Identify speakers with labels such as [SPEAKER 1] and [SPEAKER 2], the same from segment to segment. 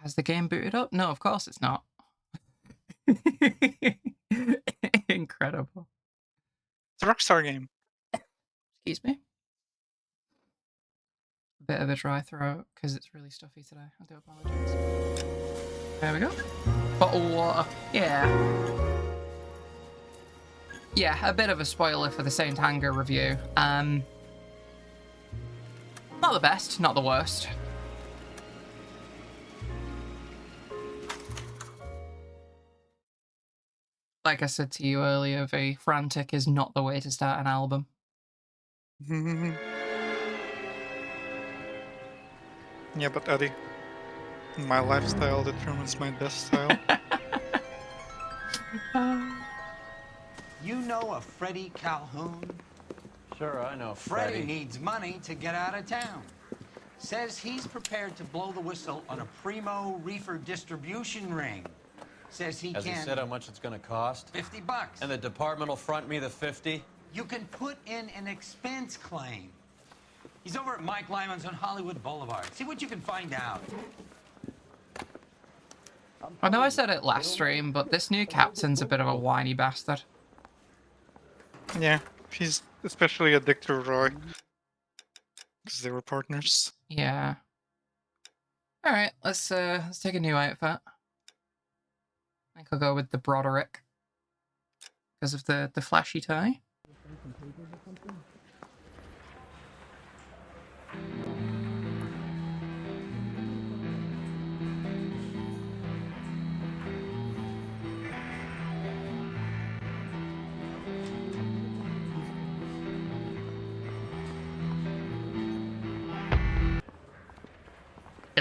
[SPEAKER 1] Has the game booted up? No, of course it's not. Incredible.
[SPEAKER 2] It's a Rockstar game.
[SPEAKER 1] Excuse me. Bit of a dry throat because it's really stuffy today. I do apologize. There we go. Bottle of water. Yeah. Yeah, a bit of a spoiler for the Saint Anger review. Not the best, not the worst. Like I said to you earlier, V, frantic is not the way to start an album.
[SPEAKER 2] Yeah, but Eddie, my lifestyle determines my best style.
[SPEAKER 3] You know a Freddie Calhoun?
[SPEAKER 4] Sure, I know
[SPEAKER 3] Freddie needs money to get out of town. Says he's prepared to blow the whistle on a primo reefer distribution ring. Says he
[SPEAKER 4] Has
[SPEAKER 3] can...
[SPEAKER 4] he said how much it's gonna cost?
[SPEAKER 3] $50.
[SPEAKER 4] And the department will front me the 50?
[SPEAKER 3] You can put in an expense claim. He's over at Mike Lyman's on Hollywood Boulevard. See what you can find out.
[SPEAKER 1] I know I said it last stream, but this new captain's a bit of a whiny bastard.
[SPEAKER 2] Yeah, he's especially addicted to Roy. Because they were partners.
[SPEAKER 1] Yeah. Alright, let's take a new outfit. I think I'll go with the Broderick. Because of the flashy tie.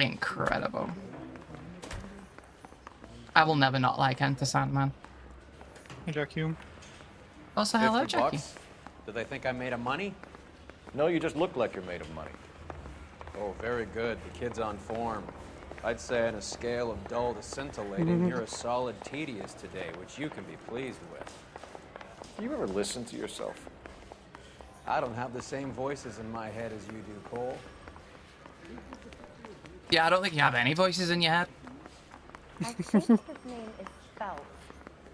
[SPEAKER 1] Incredible. I will never not like Enter Sandman.
[SPEAKER 2] Hey, Jackie.
[SPEAKER 1] Also, hello,
[SPEAKER 4] 50
[SPEAKER 1] Jackie.
[SPEAKER 4] bucks? Do they think I'm made of money?
[SPEAKER 5] No, you just look like you're made of money.
[SPEAKER 4] Oh, very good. The kid's on form. I'd say on a scale of dull to scintillating, you're a solid tedious today, which you can be pleased with.
[SPEAKER 5] Do you ever listen to yourself?
[SPEAKER 4] I don't have the same voices in my head as you do, Cole.
[SPEAKER 1] Yeah, I don't think you have any voices in your head.
[SPEAKER 6] I think his name is Spelt.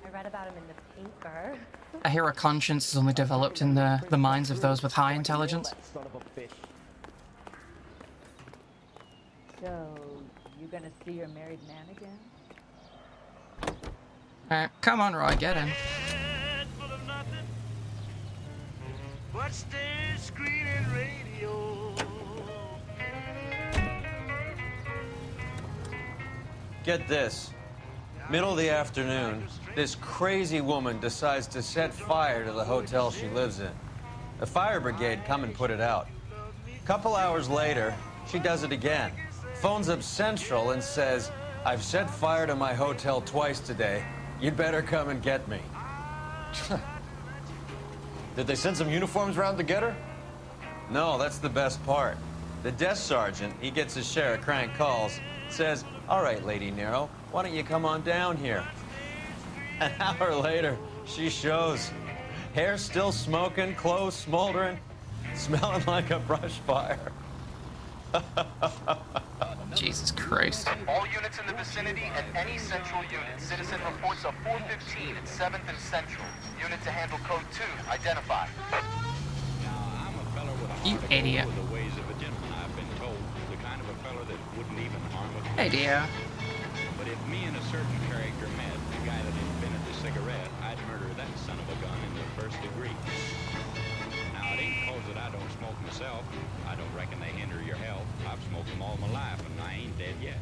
[SPEAKER 6] I read about him in the paper.
[SPEAKER 1] I hear a conscience is only developed in the minds of those with high intelligence.
[SPEAKER 7] So, you gonna see your married man again?
[SPEAKER 1] Alright, come on, Roy, get in.
[SPEAKER 8] What's the screening radio?
[SPEAKER 4] Get this. Middle of the afternoon, this crazy woman decides to set fire to the hotel she lives in. The fire brigade come and put it out. Couple hours later, she does it again. Phones up Central and says, "I've set fire to my hotel twice today. You'd better come and get me."
[SPEAKER 5] Did they send some uniforms around to get her?
[SPEAKER 4] No, that's the best part. The desk sergeant, he gets his share of crank calls, says, "All right, Lady Nero, why don't you come on down here?" An hour later, she shows. Hair still smoking, clothes smoldering, smelling like a brush fire.
[SPEAKER 1] Jesus Christ.
[SPEAKER 9] All units in the vicinity and any central unit. Citizen reports of 415 at 7th and Central. Unit to handle code 2. Identify.
[SPEAKER 1] You idiot.
[SPEAKER 8] The ways of a gentleman, I've been told. The kind of a fellow that wouldn't even harm a...
[SPEAKER 1] Hey, dear.
[SPEAKER 8] But if me and a certain character met, the guy that invented the cigarette, I'd murder that son of a gun in the first degree. Now, it ain't cause that I don't smoke myself. I don't reckon they hinder your health. I've smoked them all my life, and I ain't dead yet.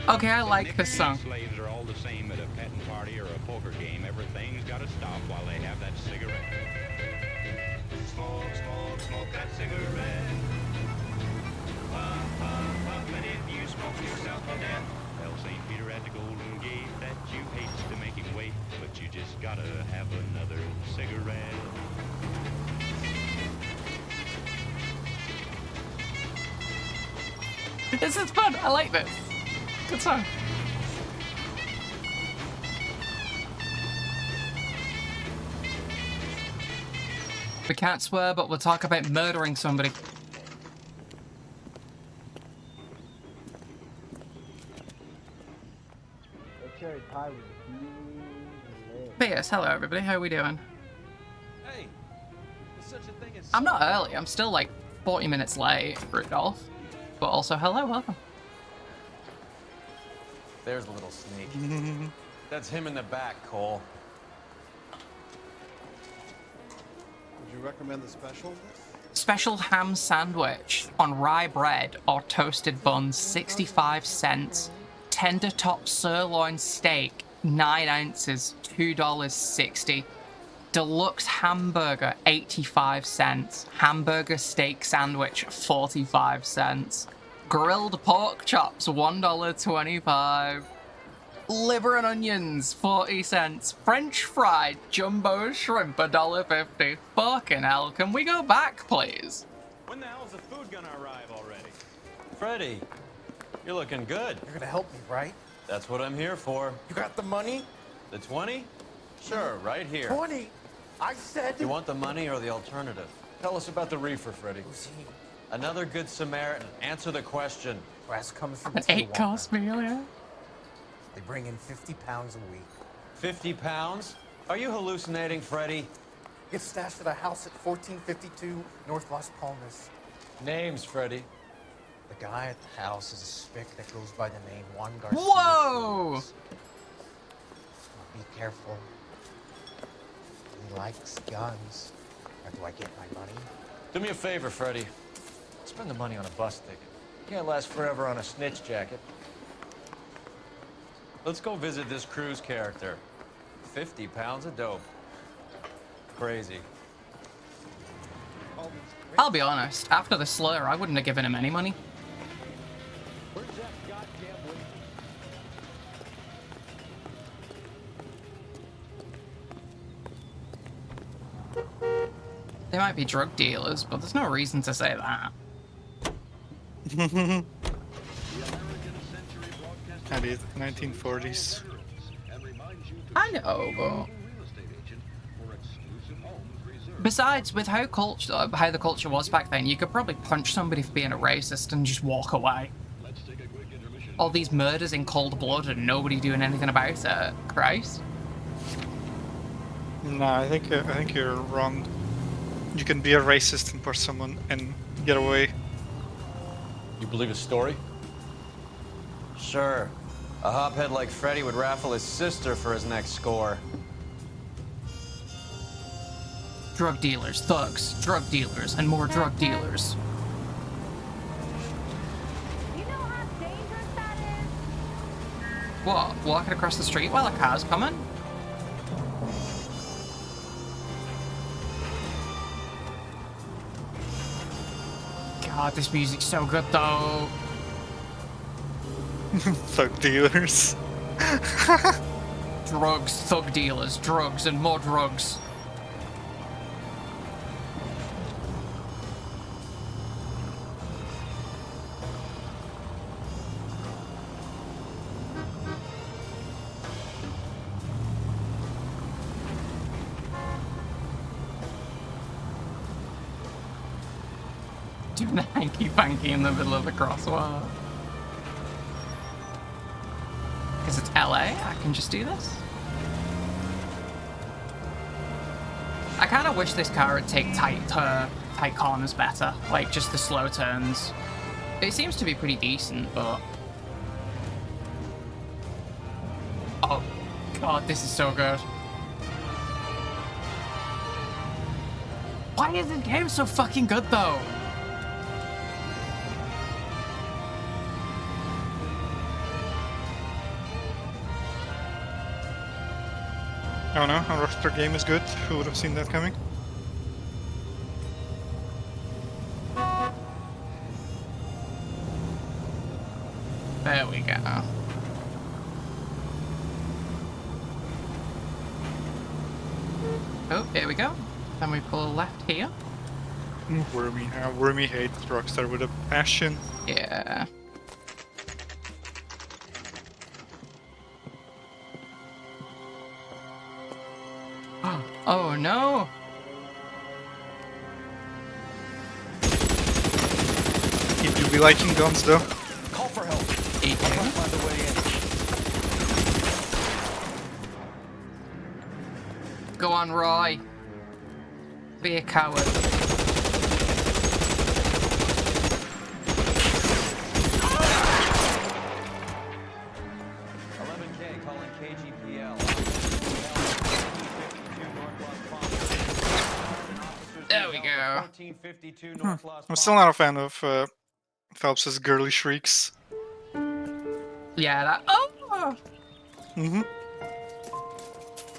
[SPEAKER 1] Okay, I like this song.
[SPEAKER 8] Slaves are all the same at a petting party or a poker game. Everything's got to stop while they have that cigarette. Smoke, smoke, smoke that cigarette. Puff, puff, puff, and if you smoke yourself to death, well, St. Peter at the Golden Gate, that you hates to make him wait, but you just gotta have another cigarette.
[SPEAKER 1] This is fun. I like this. Good song. We can't swear, but we'll talk about murdering somebody.
[SPEAKER 10] cherry pie was huge.
[SPEAKER 1] But yes, hello everybody, how are we doing?
[SPEAKER 4] Hey, there's such a thing as...
[SPEAKER 1] I'm not early, I'm still like 40 minutes late, Rudolph. But also, hello, welcome.
[SPEAKER 4] There's a little sneak. That's him in the back, Cole.
[SPEAKER 10] Would you recommend the special?
[SPEAKER 1] Special ham sandwich on rye bread or toasted buns, 65 cents. Tender top sirloin steak, 9 ounces, $2.60. Deluxe hamburger, 85 cents. Hamburger steak sandwich, 45 cents. Grilled pork chops, $1.25. Liver and onions, 40 cents. French fried jumbo shrimp, $1.50. Fucking hell, can we go back, please?
[SPEAKER 4] When the hell's the food gonna arrive already? Freddy, you're looking good.
[SPEAKER 11] You're gonna help me, right?
[SPEAKER 4] That's what I'm here for.
[SPEAKER 11] You got the money?
[SPEAKER 4] The 20? Sure, right here.
[SPEAKER 11] 20! I said...
[SPEAKER 4] You want the money or the alternative?
[SPEAKER 5] Tell us about the reefer, Freddy.
[SPEAKER 11] Who's he?
[SPEAKER 4] Another good Samaritan. Answer the question.
[SPEAKER 11] Brass comes from
[SPEAKER 1] An
[SPEAKER 11] Tijuana.
[SPEAKER 1] 8-course meal, yeah?
[SPEAKER 11] They bring in 50 pounds a week.
[SPEAKER 4] 50 pounds? Are you hallucinating, Freddy?
[SPEAKER 11] Gets stashed at a house at 1452 North Las Palmas.
[SPEAKER 5] Names, Freddy.
[SPEAKER 11] The guy at the house is a spick that goes by the name Juan Garcia.
[SPEAKER 1] Whoa!
[SPEAKER 11] Cruz. Be careful. He likes guns. Or do I get my money?
[SPEAKER 5] Do me a favor, Freddy. Spend the money on a bus ticket. You can't last forever on a snitch jacket.
[SPEAKER 4] Let's go visit this Cruz character. 50 pounds of dope. Crazy.
[SPEAKER 1] I'll be honest, after the slur, I wouldn't have given him any money. They might be drug dealers, but there's no reason to say that.
[SPEAKER 2] That is 1940s.
[SPEAKER 1] I know, but... Besides, with how the culture was back then, you could probably punch somebody for being a racist and just walk away. All these murders in cold blood and nobody doing anything about it. Christ.
[SPEAKER 2] No, I think you're wrong. You can be a racist and push someone and get away.
[SPEAKER 5] You believe his story?
[SPEAKER 4] Sure. A hophead like Freddy would raffle his sister for his next score.
[SPEAKER 1] Drug dealers, thugs, drug dealers, and more drug dealers.
[SPEAKER 6] You know how dangerous that is?
[SPEAKER 1] What? Walking across the street while a car's coming? God, this music's so good though.
[SPEAKER 2] Thug dealers.
[SPEAKER 1] Drugs, thug dealers, drugs, and more drugs. Doing a hanky-panky in the middle of the crosswalk. Because it's LA, I can just do this. I kind of wish this car would take tight corners better, like just the slow turns. It seems to be pretty decent, but... Oh, God, this is so good. Why is this game so fucking good, though?
[SPEAKER 2] Oh no, a Rockstar game is good. Who would have seen that coming?
[SPEAKER 1] There we go. Oh, here we go. Then we pull left here.
[SPEAKER 2] Wormy hates Rockstar with a passion.
[SPEAKER 1] Yeah. Oh no!
[SPEAKER 2] He do be liking guns though.
[SPEAKER 11] Call for help.
[SPEAKER 1] He
[SPEAKER 11] I'll find a way
[SPEAKER 1] Go on, Roy. Be a coward.
[SPEAKER 4] Calling KGPL.
[SPEAKER 1] There we go.
[SPEAKER 2] I'm still not a fan of Phelps's girly shrieks.
[SPEAKER 1] Yeah, that. Oh!
[SPEAKER 2] Mm-hmm.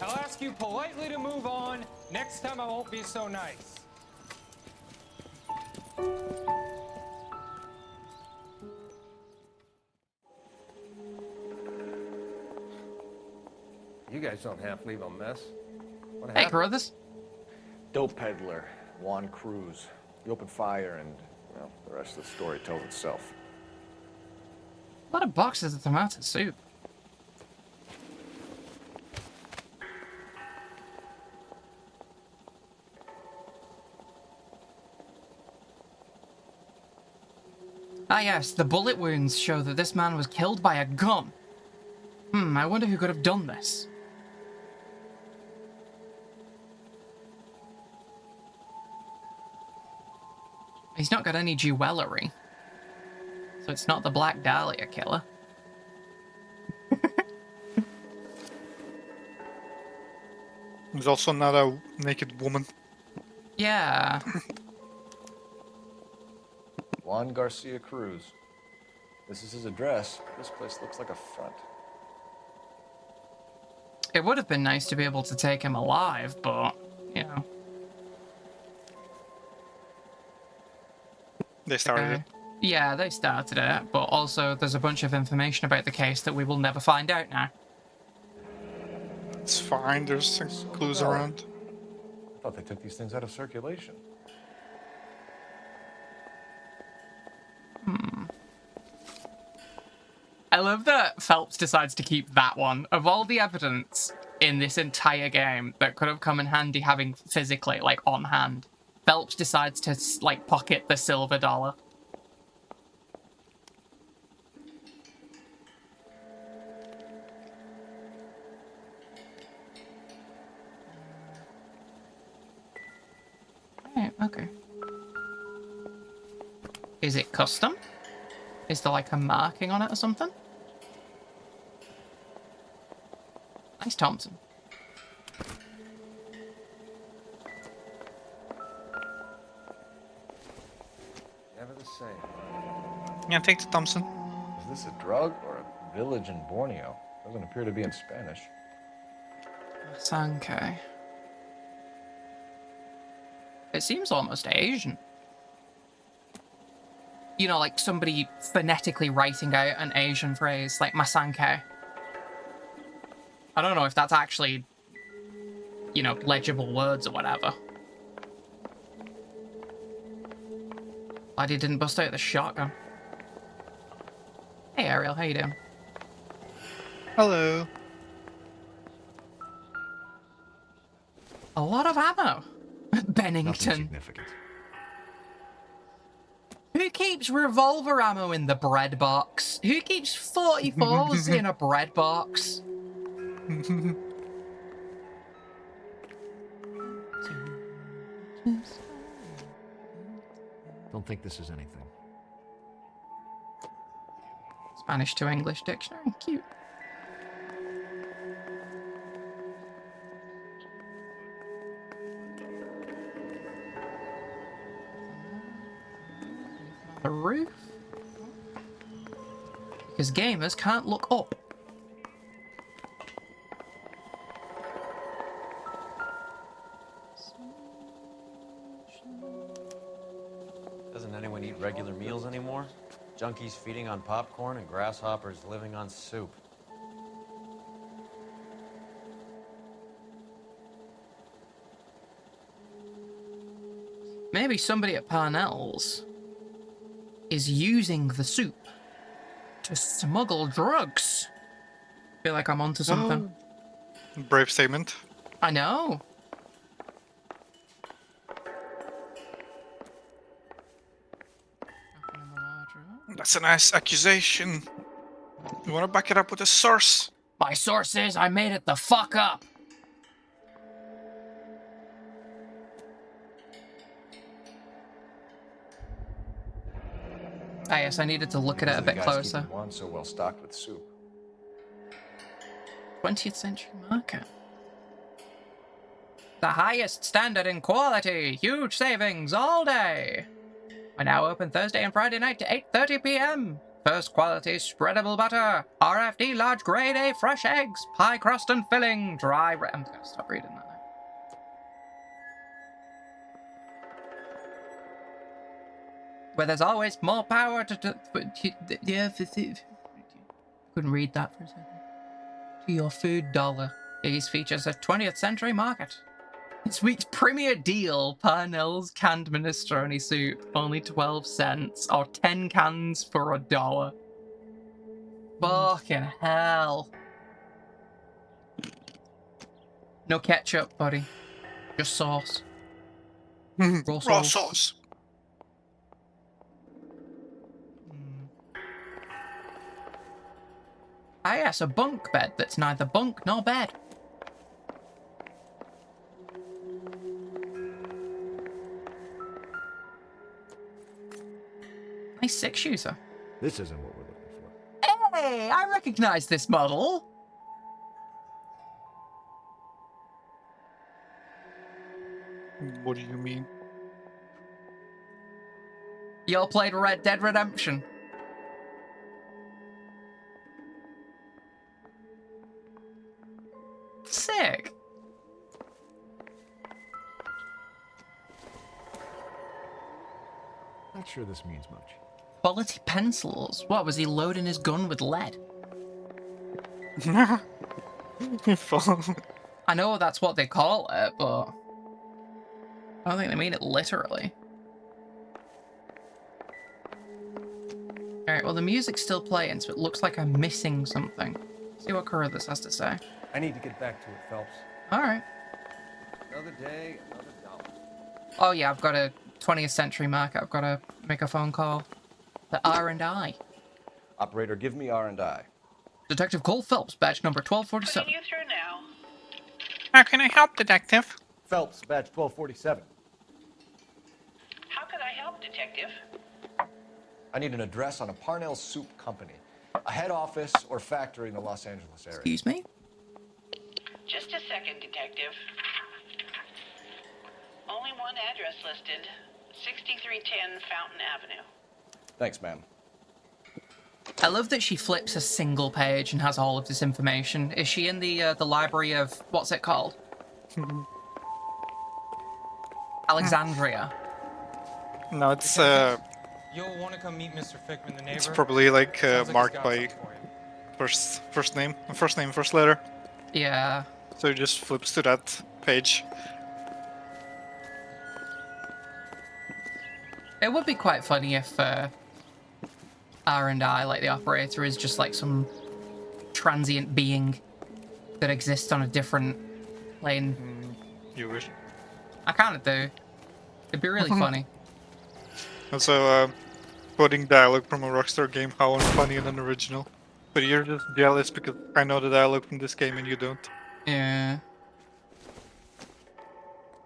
[SPEAKER 12] I'll ask you politely to move on. Next time I won't be so nice.
[SPEAKER 5] You guys don't half leave a mess. What
[SPEAKER 1] Hey,
[SPEAKER 5] happened?
[SPEAKER 1] brothers.
[SPEAKER 13] Dope peddler, Juan Cruz. He opened fire and, well, the rest of the story tells itself.
[SPEAKER 1] A lot of boxes of tomato soup. Ah yes, the bullet wounds show that this man was killed by a gun. I wonder who could have done this. He's not got any jewellery. So it's not the Black Dahlia killer.
[SPEAKER 2] There's also not a naked woman.
[SPEAKER 1] Yeah.
[SPEAKER 13] Juan Garcia Cruz. This is his address. This place looks like a front.
[SPEAKER 1] It would have been nice to be able to take him alive, but, you know.
[SPEAKER 2] They started it.
[SPEAKER 1] Yeah, they started it, but also there's a bunch of information about the case that we will never find out now.
[SPEAKER 2] It's fine, there's clues around.
[SPEAKER 13] I thought they took these things out of circulation.
[SPEAKER 1] I love that Phelps decides to keep that one. Of all the evidence in this entire game that could have come in handy having physically, like, on hand, Phelps decides to, like, pocket the silver dollar. Right, okay. Is it custom? Is there, like, a marking on it or something? Nice Thompson.
[SPEAKER 13] Never the same.
[SPEAKER 2] Yeah, take the Thompson.
[SPEAKER 13] Is this a drug or a village in Borneo? Doesn't appear to be in Spanish.
[SPEAKER 1] Sankei. It seems almost Asian. You know, like somebody phonetically writing out an Asian phrase, like Masanke. I don't know if that's actually, you know, legible words or whatever. Glad he didn't bust out the shotgun. Hey Ariel, how you doing?
[SPEAKER 2] Hello.
[SPEAKER 1] A lot of ammo.
[SPEAKER 14] Nothing
[SPEAKER 1] Bennington.
[SPEAKER 14] significant.
[SPEAKER 1] Who keeps revolver ammo in the bread box? Who keeps 44s in a bread box?
[SPEAKER 14] Don't think this is anything.
[SPEAKER 1] Spanish to English dictionary. Cute. The roof? Because gamers can't look up.
[SPEAKER 4] Doesn't anyone eat regular meals anymore? Junkies feeding on popcorn and grasshoppers living on soup.
[SPEAKER 1] Maybe somebody at Parnell's is using the soup to smuggle drugs. Feel like I'm onto something.
[SPEAKER 2] Brave statement.
[SPEAKER 1] I know.
[SPEAKER 2] That's a nice accusation. You want to back it up with a source?
[SPEAKER 1] My source is I made it the fuck up. Ah, yes, I needed to look at it a bit closer.
[SPEAKER 13] One so well stocked with soup.
[SPEAKER 1] 20th century market. The highest standard in quality. Huge savings all day. We're now open Thursday and Friday night to 8:30 p.m. First quality spreadable butter. RFD large grade A fresh eggs. Pie crust and filling. Dry... I'm going to stop reading that now. Where there's always more power to couldn't read that for a second. To your food dollar. These features a 20th century market. This week's premier deal, Parnell's canned minestrone soup, only 12 cents, or 10 cans for $1. Fucking hell. No ketchup, buddy. Just sauce.
[SPEAKER 2] Raw sauce.
[SPEAKER 1] Ah yes, a bunk bed that's neither bunk nor bed. Nice six-user.
[SPEAKER 13] This isn't what we're looking for.
[SPEAKER 1] Hey, I recognize this model.
[SPEAKER 2] What do you mean?
[SPEAKER 1] Y'all played Red Dead Redemption. Sick.
[SPEAKER 13] Not sure this means much.
[SPEAKER 1] Quality pencils. What, was he loading his gun with lead? I know that's what they call it, but I don't think they mean it literally. Alright, well the music's still playing, so it looks like I'm missing something. See what Carruthers has to say.
[SPEAKER 4] I need to get back to it, Phelps.
[SPEAKER 1] Alright.
[SPEAKER 4] Another day, another dollar.
[SPEAKER 1] Oh yeah, I've got a 20th century market. I've got to make a phone call. The R&I.
[SPEAKER 13] Operator, give me R&I.
[SPEAKER 1] Detective Cole Phelps, badge number 1247.
[SPEAKER 14] Putting you through now.
[SPEAKER 2] How can I help, Detective?
[SPEAKER 4] Phelps, badge 1247.
[SPEAKER 14] How could I help, Detective?
[SPEAKER 13] I need an address on a Parnell Soup Company. A head office or factory in the Los Angeles area.
[SPEAKER 1] Excuse me?
[SPEAKER 14] Just a second, Detective. Only one address listed. 6310 Fountain Avenue.
[SPEAKER 13] Thanks, ma'am.
[SPEAKER 1] I love that she flips a single page and has all of this information. Is she in the library of... what's it called? Alexandria.
[SPEAKER 2] No, it's
[SPEAKER 12] You'll want to come meet Mr. Fickman, the neighbor?
[SPEAKER 2] it's probably like
[SPEAKER 12] Sounds like
[SPEAKER 2] marked
[SPEAKER 12] he's got
[SPEAKER 2] by
[SPEAKER 12] something for you.
[SPEAKER 2] first name, first letter.
[SPEAKER 1] Yeah.
[SPEAKER 2] So it just flips to that page.
[SPEAKER 1] It would be quite funny if R&I, like the operator, is just like some transient being that exists on a different plane.
[SPEAKER 2] You wish.
[SPEAKER 1] I kind of do. It'd be really funny.
[SPEAKER 2] Also, quoting dialogue from a Rockstar game, how unfunny and unoriginal. But you're just jealous because I know the dialogue from this game and you don't.
[SPEAKER 1] Yeah.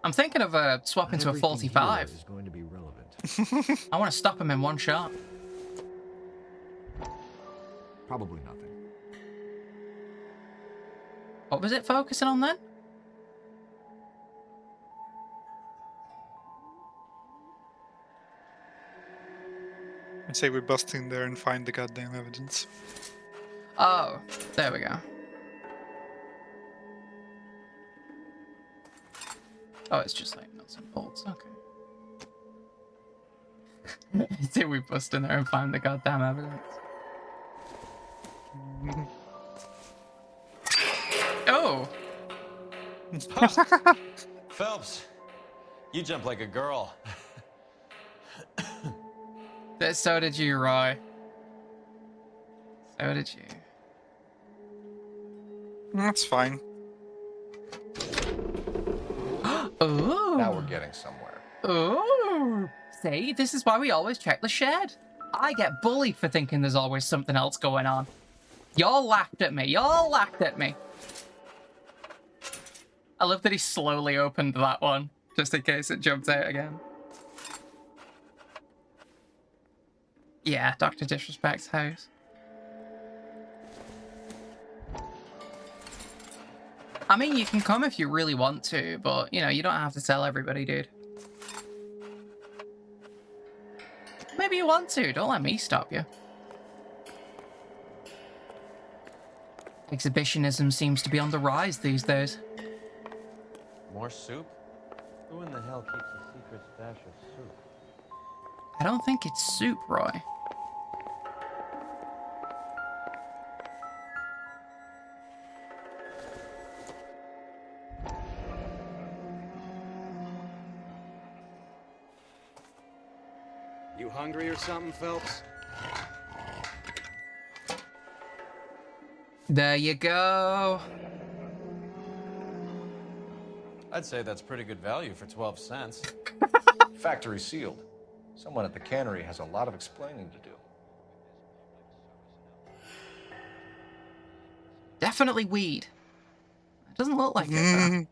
[SPEAKER 1] I'm thinking of swapping to a 45.
[SPEAKER 13] Is going to be relevant.
[SPEAKER 1] I want to stop him in one shot.
[SPEAKER 13] Probably nothing.
[SPEAKER 1] What was it focusing on then?
[SPEAKER 2] I say we bust in there and find the goddamn evidence.
[SPEAKER 1] Oh, there we go. Oh, it's just like nuts and bolts. Okay. Did we bust in there and find the goddamn evidence? Oh!
[SPEAKER 4] Phelps, you jump like a girl.
[SPEAKER 1] So did you, Roy. So did you.
[SPEAKER 2] That's fine.
[SPEAKER 1] Ooh.
[SPEAKER 13] Now we're getting somewhere.
[SPEAKER 1] Ooh. See, this is why we always check the shed. I get bullied for thinking there's always something else going on. Y'all laughed at me. Y'all laughed at me. I love that he slowly opened that one, just in case it jumped out again. Yeah, Dr. Disrespect's house. I mean, you can come if you really want to, but, you know, you don't have to tell everybody, dude. Maybe you want to. Don't let me stop you. Exhibitionism seems to be on the rise these days.
[SPEAKER 4] More soup? Who in the hell keeps a secret stash of soup?
[SPEAKER 1] I don't think it's soup, Roy.
[SPEAKER 10] You hungry or something, Phelps?
[SPEAKER 1] There you go.
[SPEAKER 4] I'd say that's pretty good value for 12 cents.
[SPEAKER 13] Factory sealed. Someone at the cannery has a lot of explaining to do.
[SPEAKER 1] Definitely weed. It doesn't look like it,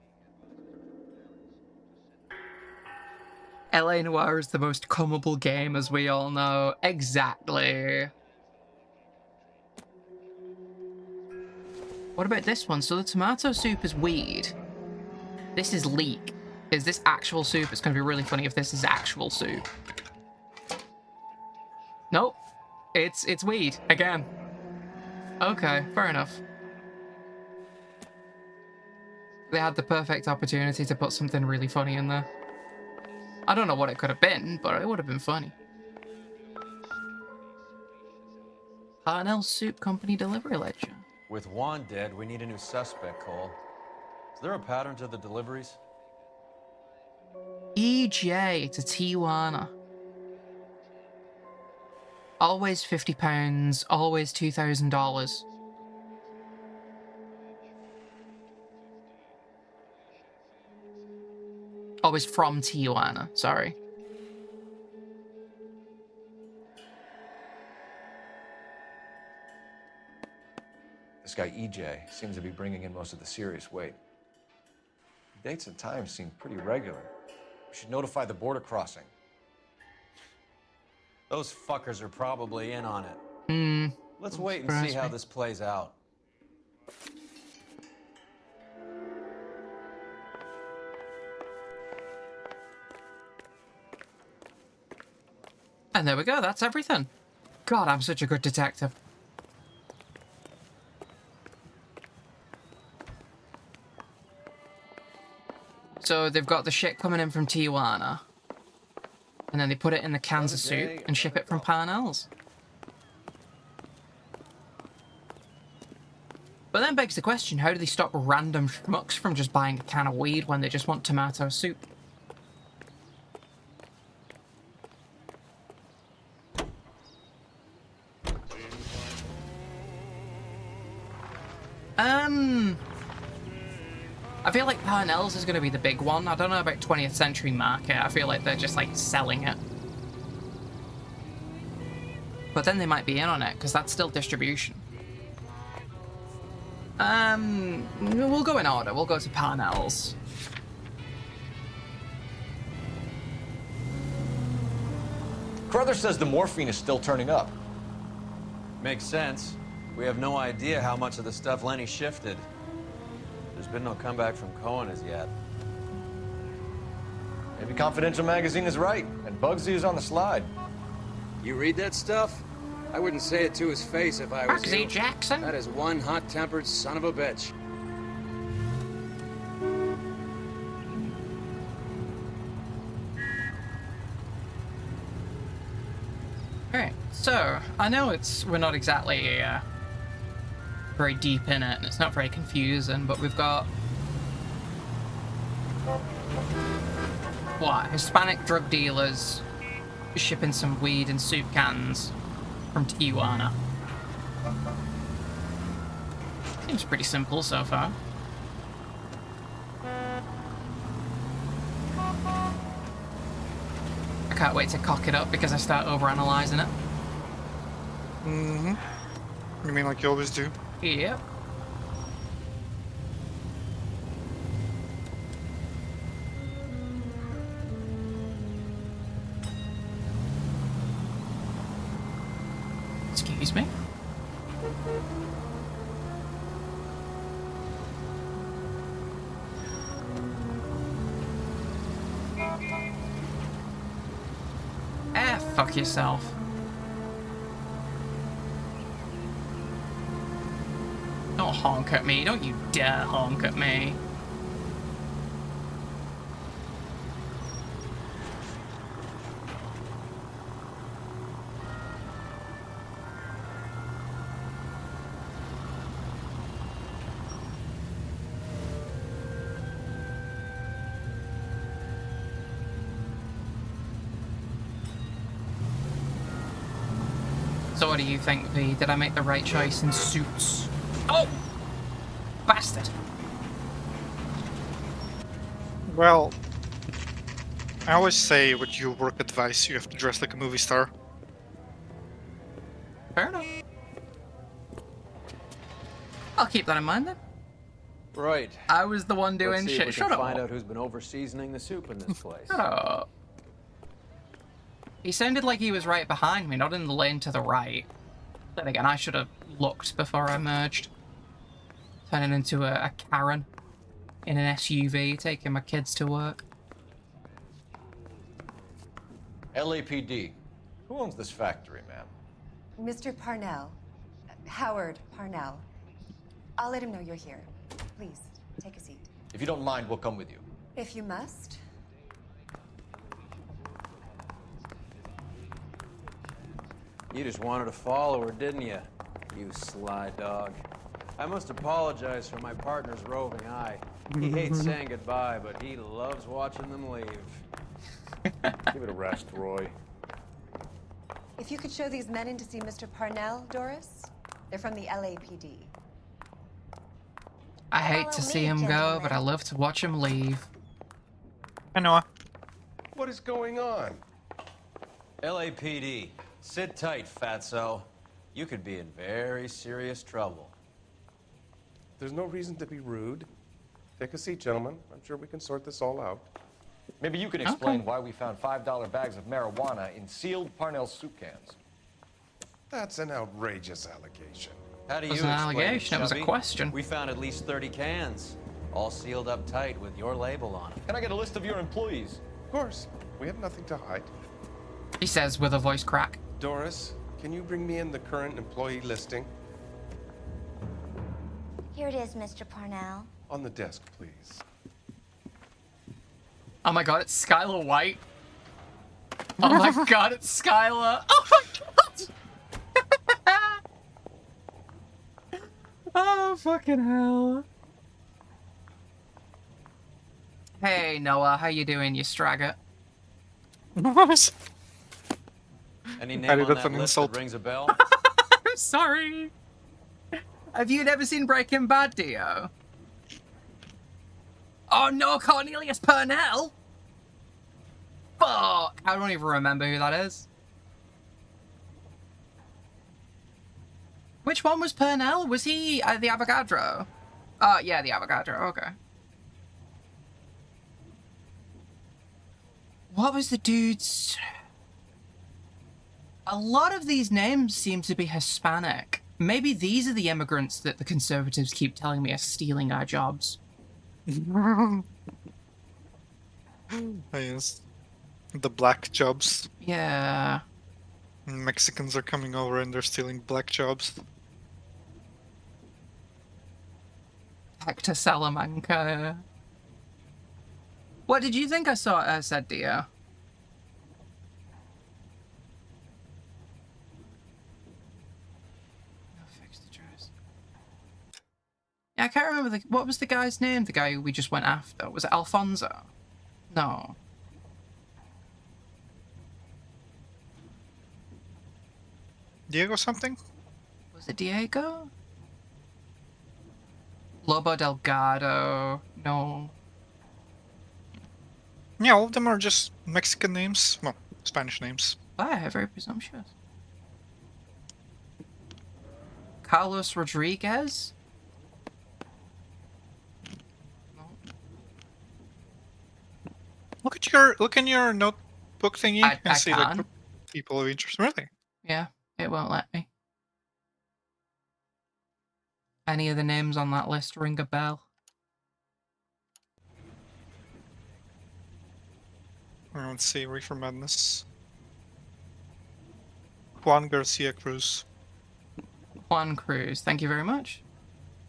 [SPEAKER 1] though. LA Noire is the most commable game, as we all know. Exactly. What about this one? So the tomato soup is weed. This is leek. Is this actual soup? It's going to be really funny if this is actual soup. Nope. It's weed. Again. Okay, fair enough. They had the perfect opportunity to put something really funny in there. I don't know what it could have been, but it would have been funny. Parnell's Soup Company delivery ledger.
[SPEAKER 4] With Juan dead, we need a new suspect, Cole. Is there a pattern to the deliveries?
[SPEAKER 1] EJ to Tijuana. Always £50, always $2,000. Always from Tijuana, sorry.
[SPEAKER 13] This guy EJ seems to be bringing in most of the serious weight. Dates and times seem pretty regular. We should notify the border crossing.
[SPEAKER 4] Those fuckers are probably in on it. Let's wait and see how this plays out.
[SPEAKER 1] And there we go, that's everything. God, I'm such a good detective. So they've got the shit coming in from Tijuana. And then they put it in the cans of soup and ship it from Parnell's. But then begs the question, how do they stop random schmucks from just buying a can of weed when they just want tomato soup? I feel like Parnell's is going to be the big one. I don't know about 20th Century Market. I feel like they're just, like, selling it. But then they might be in on it, because that's still distribution. We'll go in order. We'll go to Parnell's.
[SPEAKER 13] Carruthers says the morphine is still turning up.
[SPEAKER 4] Makes sense. We have no idea how much of the stuff Lenny shifted. There's been no comeback from Cohen as yet.
[SPEAKER 13] Maybe Confidential Magazine is right, and Bugsy is on the slide.
[SPEAKER 10] You read that stuff? I wouldn't say it to his face if I was
[SPEAKER 1] Bugsy
[SPEAKER 10] you.
[SPEAKER 1] Jackson?
[SPEAKER 10] That is one hot-tempered son of a bitch.
[SPEAKER 1] Alright, so, I know we're not exactly very deep in it, and it's not very confusing, but we've got... What? Hispanic drug dealers shipping some weed in soup cans from Tijuana. Seems pretty simple so far. I can't wait to cock it up because I start overanalyzing it.
[SPEAKER 2] Mm-hmm. You mean like you always do?
[SPEAKER 1] Yep. Fuck yourself. Don't honk at me. Don't you dare honk at me. So what do you think, V? Did I make the right choice in Suits? Oh! Bastard!
[SPEAKER 2] Well, I always say with your work advice, you have to dress like a movie star.
[SPEAKER 1] Fair enough. I'll keep that in mind then.
[SPEAKER 4] Right.
[SPEAKER 1] I was the one doing
[SPEAKER 4] Let's see
[SPEAKER 1] shit.
[SPEAKER 4] if we
[SPEAKER 1] Shut
[SPEAKER 4] can
[SPEAKER 1] up.
[SPEAKER 4] find out who's been over-seasoning the soup in this place.
[SPEAKER 1] Shut up. He sounded like he was right behind me, not in the lane to the right. Then again, I should have looked before I merged. Turning into a Karen in an SUV, taking my kids to work.
[SPEAKER 13] LAPD. Who owns this factory, ma'am?
[SPEAKER 6] Mr. Parnell. Howard Parnell. I'll let him know you're here. Please, take a seat.
[SPEAKER 13] If you don't mind, we'll come with you.
[SPEAKER 6] If you must.
[SPEAKER 4] You just wanted to follow her, didn't you? You sly dog. I must apologize for my partner's roving eye. He hates saying goodbye, but he loves watching them leave.
[SPEAKER 13] Give it a rest, Roy.
[SPEAKER 6] If you could show these men in to see Mr. Parnell, Doris. They're from the LAPD.
[SPEAKER 1] I hate to see him go, but I love to watch him leave.
[SPEAKER 2] I know.
[SPEAKER 15] What is going on?
[SPEAKER 4] LAPD, sit tight, fatso. You could be in very serious trouble.
[SPEAKER 15] There's no reason to be rude. Take a seat, gentlemen. I'm sure we can sort this all out.
[SPEAKER 13] Maybe you can explain why we found $5 bags of marijuana in sealed Parnell soup cans.
[SPEAKER 15] That's an outrageous allegation.
[SPEAKER 4] How do you
[SPEAKER 1] It was an
[SPEAKER 4] explain
[SPEAKER 1] allegation, it was a
[SPEAKER 4] Chubby?
[SPEAKER 1] question.
[SPEAKER 4] We found at least 30 cans, all sealed up tight with your label on them.
[SPEAKER 13] Can I get a list of your employees?
[SPEAKER 15] Of course. We have nothing to hide.
[SPEAKER 1] He says with a voice crack.
[SPEAKER 15] Doris, can you bring me in the current employee listing?
[SPEAKER 16] Here it is, Mr. Parnell.
[SPEAKER 15] On the desk, please.
[SPEAKER 1] Oh my god, it's Skylar White. Oh my god, it's Skylar. Oh my god. Oh, fucking hell. Hey, Noah, how you doing, you stragger?
[SPEAKER 4] Any name on
[SPEAKER 2] that's
[SPEAKER 4] that
[SPEAKER 2] an
[SPEAKER 4] list
[SPEAKER 2] insult.
[SPEAKER 4] that rings a bell?
[SPEAKER 1] I'm sorry. Have you never seen Breaking Bad, Dio? Oh no, Cornelius Purnell! Fuck! I don't even remember who that is. Which one was Purnell? Was he the Avogadro? Yeah, the Avogadro, okay. What was the dude's... A lot of these names seem to be Hispanic. Maybe these are the immigrants that the conservatives keep telling me are stealing our jobs.
[SPEAKER 2] Yes. The black jobs.
[SPEAKER 1] Yeah.
[SPEAKER 2] Mexicans are coming over and they're stealing black jobs.
[SPEAKER 1] Hector Salamanca. What did you think I said, Dio? Yeah, I can't remember what was the guy's name? The guy who we just went after. Was it Alfonso? No.
[SPEAKER 2] Diego something?
[SPEAKER 1] Was it Diego? Lobo Delgado. No.
[SPEAKER 2] Yeah, all of them are just Mexican names. Well, Spanish names.
[SPEAKER 1] Ah, very presumptuous. Carlos Rodriguez?
[SPEAKER 2] Look in your notebook thingy
[SPEAKER 1] I
[SPEAKER 2] and see like
[SPEAKER 1] can.
[SPEAKER 2] the people of interest. Really?
[SPEAKER 1] Yeah, it won't let me. Any of the names on that list ring a bell?
[SPEAKER 2] Let's see, Reefer Madness. Juan Garcia Cruz.
[SPEAKER 1] Juan Cruz, thank you very much.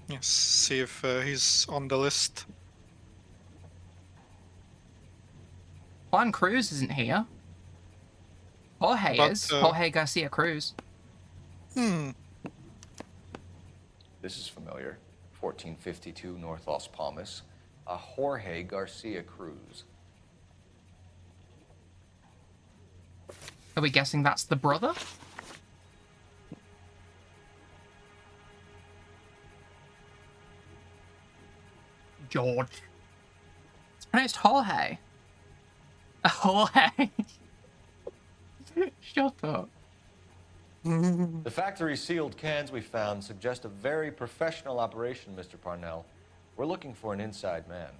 [SPEAKER 2] Yes, see if he's on the list.
[SPEAKER 1] Juan Cruz isn't here. Jorge is. Jorge Garcia Cruz.
[SPEAKER 2] Hmm.
[SPEAKER 13] This is familiar. 1452 North Las Palmas. A Jorge Garcia Cruz.
[SPEAKER 1] Are we guessing that's the brother? George. It's pronounced Jorge. Jorge. Shut up.
[SPEAKER 13] The factory sealed cans we found suggest a very professional operation, Mr. Parnell. We're looking for an inside man.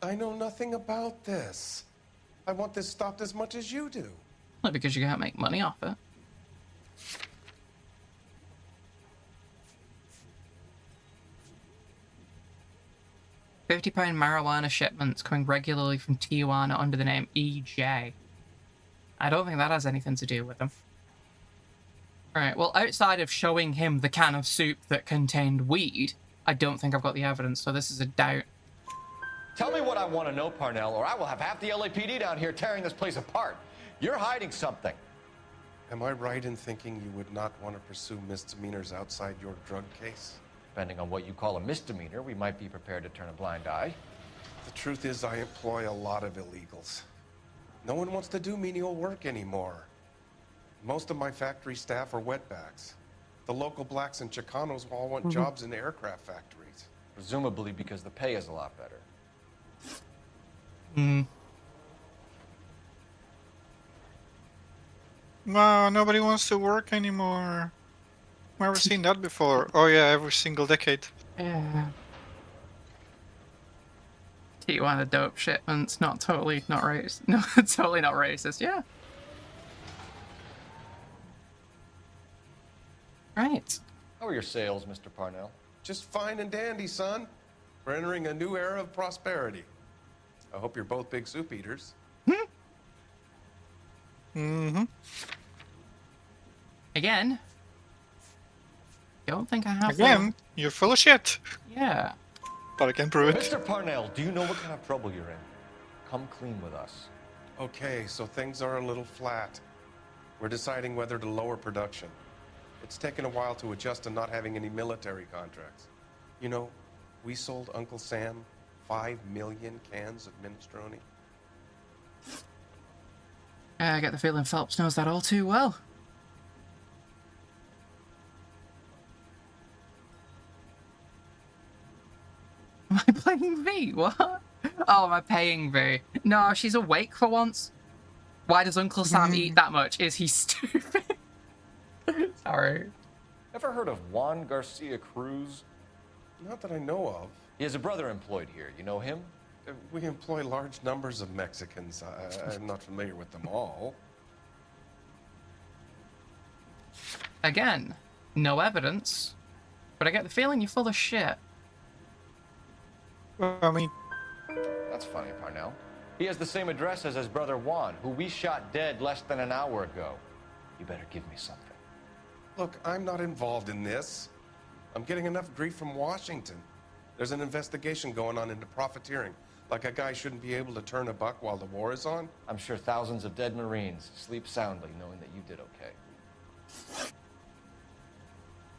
[SPEAKER 15] I know nothing about this. I want this stopped as much as you do.
[SPEAKER 1] Not because you can't make money off it. £50 marijuana shipments coming regularly from Tijuana under the name EJ. I don't think that has anything to do with them. Right, well, outside of showing him the can of soup that contained weed, I don't think I've got the evidence, so this is a doubt.
[SPEAKER 13] Tell me what I want to know, Parnell, or I will have half the LAPD down here tearing this place apart. You're hiding something.
[SPEAKER 15] Am I right in thinking you would not want to pursue misdemeanors outside your drug case?
[SPEAKER 13] Depending on what you call a misdemeanor, we might be prepared to turn a blind eye.
[SPEAKER 15] The truth is, I employ a lot of illegals. No one wants to do menial work anymore. Most of my factory staff are wetbacks. The local blacks and Chicanos all want jobs in aircraft factories.
[SPEAKER 13] Presumably because the pay is a lot better.
[SPEAKER 2] No, nobody wants to work anymore. Never seen that before. Oh yeah, every single decade.
[SPEAKER 1] Yeah. Tijuana dope shipments, not racist. No, totally not racist, yeah. Right.
[SPEAKER 13] How are your sales, Mr. Parnell?
[SPEAKER 15] Just fine and dandy, son. We're entering a new era of prosperity. I hope you're both big soup eaters.
[SPEAKER 1] Again. Don't think I have
[SPEAKER 2] Again, you're full of shit.
[SPEAKER 1] Yeah.
[SPEAKER 2] But I can prove it.
[SPEAKER 13] Mr. Parnell, do you know what kind of trouble you're in? Come clean with us.
[SPEAKER 15] Okay, so things are a little flat. We're deciding whether to lower production. It's taken a while to adjust to not having any military contracts. You know, we sold Uncle Sam 5 million cans of minestrone.
[SPEAKER 1] I get the feeling Phelps knows that all too well. Am I playing V? What? Oh, am I paying V? No, she's awake for once. Why does Uncle Sam eat that much? Is he stupid? Sorry.
[SPEAKER 13] Ever heard of Juan Garcia Cruz?
[SPEAKER 15] Not that I know of.
[SPEAKER 13] He has a brother employed here. You know him?
[SPEAKER 15] We employ large numbers of Mexicans. I'm not familiar with them all.
[SPEAKER 1] Again, no evidence, but I get the feeling you're full of shit.
[SPEAKER 2] Well, I mean...
[SPEAKER 13] That's funny, Parnell. He has the same address as his brother Juan, who we shot dead less than an hour ago. You better give me something.
[SPEAKER 15] Look, I'm not involved in this. I'm getting enough grief from Washington. There's an investigation going on into profiteering. Like a guy shouldn't be able to turn a buck while the war is on.
[SPEAKER 13] I'm sure thousands of dead Marines sleep soundly knowing that you did okay.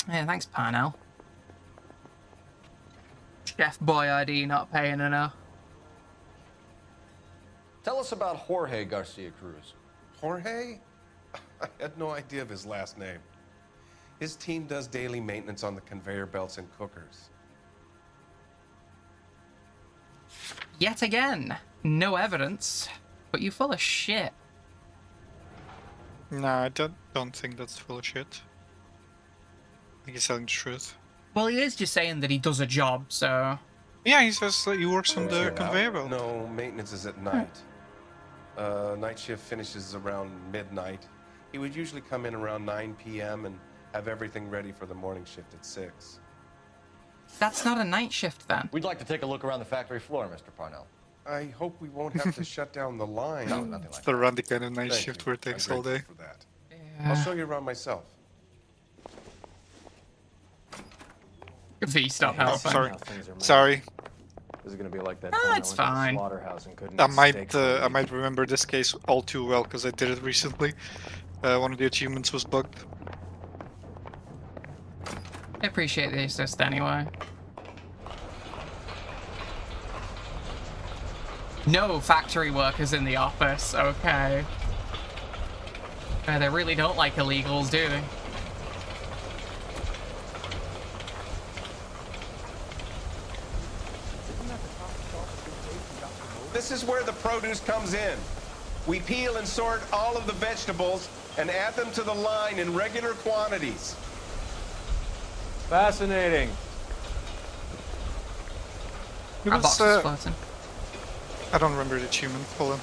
[SPEAKER 1] Yeah, thanks, Parnell. Chef Boyardee not paying enough.
[SPEAKER 13] Tell us about Jorge Garcia Cruz.
[SPEAKER 15] Jorge? I had no idea of his last name. His team does daily maintenance on the conveyor belts and cookers.
[SPEAKER 1] Yet again, no evidence, but you're full of shit.
[SPEAKER 2] Nah, I don't think that's full of shit. I think he's telling the truth.
[SPEAKER 1] Well, he is just saying that he does a job, so...
[SPEAKER 2] Yeah, he says that he works on the conveyor belt.
[SPEAKER 15] No, maintenance is at night. Night shift finishes around midnight. He would usually come in around 9 p.m. and have everything ready for the morning shift at 6.
[SPEAKER 1] That's not a night shift then.
[SPEAKER 5] We'd like to take a look around the factory floor, Mr. Parnell.
[SPEAKER 15] I hope we won't have to shut down the line.
[SPEAKER 5] No, nothing
[SPEAKER 2] It's
[SPEAKER 5] like
[SPEAKER 2] the
[SPEAKER 5] that.
[SPEAKER 2] Randy kind of night
[SPEAKER 15] Thank
[SPEAKER 2] shift
[SPEAKER 15] you.
[SPEAKER 2] where it takes
[SPEAKER 15] I'm
[SPEAKER 2] all day.
[SPEAKER 15] grateful for that.
[SPEAKER 1] Yeah.
[SPEAKER 15] I'll show you around myself.
[SPEAKER 1] V, stop
[SPEAKER 2] Oh,
[SPEAKER 1] helping.
[SPEAKER 2] sorry. Sorry.
[SPEAKER 13] This is gonna be like that.
[SPEAKER 1] Ah, it's fine.
[SPEAKER 13] Slaughterhouse and couldn't
[SPEAKER 2] I
[SPEAKER 13] eat
[SPEAKER 2] might
[SPEAKER 13] steak for a
[SPEAKER 2] I might remember this case all too well because I did it recently. One of the achievements was bugged.
[SPEAKER 1] I appreciate the assist anyway. No factory workers in the office, okay. They really don't like illegals, do they?
[SPEAKER 15] This is where the produce comes in. We peel and sort all of the vegetables and add them to the line in regular quantities.
[SPEAKER 4] Fascinating.
[SPEAKER 2] It
[SPEAKER 1] Our
[SPEAKER 2] was,
[SPEAKER 1] box is floating.
[SPEAKER 2] I don't remember the achievement. Hold on.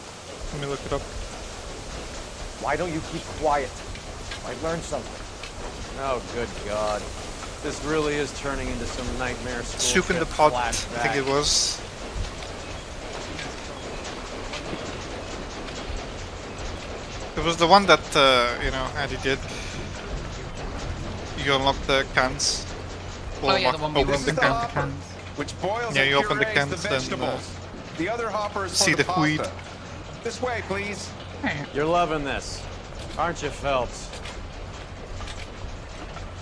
[SPEAKER 2] Let me look it up.
[SPEAKER 5] Why don't you keep quiet? Might learn something.
[SPEAKER 4] Oh, good God. This really is turning into some nightmare school
[SPEAKER 2] Soup in the
[SPEAKER 4] trip
[SPEAKER 2] pot, I
[SPEAKER 4] flashback.
[SPEAKER 2] think it was. It was the one that, you know, Eddie did. You unlock the cans.
[SPEAKER 1] Oh yeah, the one we
[SPEAKER 2] open
[SPEAKER 1] opened
[SPEAKER 2] the
[SPEAKER 1] the
[SPEAKER 2] can.
[SPEAKER 1] cans.
[SPEAKER 15] Which boils
[SPEAKER 2] Yeah,
[SPEAKER 15] and
[SPEAKER 2] you open the
[SPEAKER 15] purees
[SPEAKER 2] cans,
[SPEAKER 15] the
[SPEAKER 2] then,
[SPEAKER 15] vegetables. The other hopper is
[SPEAKER 2] see
[SPEAKER 15] for the
[SPEAKER 2] the wheat.
[SPEAKER 15] pasta. This way, please.
[SPEAKER 1] Hey.
[SPEAKER 4] You're loving this, aren't you, Phelps?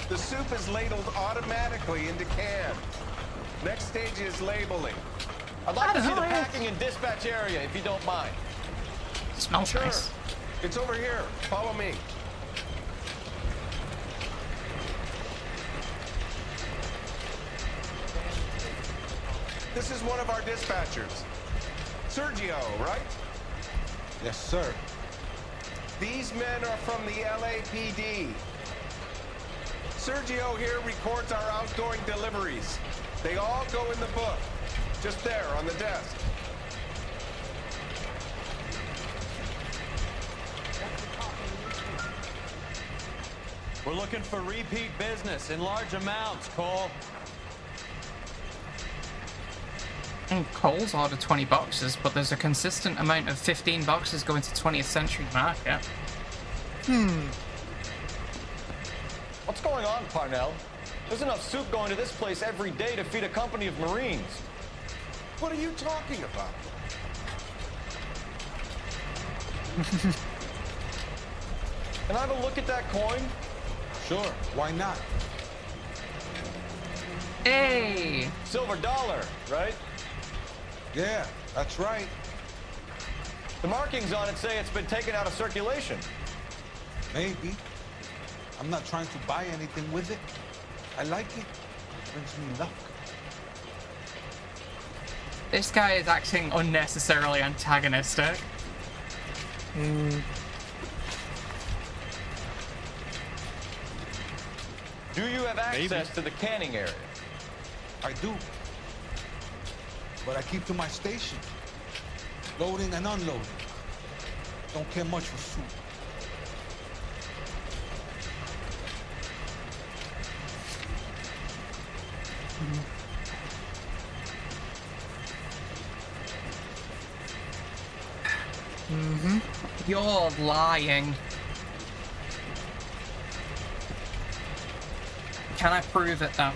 [SPEAKER 15] The soup is ladled automatically into can. Next stage is labeling.
[SPEAKER 5] I'd like to see the
[SPEAKER 1] know, yeah.
[SPEAKER 5] packing and dispatch area, if you don't mind.
[SPEAKER 1] Smells
[SPEAKER 15] Sure.
[SPEAKER 1] nice.
[SPEAKER 15] It's over here. Follow me. This is one of our dispatchers. Sergio, right?
[SPEAKER 10] Yes, sir.
[SPEAKER 15] These men are from the LAPD. Sergio here records our outgoing deliveries. They all go in the book, just there on the desk.
[SPEAKER 4] We're looking for repeat business in large amounts, Cole.
[SPEAKER 1] Cole's ordered 20 boxes, but there's a consistent amount of 15 boxes going to 20th Century Market.
[SPEAKER 5] What's going on, Parnell? There's enough soup going to this place every day to feed a company of Marines.
[SPEAKER 15] What are you talking about?
[SPEAKER 5] Can I have a look at that coin?
[SPEAKER 10] Sure, why not?
[SPEAKER 1] Hey!
[SPEAKER 5] Silver dollar, right?
[SPEAKER 10] Yeah, that's right.
[SPEAKER 5] The markings on it say it's been taken out of circulation.
[SPEAKER 10] Maybe. I'm not trying to buy anything with it. I like it. It brings me luck.
[SPEAKER 1] This guy is acting unnecessarily antagonistic.
[SPEAKER 5] Do you have access
[SPEAKER 2] Maybe.
[SPEAKER 5] to the canning area?
[SPEAKER 10] I do. But I keep to my station. Loading and unloading. Don't care much for soup.
[SPEAKER 1] You're lying. Can I prove it though?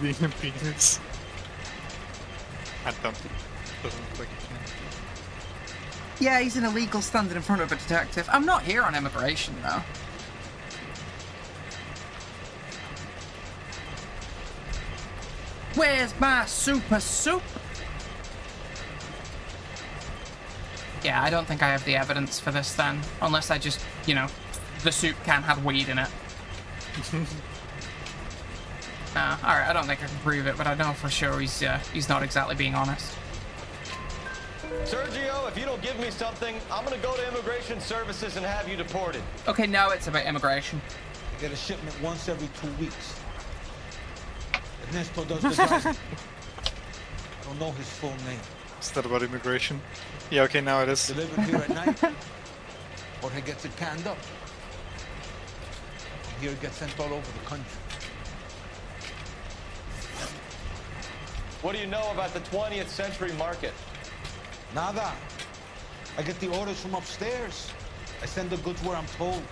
[SPEAKER 2] Being a penis. I don't. Doesn't look like it can.
[SPEAKER 1] Yeah, he's an illegal standing in front of a detective. I'm not here on immigration though. Where's my super soup? Yeah, I don't think I have the evidence for this then. Unless I just, you know, the soup can have weed in it. Alright, I don't think I can prove it, but I know for sure he's not exactly being honest.
[SPEAKER 5] Sergio, if you don't give me something, I'm gonna go to Immigration Services and have you deported.
[SPEAKER 1] Okay, now it's about immigration.
[SPEAKER 10] I get a shipment once every 2 weeks. Ernesto does the driving. I don't know his full name.
[SPEAKER 2] Is that about immigration? Yeah, okay, now it is.
[SPEAKER 10] Delivered here at night, or he gets it canned up. Here it gets sent all over the country.
[SPEAKER 5] What do you know about the 20th century market?
[SPEAKER 10] Nada. I get the orders from upstairs. I send the goods where I'm told.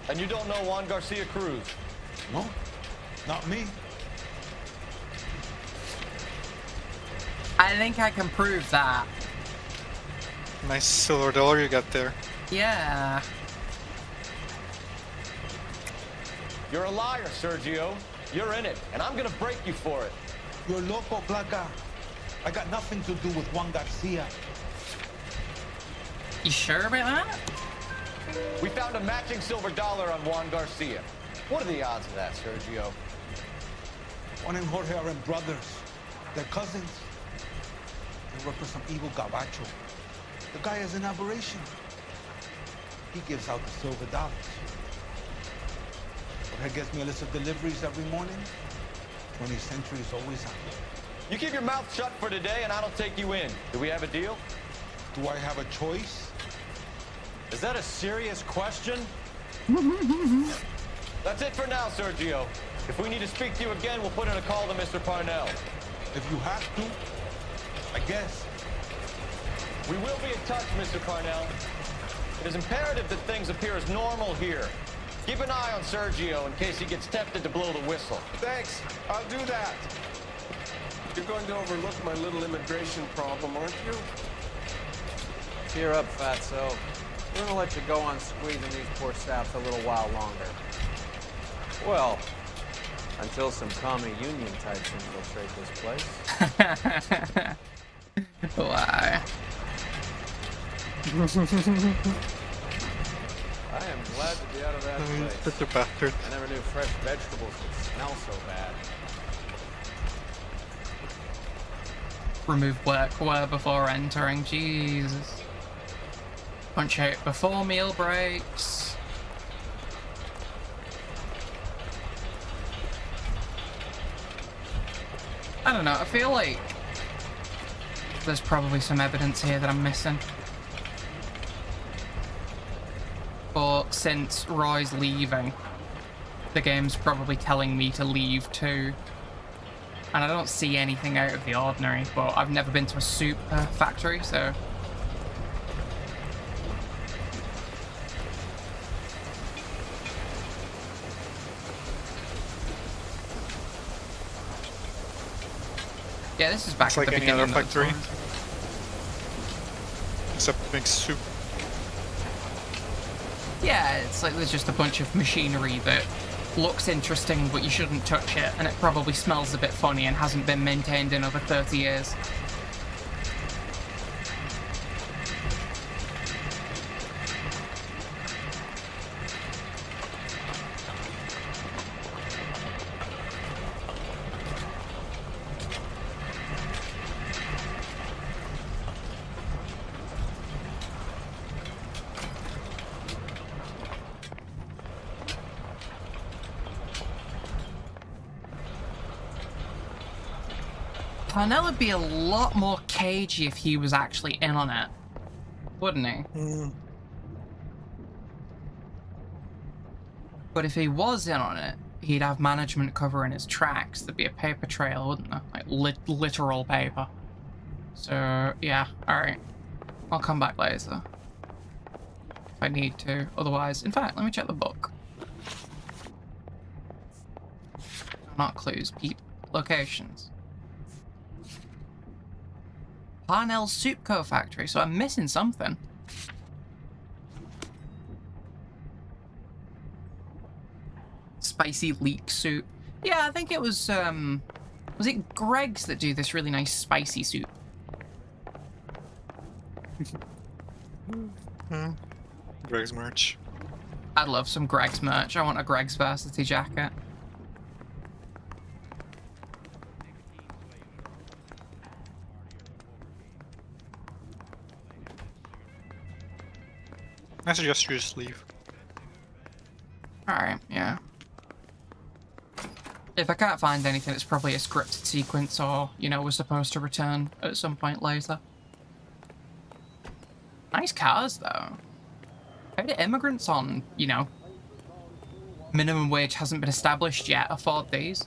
[SPEAKER 5] And you don't know Juan Garcia Cruz?
[SPEAKER 10] No, not me.
[SPEAKER 1] I think I can prove that.
[SPEAKER 2] Nice silver dollar you got there.
[SPEAKER 1] Yeah.
[SPEAKER 5] You're a liar, Sergio. You're in it, and I'm gonna break you for it.
[SPEAKER 10] You're loco, Placa. I got nothing to do with Juan Garcia.
[SPEAKER 1] You sure about that?
[SPEAKER 5] We found a matching silver dollar on Juan Garcia. What are the odds of that, Sergio?
[SPEAKER 10] Juan and Jorge are brothers. They're cousins. They work for some evil gabacho. The guy is an aberration. He gives out the silver dollars. Jorge gets me a list of deliveries every morning. 20th century is always on.
[SPEAKER 5] You keep your mouth shut for today, and I don't take you in. Do we have a deal?
[SPEAKER 10] Do I have a choice?
[SPEAKER 4] Is that a serious question?
[SPEAKER 5] That's it for now, Sergio. If we need to speak to you again, we'll put in a call to Mr. Parnell.
[SPEAKER 10] If you have to, I guess.
[SPEAKER 5] We will be in touch, Mr. Parnell. It is imperative that things appear as normal here. Keep an eye on Sergio in case he gets tempted to blow the whistle.
[SPEAKER 15] Thanks. I'll do that. You're going to overlook my little immigration problem, aren't you?
[SPEAKER 17] Cheer up, Fatso. We're gonna let you go on squeezing these poor saps a little while longer. Well, until some commie union types infiltrate this place.
[SPEAKER 1] Why?
[SPEAKER 17] I am glad to be out of that place.
[SPEAKER 2] Such a bastard.
[SPEAKER 17] I never knew fresh vegetables would smell so bad.
[SPEAKER 1] Remove workwear before entering. Jesus. Punch out before meal breaks. I don't know, I feel like there's probably some evidence here that I'm missing. But since Roy's leaving, the game's probably telling me to leave too. And I don't see anything out of the ordinary, but I've never been to a soup factory, so... Yeah, this is back
[SPEAKER 2] It's
[SPEAKER 1] at
[SPEAKER 2] like
[SPEAKER 1] the
[SPEAKER 2] any
[SPEAKER 1] beginning
[SPEAKER 2] other
[SPEAKER 1] of the
[SPEAKER 2] factory.
[SPEAKER 1] time.
[SPEAKER 2] Except it makes soup.
[SPEAKER 1] Yeah, it's like there's just a bunch of machinery that looks interesting, but you shouldn't touch it, and it probably smells a bit funny and hasn't been maintained in over 30 years. Parnell would be a lot more cagey if he was actually in on it, wouldn't he? But if he was in on it, he'd have management covering his tracks. There'd be a paper trail, wouldn't there? Like literal paper. So, yeah, alright. I'll come back later. If I need to. Otherwise, in fact, let me check the book. Not clues, locations. Parnell's Soup Co. factory, so I'm missing something. Spicy leek soup. Yeah, I think it was it Greg's that do this really nice spicy soup?
[SPEAKER 2] Greg's merch.
[SPEAKER 1] I'd love some Greg's merch. I want a Greg's Varsity jacket.
[SPEAKER 2] I suggest you just leave.
[SPEAKER 1] Alright, yeah. If I can't find anything, it's probably a scripted sequence or, you know, we're supposed to return at some point later. Nice cars, though. How do immigrants on, you know, minimum wage hasn't been established yet afford these?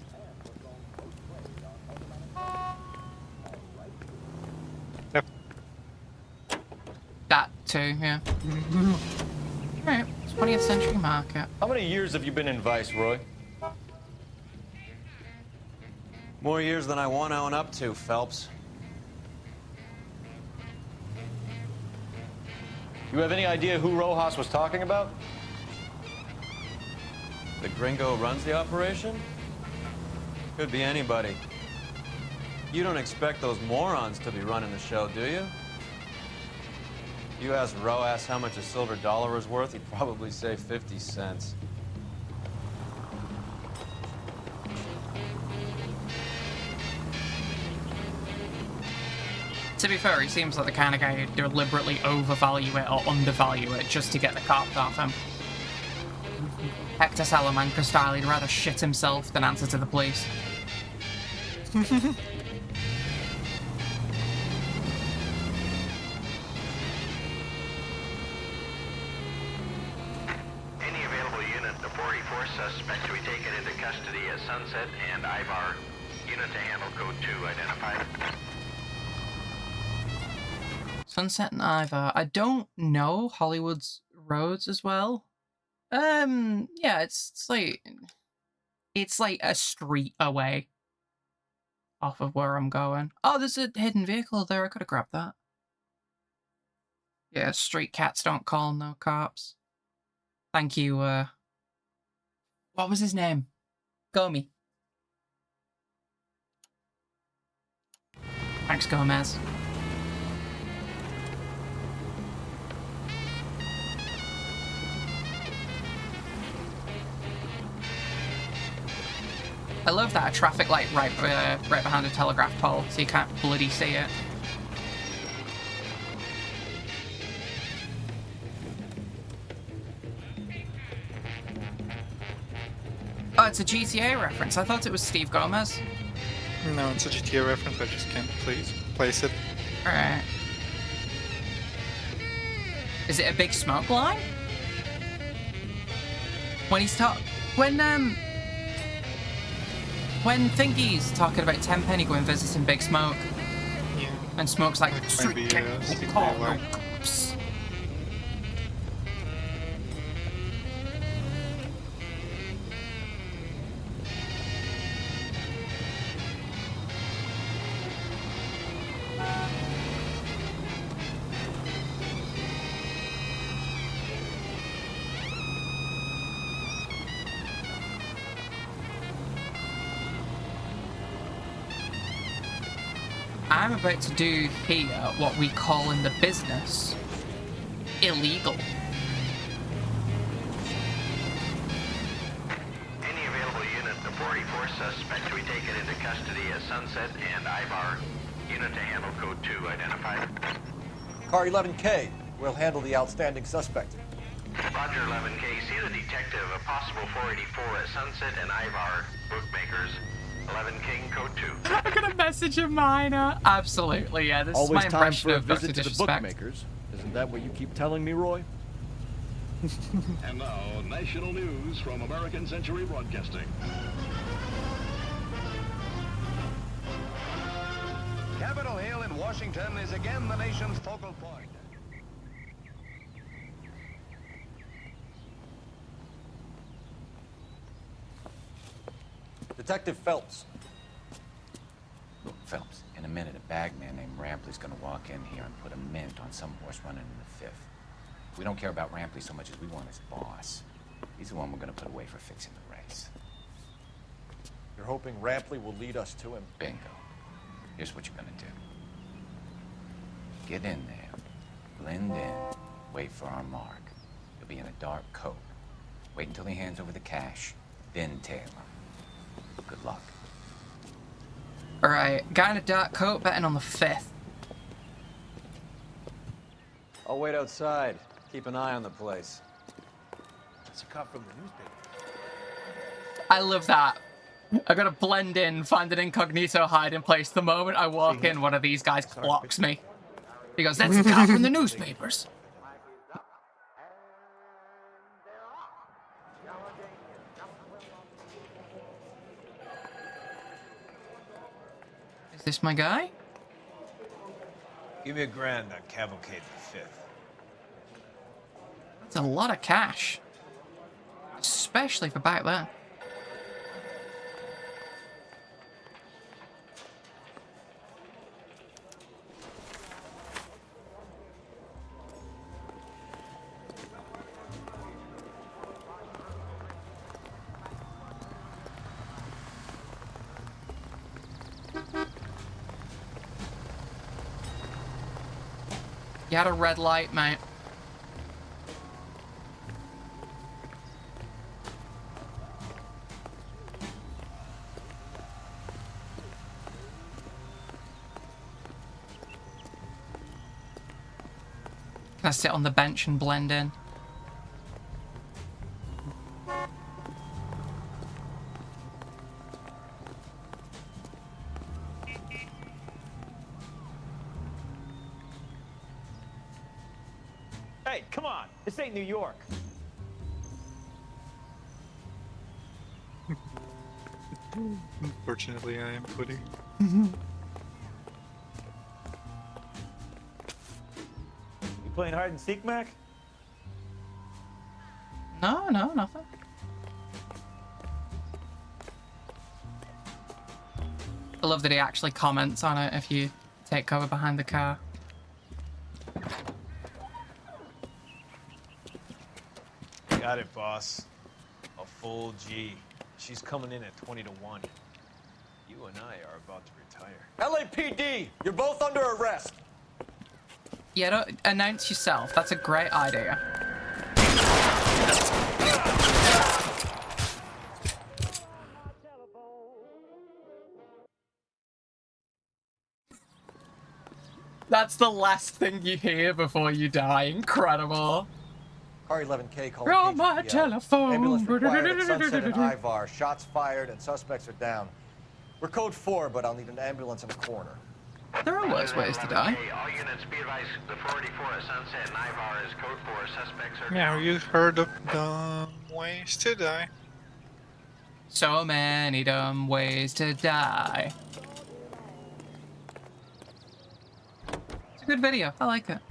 [SPEAKER 1] too, yeah. Alright, 20th century market.
[SPEAKER 5] How many years have you been in Vice, Roy?
[SPEAKER 4] More years than I want to own up to, Phelps.
[SPEAKER 5] You have any idea who Rojas was talking about?
[SPEAKER 4] The gringo who runs the operation? Could be anybody. You don't expect those morons to be running the show, do you? You asked Rojas how much a silver dollar was worth, he'd probably say 50 cents.
[SPEAKER 1] To be fair, he seems like the kind of guy who'd deliberately overvalue it or undervalue it just to get the cops off him. Hector Salamanca style, he'd rather shit himself than answer to the police.
[SPEAKER 9] Any available unit, the 44 suspect to be taken into custody at Sunset and Ivar. Unit to handle code 2 identified.
[SPEAKER 1] Sunset and Ivar. I don't know Hollywood's roads as well. Yeah, it's like a street away off of where I'm going. Oh, there's a hidden vehicle there. I could have grabbed that. Yeah, street cats don't call no cops. Thank you, what was his name? Gomi. Thanks, Gomez. I love that a traffic light right behind a telegraph pole, so you can't bloody see it. Oh, it's a GTA reference. I thought it was Steve Gomez.
[SPEAKER 2] No, it's a GTA reference. I just can't place it.
[SPEAKER 1] Alright. Is it a big smoke line? When Thingy's talking about Tenpenny going visiting Big Smoke.
[SPEAKER 2] Yeah.
[SPEAKER 1] And Smoke's like, street cat, call no cops. I'm about to do here what we call in the business illegal.
[SPEAKER 9] Any available unit, the 44 suspect to be taken into custody at Sunset and Ivar. Unit to handle code 2 identified.
[SPEAKER 13] Car 11K. We'll handle the outstanding suspect.
[SPEAKER 9] Roger 11K. See the detective, a possible 484 at Sunset and Ivar. Bookmakers. 11 King code 2.
[SPEAKER 1] I'm gonna message a minor. Absolutely, yeah. This
[SPEAKER 18] Always
[SPEAKER 1] is my
[SPEAKER 18] time
[SPEAKER 1] impression
[SPEAKER 18] for a
[SPEAKER 1] of Dr.
[SPEAKER 18] visit to the
[SPEAKER 1] Disrespect.
[SPEAKER 18] bookmakers. Isn't that what you keep telling me, Roy?
[SPEAKER 8] And now, national news from American Century Broadcasting.
[SPEAKER 19] Capitol Hill in Washington is again the nation's focal point.
[SPEAKER 13] Detective Phelps.
[SPEAKER 20] Look, Phelps, in a minute, a bagman named Rampley's gonna walk in here and put a mint on some horse running in the fifth. We don't care about Rampley so much as we want his boss. He's the one we're gonna put away for fixing the race.
[SPEAKER 13] You're hoping Rampley will lead us to him?
[SPEAKER 20] Bingo. Here's what you're gonna do. Get in there, blend in, wait for our mark. You'll be in a dark coat. Wait until he hands over the cash, then tail him. Good luck.
[SPEAKER 1] Alright, guy in a dark coat betting on the 5th.
[SPEAKER 4] I'll wait outside. Keep an eye on the place.
[SPEAKER 10] That's a cop from the newspaper.
[SPEAKER 1] I love that. I gotta blend in, find an incognito hiding place. The moment I walk in, one of these guys clocks me. He goes, that's a cop from the newspapers. Is this my guy?
[SPEAKER 11] Give me $1,000 on Cavalcade the 5th.
[SPEAKER 1] It's a lot of cash. Especially for back then. You had a red light, mate. Can I sit on the bench and blend in?
[SPEAKER 5] Hey, come on. This ain't New York.
[SPEAKER 2] Unfortunately, I am putting.
[SPEAKER 5] You playing hide and seek, Mac?
[SPEAKER 1] No, nothing. I love that he actually comments on it if you take cover behind the car.
[SPEAKER 5] Got it, boss. A full G. She's coming in at 20 to 1. You and I are about to retire.
[SPEAKER 4] LAPD, you're both under arrest.
[SPEAKER 1] Yeah, don't announce yourself. That's a great idea. That's the last thing you hear before you die. Incredible.
[SPEAKER 13] Car 11K calling
[SPEAKER 1] You're my
[SPEAKER 13] KGPL.
[SPEAKER 1] telephone.
[SPEAKER 13] Ambulance required at Sunset and Ivar. Shots fired and suspects are down. We're code 4, but I'll need an ambulance in a corner.
[SPEAKER 1] There are worse ways to die.
[SPEAKER 19] All units be advised, the 484 at Sunset and Ivar is code 4. Suspects are
[SPEAKER 2] Yeah, you heard of dumb ways to die.
[SPEAKER 1] So many dumb ways to die. It's a good video. I like it.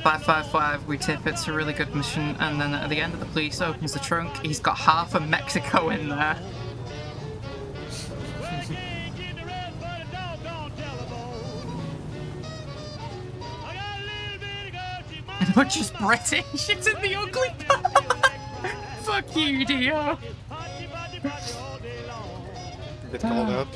[SPEAKER 1] 555, we tip it's a really good mission, and then at the end of the police opens the trunk, he's got half of Mexico in there. Not just British, it's in the ugly part. Fuck you, Dio.
[SPEAKER 2] Get called out.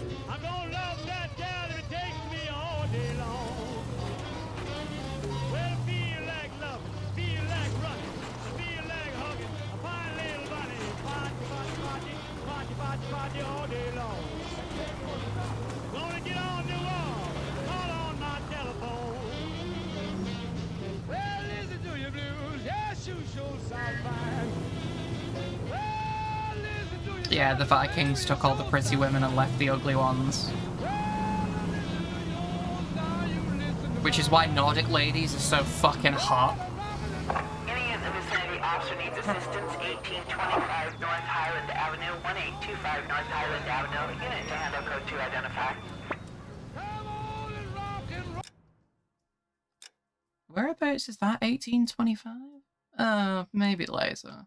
[SPEAKER 1] Yeah, the Vikings took all the pretty women and left the ugly ones. Which is why Nordic ladies are so fucking hot.
[SPEAKER 14] Any of the vicinity officer needs assistance. 1825 North Highland Avenue, 1825 North Highland Avenue. Unit to handle code 2 identify.
[SPEAKER 1] Whereabouts is that? 1825? Maybe later.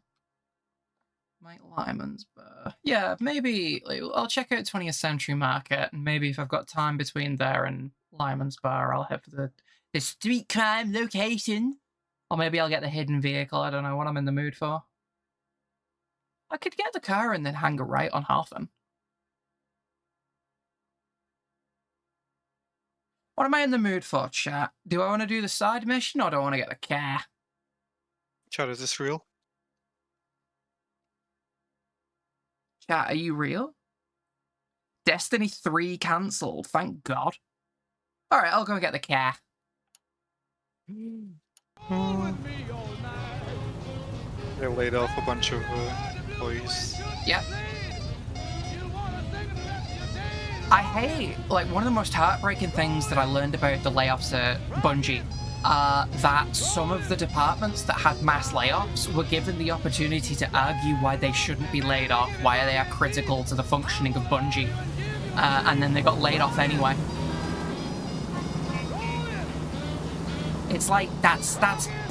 [SPEAKER 1] Mike Lyman's Bar. Yeah, maybe like, I'll check out 20th Century Market, and maybe if I've got time between there and Lyman's Bar, I'll head for the street crime location. Or maybe I'll get the hidden vehicle. I don't know what I'm in the mood for. I could get the car and then hang a right on Halfin. What am I in the mood for, chat? Do I want to do the side mission or do I want to get the car?
[SPEAKER 2] Chat, is this real?
[SPEAKER 1] Chat, are you real? Destiny 3 cancelled, thank God. Alright, I'll go and get the car.
[SPEAKER 2] They laid off a bunch of employees.
[SPEAKER 1] Yep. I hate, like, one of the most heartbreaking things that I learned about the layoffs at Bungie, that some of the departments that had mass layoffs were given the opportunity to argue why they shouldn't be laid off, why they are critical to the functioning of Bungie, and then they got laid off anyway. It's like, that's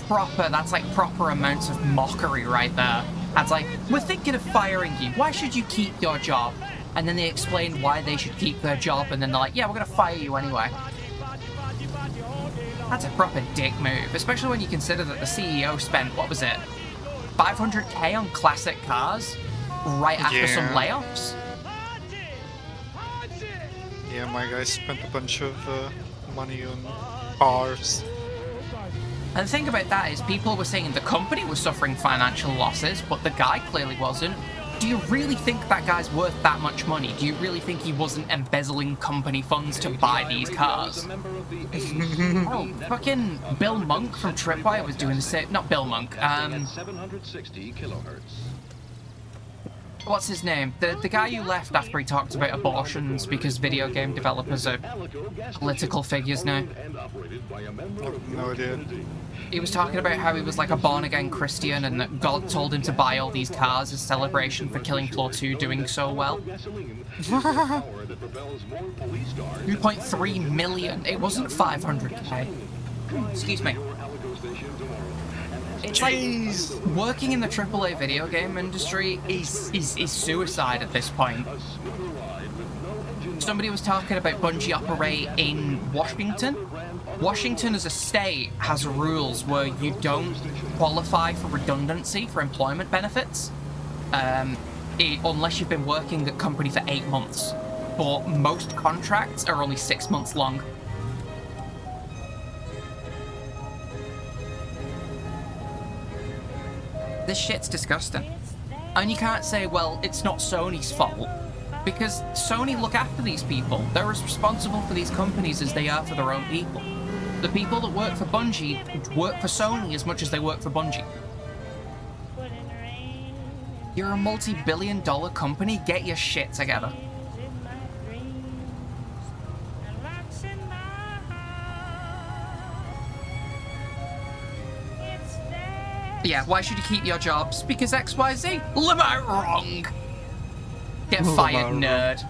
[SPEAKER 1] proper, that's like proper amounts of mockery right there. That's like, we're thinking of firing you. Why should you keep your job? And then they explain why they should keep their job, and then they're like, yeah, we're gonna fire you anyway. That's a proper dick move, especially when you consider that the CEO spent, what was it, 500k on classic cars right after some layoffs?
[SPEAKER 2] Yeah, my guy spent a bunch of money on cars.
[SPEAKER 1] And the thing about that is people were saying the company was suffering financial losses, but the guy clearly wasn't. Do you really think that guy's worth that much money? Do you really think he wasn't embezzling company funds to buy these cars? Oh, fucking Bill Monk from Tripwire was doing the same. Not Bill Monk.
[SPEAKER 19] 760 kilohertz.
[SPEAKER 1] What's his name? The guy who left after he talked about abortions because video game developers are political figures now.
[SPEAKER 2] No idea.
[SPEAKER 1] He was talking about how he was like a born-again Christian and that God told him to buy all these cars as celebration for Killing Floor 2 doing so well. 2.3 million. It wasn't 500k. Excuse me. It's like working in the AAA video game industry is suicide at this point. Somebody was talking about Bungie operate in Washington. Washington as a state has rules where you don't qualify for redundancy for employment benefits unless you've been working at the company for 8 months. But most contracts are only 6 months long. This shit's disgusting. And you can't say, well, it's not Sony's fault, because Sony look after these people. They're as responsible for these companies as they are for their own people. The people that work for Bungie work for Sony as much as they work for Bungie. You're a multi-billion-dollar company, get your shit together. Yeah, why should you keep your jobs? Because XYZ? Am I wrong? Get fired, nerd.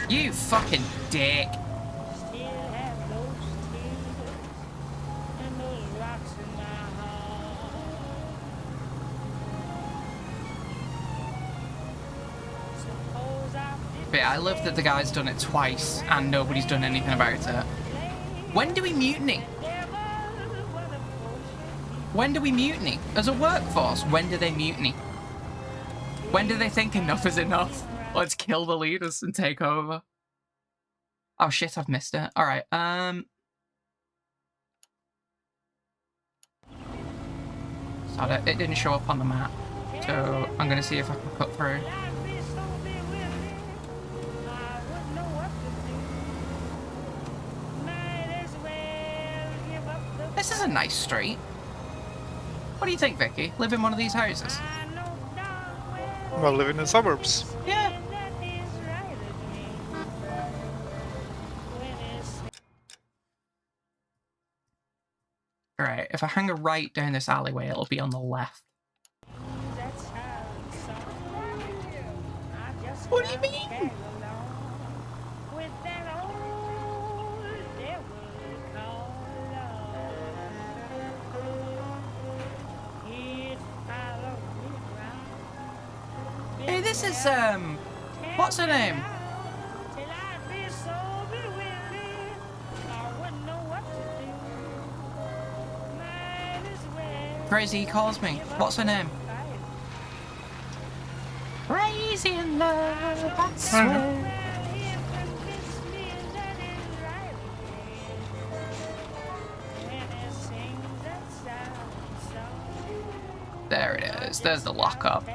[SPEAKER 1] You fucking dick. But yeah, I love that the guy's done it twice and nobody's done anything about it. When do we mutiny? When do we mutiny? As a workforce, when do they mutiny? When do they think enough is enough? Let's kill the leaders and take over. Oh shit, I've missed it. Alright, so it didn't show up on the map. So I'm gonna see if I can cut through. This is a nice street. What do you think, Vicky? Live in one of these houses?
[SPEAKER 2] Well, live in the suburbs.
[SPEAKER 1] Yeah. Alright, if I hang a right down this alleyway, it'll be on the left. What do you mean? Hey, this is, what's her name? Crazy calls me. What's her name? Crazy in love, I swear. There it is. There's the lockup.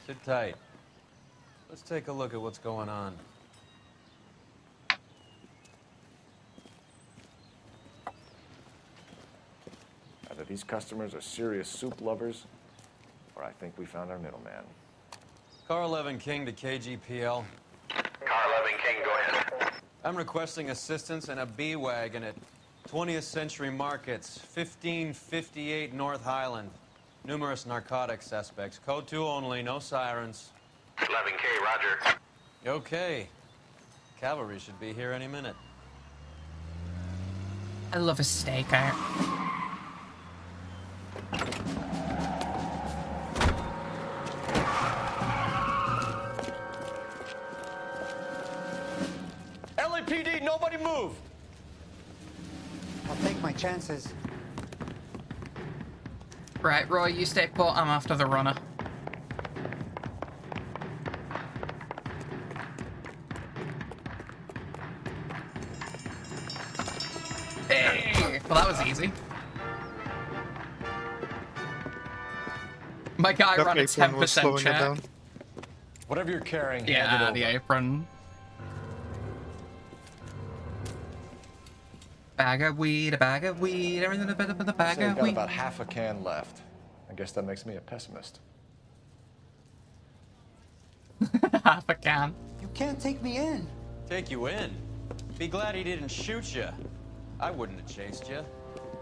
[SPEAKER 4] Sit tight. Let's take a look at what's going on.
[SPEAKER 13] Either these customers are serious soup lovers, or I think we found our middleman.
[SPEAKER 4] Car 11 King to KGPL.
[SPEAKER 9] Car 11 King, go ahead.
[SPEAKER 4] I'm requesting assistance in a B-Wagon at 20th Century Markets, 1558 North Highland. Numerous narcotic suspects. Code 2 only, no sirens.
[SPEAKER 9] 11K, roger.
[SPEAKER 4] Okay. Cavalry should be here any minute.
[SPEAKER 1] I love a stakeout.
[SPEAKER 5] LAPD, nobody move!
[SPEAKER 11] I'll take my chances.
[SPEAKER 1] Right, Roy, you stay put. I'm after the runner. Hey! Well, that was easy. My guy
[SPEAKER 2] That
[SPEAKER 1] ran a
[SPEAKER 2] apron was
[SPEAKER 1] 10%
[SPEAKER 2] slowing it
[SPEAKER 1] check.
[SPEAKER 2] down.
[SPEAKER 13] Whatever you're carrying, hand it
[SPEAKER 1] Yeah,
[SPEAKER 13] over.
[SPEAKER 1] the apron. Bag of weed, everything a bit of the bag
[SPEAKER 13] Say I've
[SPEAKER 1] of
[SPEAKER 13] got
[SPEAKER 1] weed.
[SPEAKER 13] about half a can left. I guess that makes me a pessimist.
[SPEAKER 1] Half a can.
[SPEAKER 11] You can't take me in.
[SPEAKER 4] Take you in? Be glad he didn't shoot you. I wouldn't have chased you.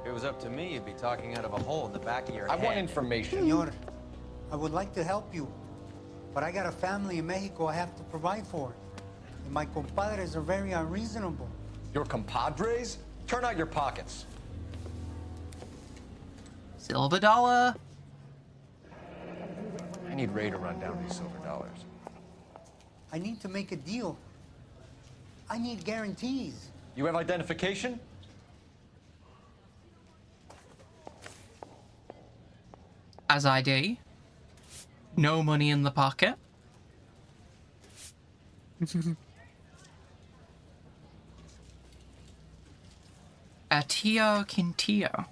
[SPEAKER 4] If it was up to me, you'd be talking out of a hole in the back of your
[SPEAKER 13] I
[SPEAKER 4] head.
[SPEAKER 13] want information.
[SPEAKER 11] Senor, I would like to help you, but I got a family in Mexico I have to provide for. And my compadres are very unreasonable.
[SPEAKER 13] Your compadres? Turn out your pockets.
[SPEAKER 1] Silver dollar.
[SPEAKER 13] I need Ray to run down these silver dollars.
[SPEAKER 11] I need to make a deal. I need guarantees.
[SPEAKER 13] You have identification?
[SPEAKER 1] As ID. No money in the pocket. A Tio Quintillo.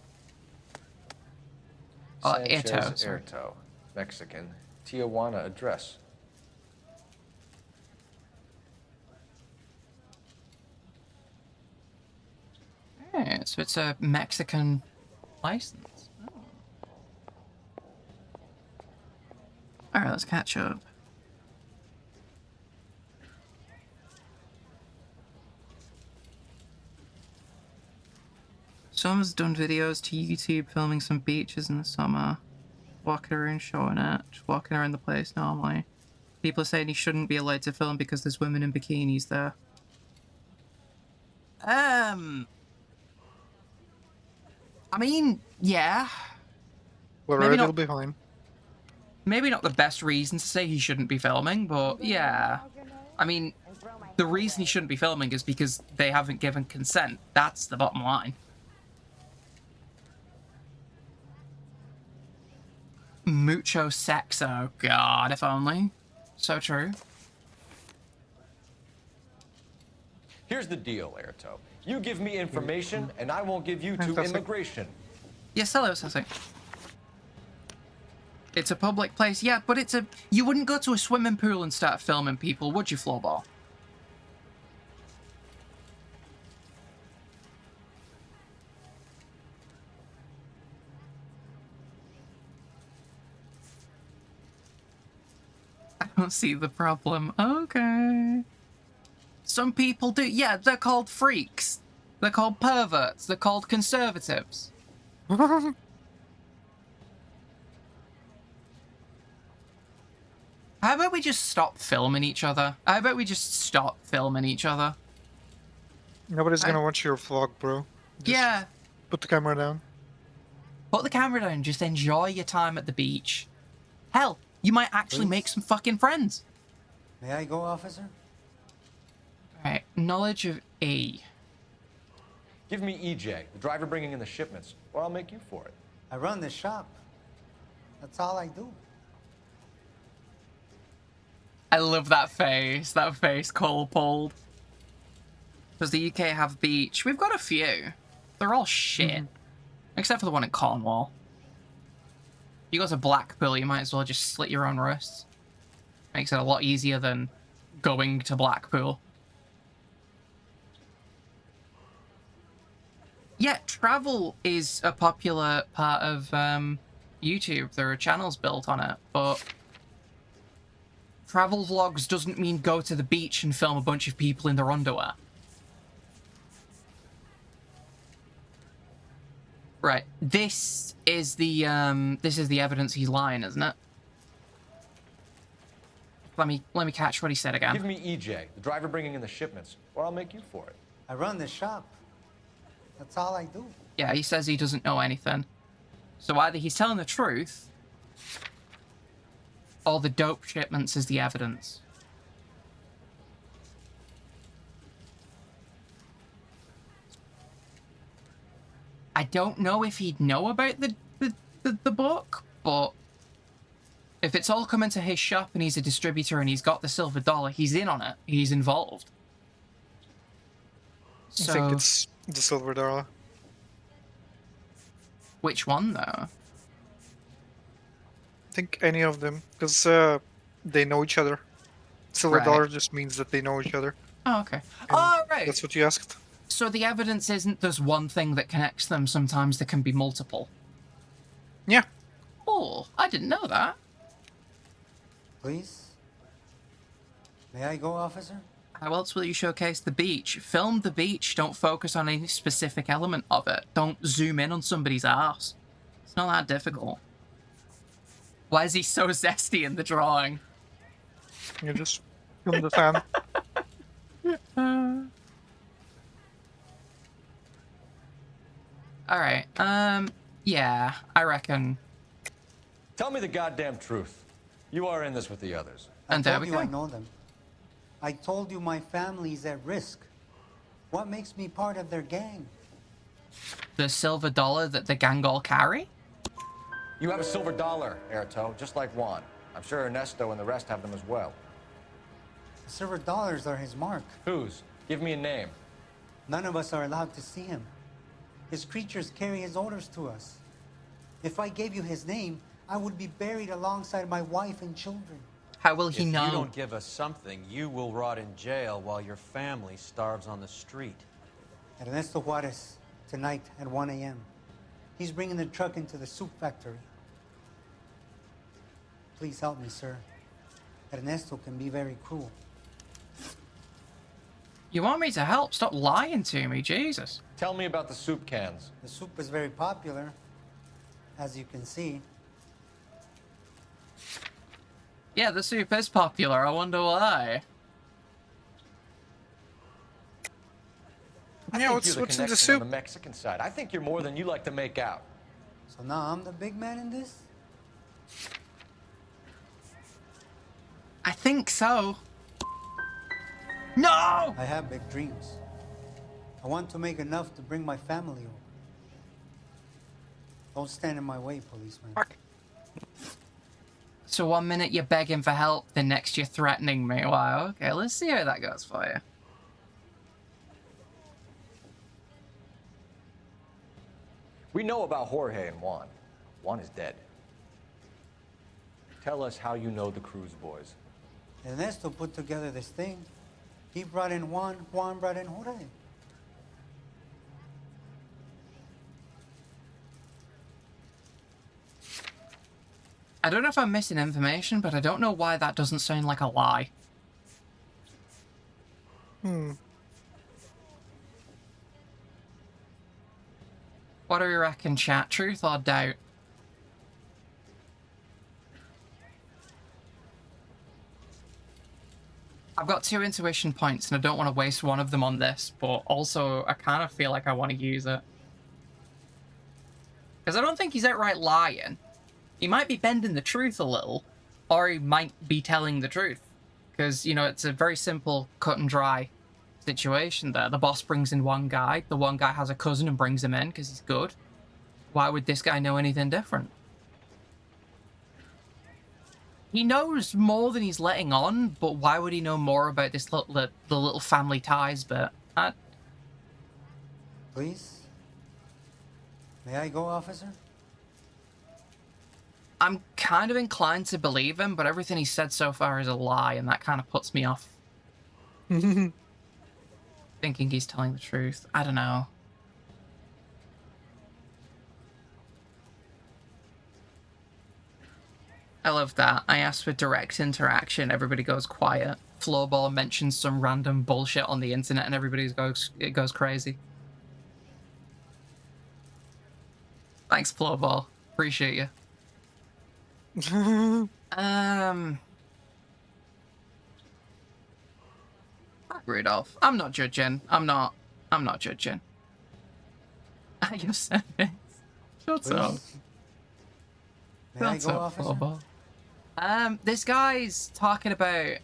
[SPEAKER 1] Oh,
[SPEAKER 13] Sanchez
[SPEAKER 1] Erto, sorry.
[SPEAKER 13] Erto, Mexican. Tijuana address.
[SPEAKER 1] Yeah, so it's a Mexican license. Oh. Alright, let's catch up. Someone's done videos to YouTube filming some beaches in the summer. Walking around showing it. Just walking around the place normally. People are saying he shouldn't be allowed to film because there's women in bikinis there. I mean, yeah.
[SPEAKER 2] Well,
[SPEAKER 1] Maybe
[SPEAKER 2] right,
[SPEAKER 1] not-
[SPEAKER 2] it'll be fine.
[SPEAKER 1] Maybe not the best reason to say he shouldn't be filming, but yeah. I mean, the reason he shouldn't be filming is because they haven't given consent. That's the bottom line. Mucho sexo. God, if only. So true.
[SPEAKER 13] Here's the deal, Erto. You give me information, and I won't give you to
[SPEAKER 1] Fantastic.
[SPEAKER 13] immigration.
[SPEAKER 1] Yes, hello, Sassy. It's a public place. Yeah, but it's a... You wouldn't go to a swimming pool and start filming people, would you, Floorball? I don't see the problem. Okay. Some people do. Yeah, they're called freaks. They're called perverts. They're called conservatives. How about we just stop filming each other? How about we just stop filming each other?
[SPEAKER 2] Nobody's gonna watch your vlog, bro.
[SPEAKER 1] Yeah.
[SPEAKER 2] Put the camera down.
[SPEAKER 1] Put the camera down. Just enjoy your time at the beach. Hell, you might actually make some fucking friends.
[SPEAKER 11] May I go, officer?
[SPEAKER 1] Alright, knowledge of E.
[SPEAKER 13] Give me EJ, the driver bringing in the shipments, or I'll make you for it.
[SPEAKER 11] I run the shop. That's all I do.
[SPEAKER 1] I love that face. That face cold pulled. Does the UK have beach? We've got a few. They're all shit. Except for the one in Cornwall. You go to Blackpool, you might as well just slit your own wrists. Makes it a lot easier than going to Blackpool. Yeah, travel is a popular part of YouTube. There are channels built on it, but travel vlogs doesn't mean go to the beach and film a bunch of people in their underwear. Right, this is the evidence he's lying, isn't it? Let me catch what he said again.
[SPEAKER 13] Give me EJ, the driver bringing in the shipments, or I'll make you for it.
[SPEAKER 11] I run the shop. That's all I do.
[SPEAKER 1] Yeah, he says he doesn't know anything. So either he's telling the truth, or the dope shipments is the evidence. I don't know if he'd know about the book, but if it's all coming to his shop and he's a distributor and he's got the silver dollar, he's in on it. He's involved. So,
[SPEAKER 2] I think it's the silver dollar.
[SPEAKER 1] Which one, though?
[SPEAKER 2] I think any of them, because they know each other. Silver
[SPEAKER 1] Right.
[SPEAKER 2] dollar just means that they know each other.
[SPEAKER 1] Oh, okay.
[SPEAKER 2] And
[SPEAKER 1] Oh, right.
[SPEAKER 2] That's what you asked.
[SPEAKER 1] So the evidence isn't there's one thing that connects them. Sometimes there can be multiple.
[SPEAKER 2] Yeah.
[SPEAKER 1] Oh, I didn't know that.
[SPEAKER 11] Please? May I go, officer?
[SPEAKER 1] How else will you showcase the beach? Film the beach. Don't focus on any specific element of it. Don't zoom in on somebody's ass. It's not that difficult. Why is he so zesty in the drawing?
[SPEAKER 2] You just film the fan.
[SPEAKER 1] Alright, yeah, I reckon.
[SPEAKER 4] Tell me the goddamn truth. You are in this with the others.
[SPEAKER 1] And
[SPEAKER 11] I
[SPEAKER 1] there
[SPEAKER 11] told
[SPEAKER 1] we
[SPEAKER 11] you
[SPEAKER 1] go.
[SPEAKER 11] I know them. I told you my family's at risk. What makes me part of their gang?
[SPEAKER 1] The silver dollar that the gang all carry?
[SPEAKER 13] You have a silver dollar, Erto, just like Juan. I'm sure Ernesto and the rest have them as well.
[SPEAKER 11] The silver dollars are his mark.
[SPEAKER 4] Whose? Give me a name.
[SPEAKER 11] None of us are allowed to see him. His creatures carry his orders to us. If I gave you his name, I would be buried alongside my wife and children.
[SPEAKER 1] How will he
[SPEAKER 17] If
[SPEAKER 1] know?
[SPEAKER 17] you don't give us something, you will rot in jail while your family starves on the street.
[SPEAKER 11] Ernesto Juarez, tonight at 1 a.m. He's bringing the truck into the soup factory. Please help me, sir. Ernesto can be very cruel.
[SPEAKER 1] You want me to help? Stop lying to me, Jesus.
[SPEAKER 4] Tell me about the soup cans.
[SPEAKER 11] The soup is very popular, as you can see.
[SPEAKER 1] Yeah, the soup is popular. I wonder why.
[SPEAKER 4] I
[SPEAKER 2] Yeah,
[SPEAKER 4] think
[SPEAKER 2] what's
[SPEAKER 4] you're the
[SPEAKER 2] in the
[SPEAKER 4] connection
[SPEAKER 2] soup?
[SPEAKER 4] on the Mexican side. I think you're more than you like to make out.
[SPEAKER 11] So now I'm the big man in this?
[SPEAKER 1] I think so. No!
[SPEAKER 11] I have big dreams. I want to make enough to bring my family over. Don't stand in my way, policeman.
[SPEAKER 1] So 1 minute you're begging for help, the next you're threatening me. Wow, okay, let's see how that goes for you.
[SPEAKER 13] We know about Jorge and Juan. Juan is dead. Tell us how you know the Cruz boys.
[SPEAKER 11] Ernesto put together this thing. He brought in Juan, Juan brought in Jorge.
[SPEAKER 1] I don't know if I'm missing information, but I don't know why that doesn't sound like a lie. What do we reckon, chat? Truth or doubt? I've got 2 intuition points, and I don't want to waste one of them on this, but also I kind of feel like I want to use it. Because I don't think he's outright lying. He might be bending the truth a little, or he might be telling the truth. Because, you know, it's a very simple, cut and dry situation there. The boss brings in one guy, the one guy has a cousin and brings him in because he's good. Why would this guy know anything different? He knows more than he's letting on, but why would he know more about this the little family ties bit?
[SPEAKER 11] Please? May I go, officer?
[SPEAKER 1] I'm kind of inclined to believe him, but everything he said so far is a lie, and that kind of puts me off thinking he's telling the truth. I don't know. I love that. I asked for direct interaction. Everybody goes quiet. Floorball mentions some random bullshit on the internet, and everybody goes crazy. Thanks, Floorball. Appreciate you. Rudolph. I'm not judging. I'm not judging. Your service. Shut up. Shut up, Floorball. This guy's talking about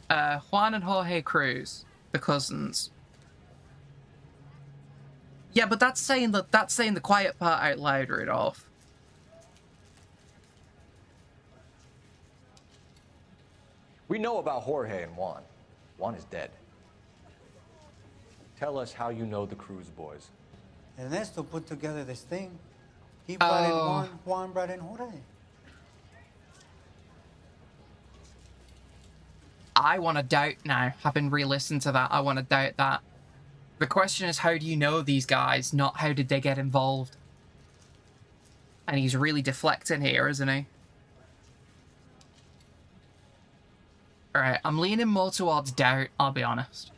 [SPEAKER 1] Juan and Jorge Cruz, the cousins. Yeah, but that's saying the quiet part out loud, Rudolph.
[SPEAKER 13] We know about Jorge and Juan. Juan is dead. Tell us how you know the Cruz boys.
[SPEAKER 11] Ernesto put together this thing. He brought in Juan, Juan brought in Jorge.
[SPEAKER 1] I want to doubt now. Having re-listened to that, I want to doubt that. The question is, how do you know these guys, not how did they get involved? And he's really deflecting here, isn't he? Alright, I'm leaning more towards doubt, I'll be honest.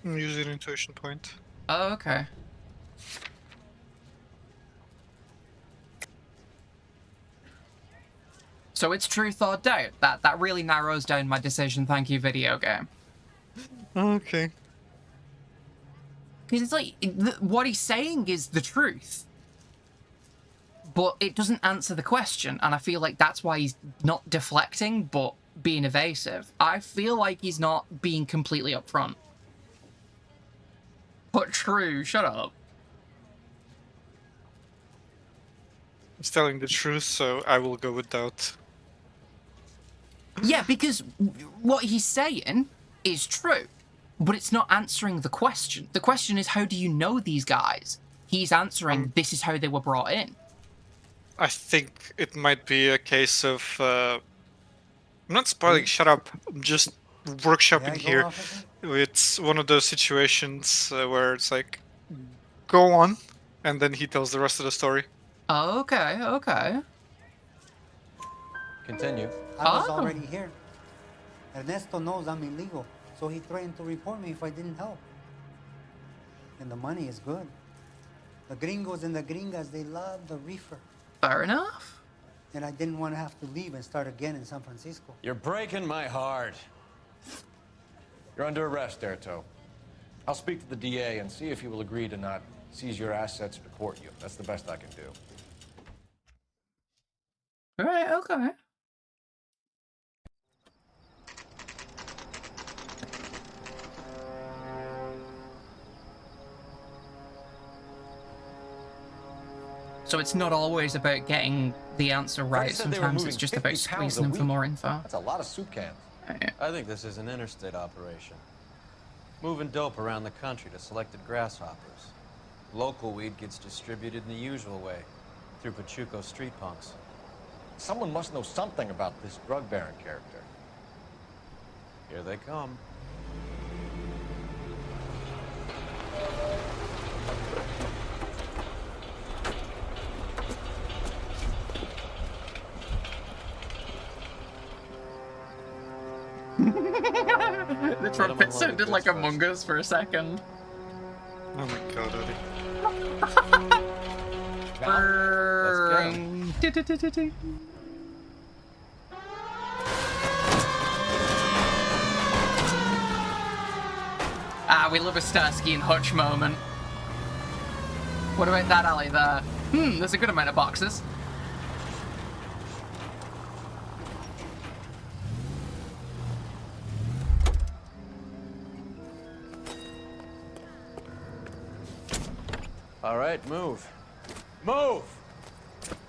[SPEAKER 2] I'm using intuition point.
[SPEAKER 1] Oh, okay. So it's truth or doubt. That really narrows down my decision, thank you, video game.
[SPEAKER 2] Okay.
[SPEAKER 1] Because it's like, what he's saying is the truth. But it doesn't answer the question, and I feel like that's why he's not deflecting, but being evasive. I feel like he's not being completely upfront. But true, shut up.
[SPEAKER 2] He's telling the truth, so I will go with doubt.
[SPEAKER 1] Yeah, because what he's saying is true, but it's not answering the question. The question is, how do you know these guys? He's answering, this is how they were brought in.
[SPEAKER 2] I think it might be a case of... I'm not spoiling, shut up. I'm just workshopping here. It's one of those situations where it's like, go on, and then he tells the rest of the story.
[SPEAKER 1] Okay, okay.
[SPEAKER 13] Continue.
[SPEAKER 11] I was already here. Ernesto knows I'm illegal, so he threatened to report me if I didn't help. And the money is good. The gringos and the gringas, they love the reefer.
[SPEAKER 1] Fair enough.
[SPEAKER 11] And I didn't want to have to leave and start again in San Francisco.
[SPEAKER 4] You're breaking my heart.
[SPEAKER 13] You're under arrest, Erto. I'll speak to the DA and see if he will agree to not seize your assets or deport you. That's the best I can do.
[SPEAKER 1] Alright, okay. So it's not always about getting the answer right. Sometimes it's just about squeezing them for more info.
[SPEAKER 13] That's a lot of soup cans.
[SPEAKER 4] I think this is an interstate operation. Moving dope around the country to selected grasshoppers. Local weed gets distributed in the usual way, through Pachuco street punks.
[SPEAKER 13] Someone must know something about this drug baron character.
[SPEAKER 4] Here they come.
[SPEAKER 1] The trumpet sounded like Among Us for a second.
[SPEAKER 2] Oh my god,
[SPEAKER 1] Let's we love a Starsky and Hutch moment. What about that alley there? There's a good amount of boxes.
[SPEAKER 4] All right, move. Move!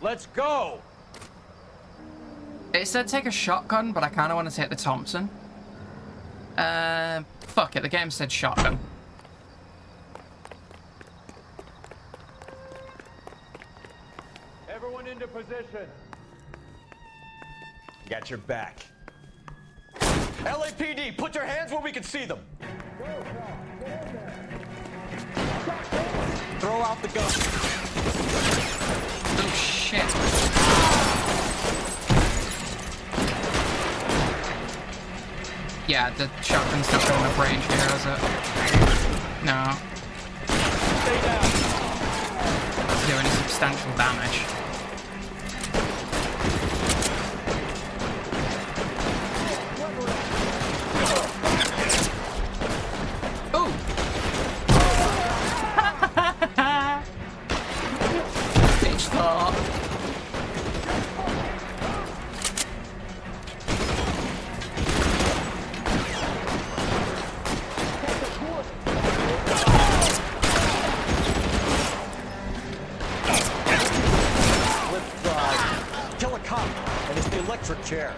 [SPEAKER 4] Let's go!
[SPEAKER 1] It said take a shotgun, but I kind of want to take the Thompson. Fuck it, the game said shotgun.
[SPEAKER 5] Everyone into position. Got your back. LAPD, put your hands where we can see them. Throw out the gun.
[SPEAKER 1] Oh, shit. Yeah, the shotgun's not got enough range here, is it? No. Doesn't do any substantial damage. Ooh! Bitch thought.
[SPEAKER 5] Kill a cop, and it's the electric chair.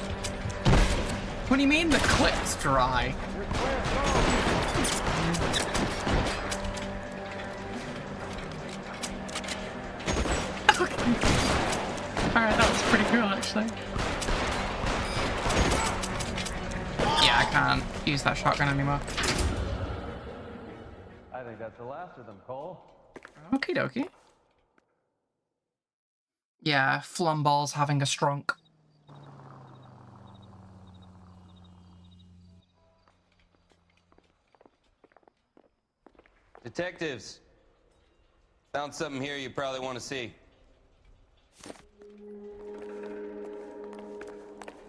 [SPEAKER 1] What do you mean the clip's dry? Alright, that was pretty cool actually. Yeah, I can't use that shotgun anymore.
[SPEAKER 4] I think that's the last of them, Cole.
[SPEAKER 1] Okie dokie. Yeah, Flumball's having a strunk.
[SPEAKER 21] Detectives, found something here you probably want to see.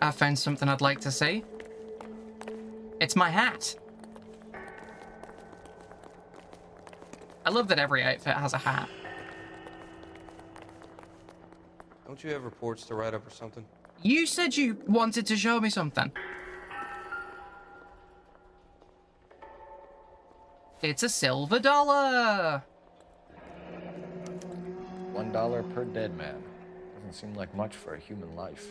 [SPEAKER 1] I found something I'd like to see. It's my hat. I love that every outfit has a hat.
[SPEAKER 21] Don't you have reports to write up or something?
[SPEAKER 1] You said you wanted to show me something. It's a silver dollar.
[SPEAKER 13] $1 per dead man. Doesn't seem like much for a human life.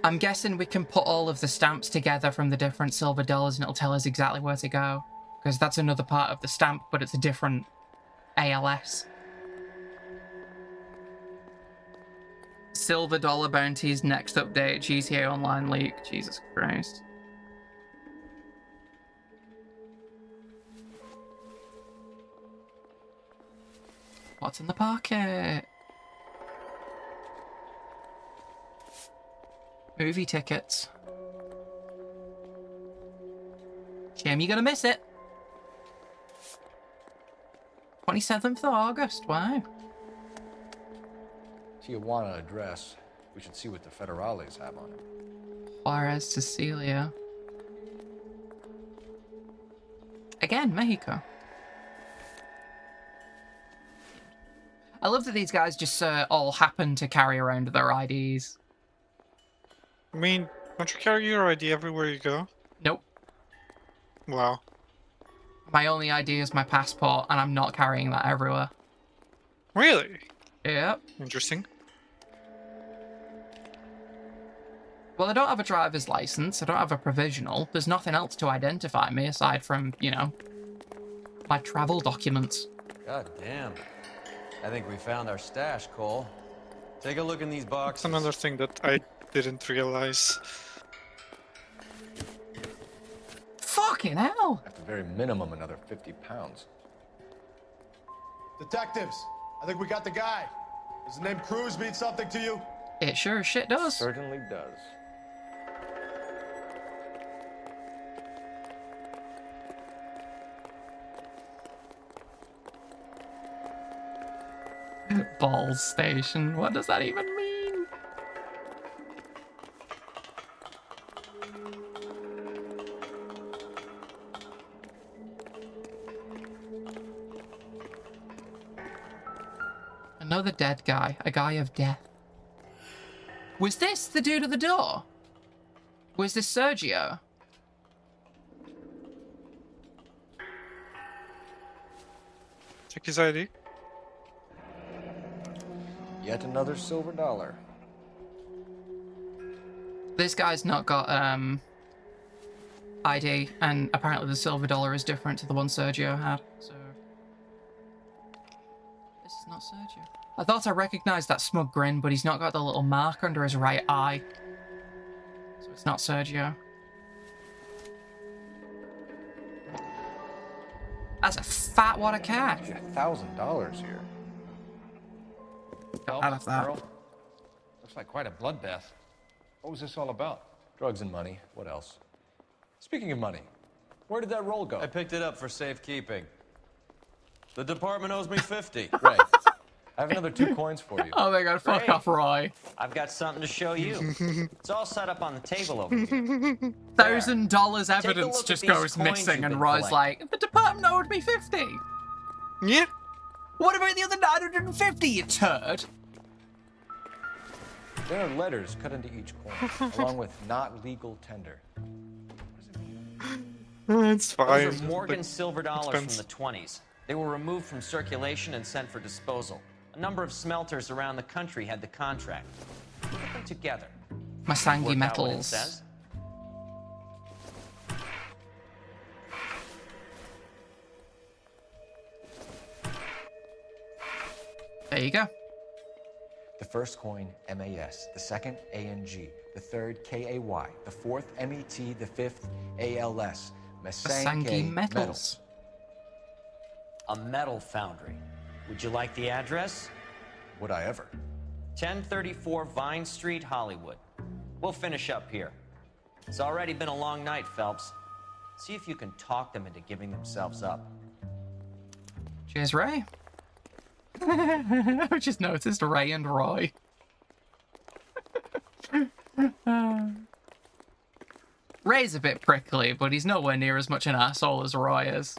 [SPEAKER 1] I'm guessing we can put all of the stamps together from the different silver dollars and it'll tell us exactly where to go. Because that's another part of the stamp, but it's a different ALS. Silver dollar bounties next update, GTA Online leak. Jesus Christ. What's in the pocket? Movie tickets. Shame you're gonna miss it. 27th of August, wow.
[SPEAKER 13] Tijuana address. We should see what the federales have on it.
[SPEAKER 1] Juarez, Cecilia. Again, Mexico. I love that these guys just all happen to carry around their IDs.
[SPEAKER 2] I mean, don't you carry your ID everywhere you go?
[SPEAKER 1] Nope.
[SPEAKER 2] Wow.
[SPEAKER 1] My only ID is my passport, and I'm not carrying that everywhere.
[SPEAKER 2] Really?
[SPEAKER 1] Yep.
[SPEAKER 2] Interesting.
[SPEAKER 1] Well, I don't have a driver's license. I don't have a provisional. There's nothing else to identify me aside from, you know, my travel documents.
[SPEAKER 4] God damn. I think we found our stash, Cole. Take a look in these boxes.
[SPEAKER 2] That's another thing that I didn't realize.
[SPEAKER 1] Fucking hell!
[SPEAKER 13] At the very minimum, another 50 pounds.
[SPEAKER 19] Detectives, I think we got the guy. Does the name Cruz mean something to you?
[SPEAKER 1] It sure as shit does.
[SPEAKER 13] Certainly does.
[SPEAKER 1] Balls station. What does that even mean? Another dead guy. A guy of death. Was this the dude at the door? Was this Sergio?
[SPEAKER 2] Check his ID.
[SPEAKER 13] Yet another silver dollar.
[SPEAKER 1] This guy's not got ID, and apparently the silver dollar is different to the one Sergio had. So this is not Sergio. I thought I recognized that smug grin, but he's not got the little mark under his right eye. So it's not Sergio. That's a fat wad of cash.
[SPEAKER 13] $1,000 here.
[SPEAKER 1] Out of that.
[SPEAKER 13] Looks like quite a bloodbath. What was this all about? Drugs and money. What else? Speaking of money, where did that roll go?
[SPEAKER 4] I picked it up for safekeeping. The department owes me 50.
[SPEAKER 13] Right. I have another 2 coins for you.
[SPEAKER 1] Oh my god, fuck off, Roy.
[SPEAKER 3] I've got something to show you. It's all set up on the table over here.
[SPEAKER 1] $1,000
[SPEAKER 3] Take a
[SPEAKER 1] evidence
[SPEAKER 3] look
[SPEAKER 1] just
[SPEAKER 3] at these
[SPEAKER 1] goes
[SPEAKER 3] coins
[SPEAKER 1] missing,
[SPEAKER 3] you've
[SPEAKER 1] and
[SPEAKER 3] been
[SPEAKER 1] Roy's
[SPEAKER 3] collecting.
[SPEAKER 1] like, the department owed me 50.
[SPEAKER 2] Yeah.
[SPEAKER 1] What about the other 950, you turd?
[SPEAKER 13] There are letters cut into each coin, along with not legal tender.
[SPEAKER 2] It's fine.
[SPEAKER 3] Those are Morgan
[SPEAKER 2] but
[SPEAKER 3] silver dollars from
[SPEAKER 2] expensive.
[SPEAKER 3] the 20s. They were removed from circulation and sent for disposal. A number of smelters around the country had the contract. Put them together.
[SPEAKER 1] Masangi
[SPEAKER 3] Work out what it
[SPEAKER 1] Metals.
[SPEAKER 3] says.
[SPEAKER 1] There you go.
[SPEAKER 13] The first coin, MAS. The second, ANG. The third, KAY. The fourth, MET. The fifth, ALS.
[SPEAKER 1] Masangi Metals.
[SPEAKER 3] A metal foundry. Would you like the address?
[SPEAKER 13] Would I ever?
[SPEAKER 3] 1034 Vine Street, Hollywood. We'll finish up here. It's already been a long night, Phelps. See if you can talk them into giving themselves up.
[SPEAKER 1] Cheers, Ray. I just noticed Ray and Roy. Ray's a bit prickly, but he's nowhere near as much an asshole as Roy is.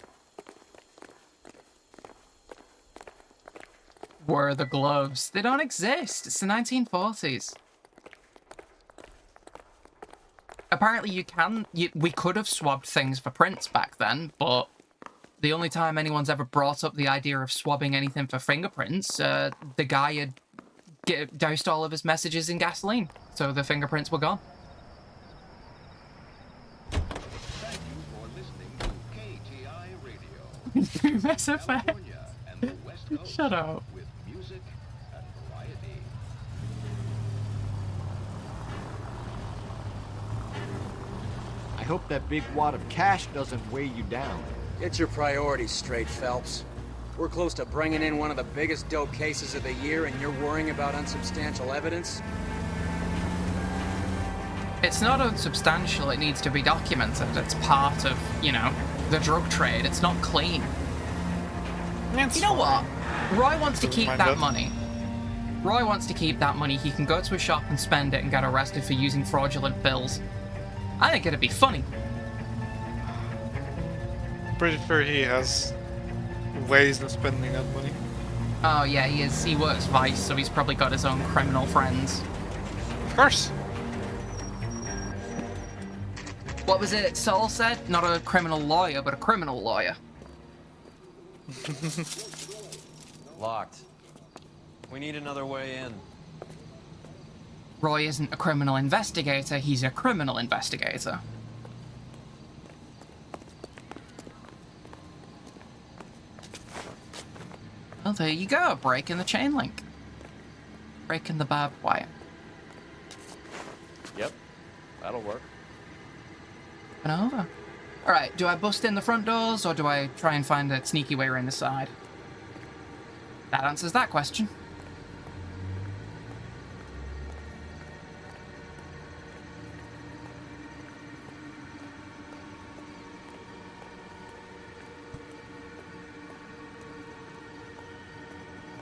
[SPEAKER 1] Where are the gloves? They don't exist. It's the 1940s. Apparently we could have swabbed things for prints back then, but the only time anyone's ever brought up the idea of swabbing anything for fingerprints, the guy had doused all of his messages in gasoline, so the fingerprints were gone.
[SPEAKER 19] Thank you for listening to KTI Radio.
[SPEAKER 1] Mass Effect.
[SPEAKER 19] California and the West Coast
[SPEAKER 1] Shut up.
[SPEAKER 19] with music and variety.
[SPEAKER 18] I hope that big wad of cash doesn't weigh you down.
[SPEAKER 17] Get your priorities straight, Phelps. We're close to bringing in one of the biggest dope cases of the year, and you're worrying about unsubstantial evidence?
[SPEAKER 1] It's not unsubstantial, it needs to be documented. It's part of, you know, the drug trade. It's not clean. You know what? Roy wants to keep that money. Roy wants to keep that money. He can go to a shop and spend it and get arrested for using fraudulent bills. I think it'd be funny.
[SPEAKER 2] Pretty sure he has ways of spending that money.
[SPEAKER 1] Oh yeah, he is. He works Vice, so he's probably got his own criminal friends.
[SPEAKER 2] Of course.
[SPEAKER 1] What was it Saul said? Not a criminal lawyer, but a criminal lawyer.
[SPEAKER 4] Locked. We need another way in.
[SPEAKER 1] Roy isn't a criminal investigator, he's a criminal investigator. Well, there you go, breaking the chain link. Breaking the barbed wire.
[SPEAKER 13] Yep, that'll work.
[SPEAKER 1] And over. Alright, do I bust in the front doors, or do I try and find a sneaky way around the side? That answers that question.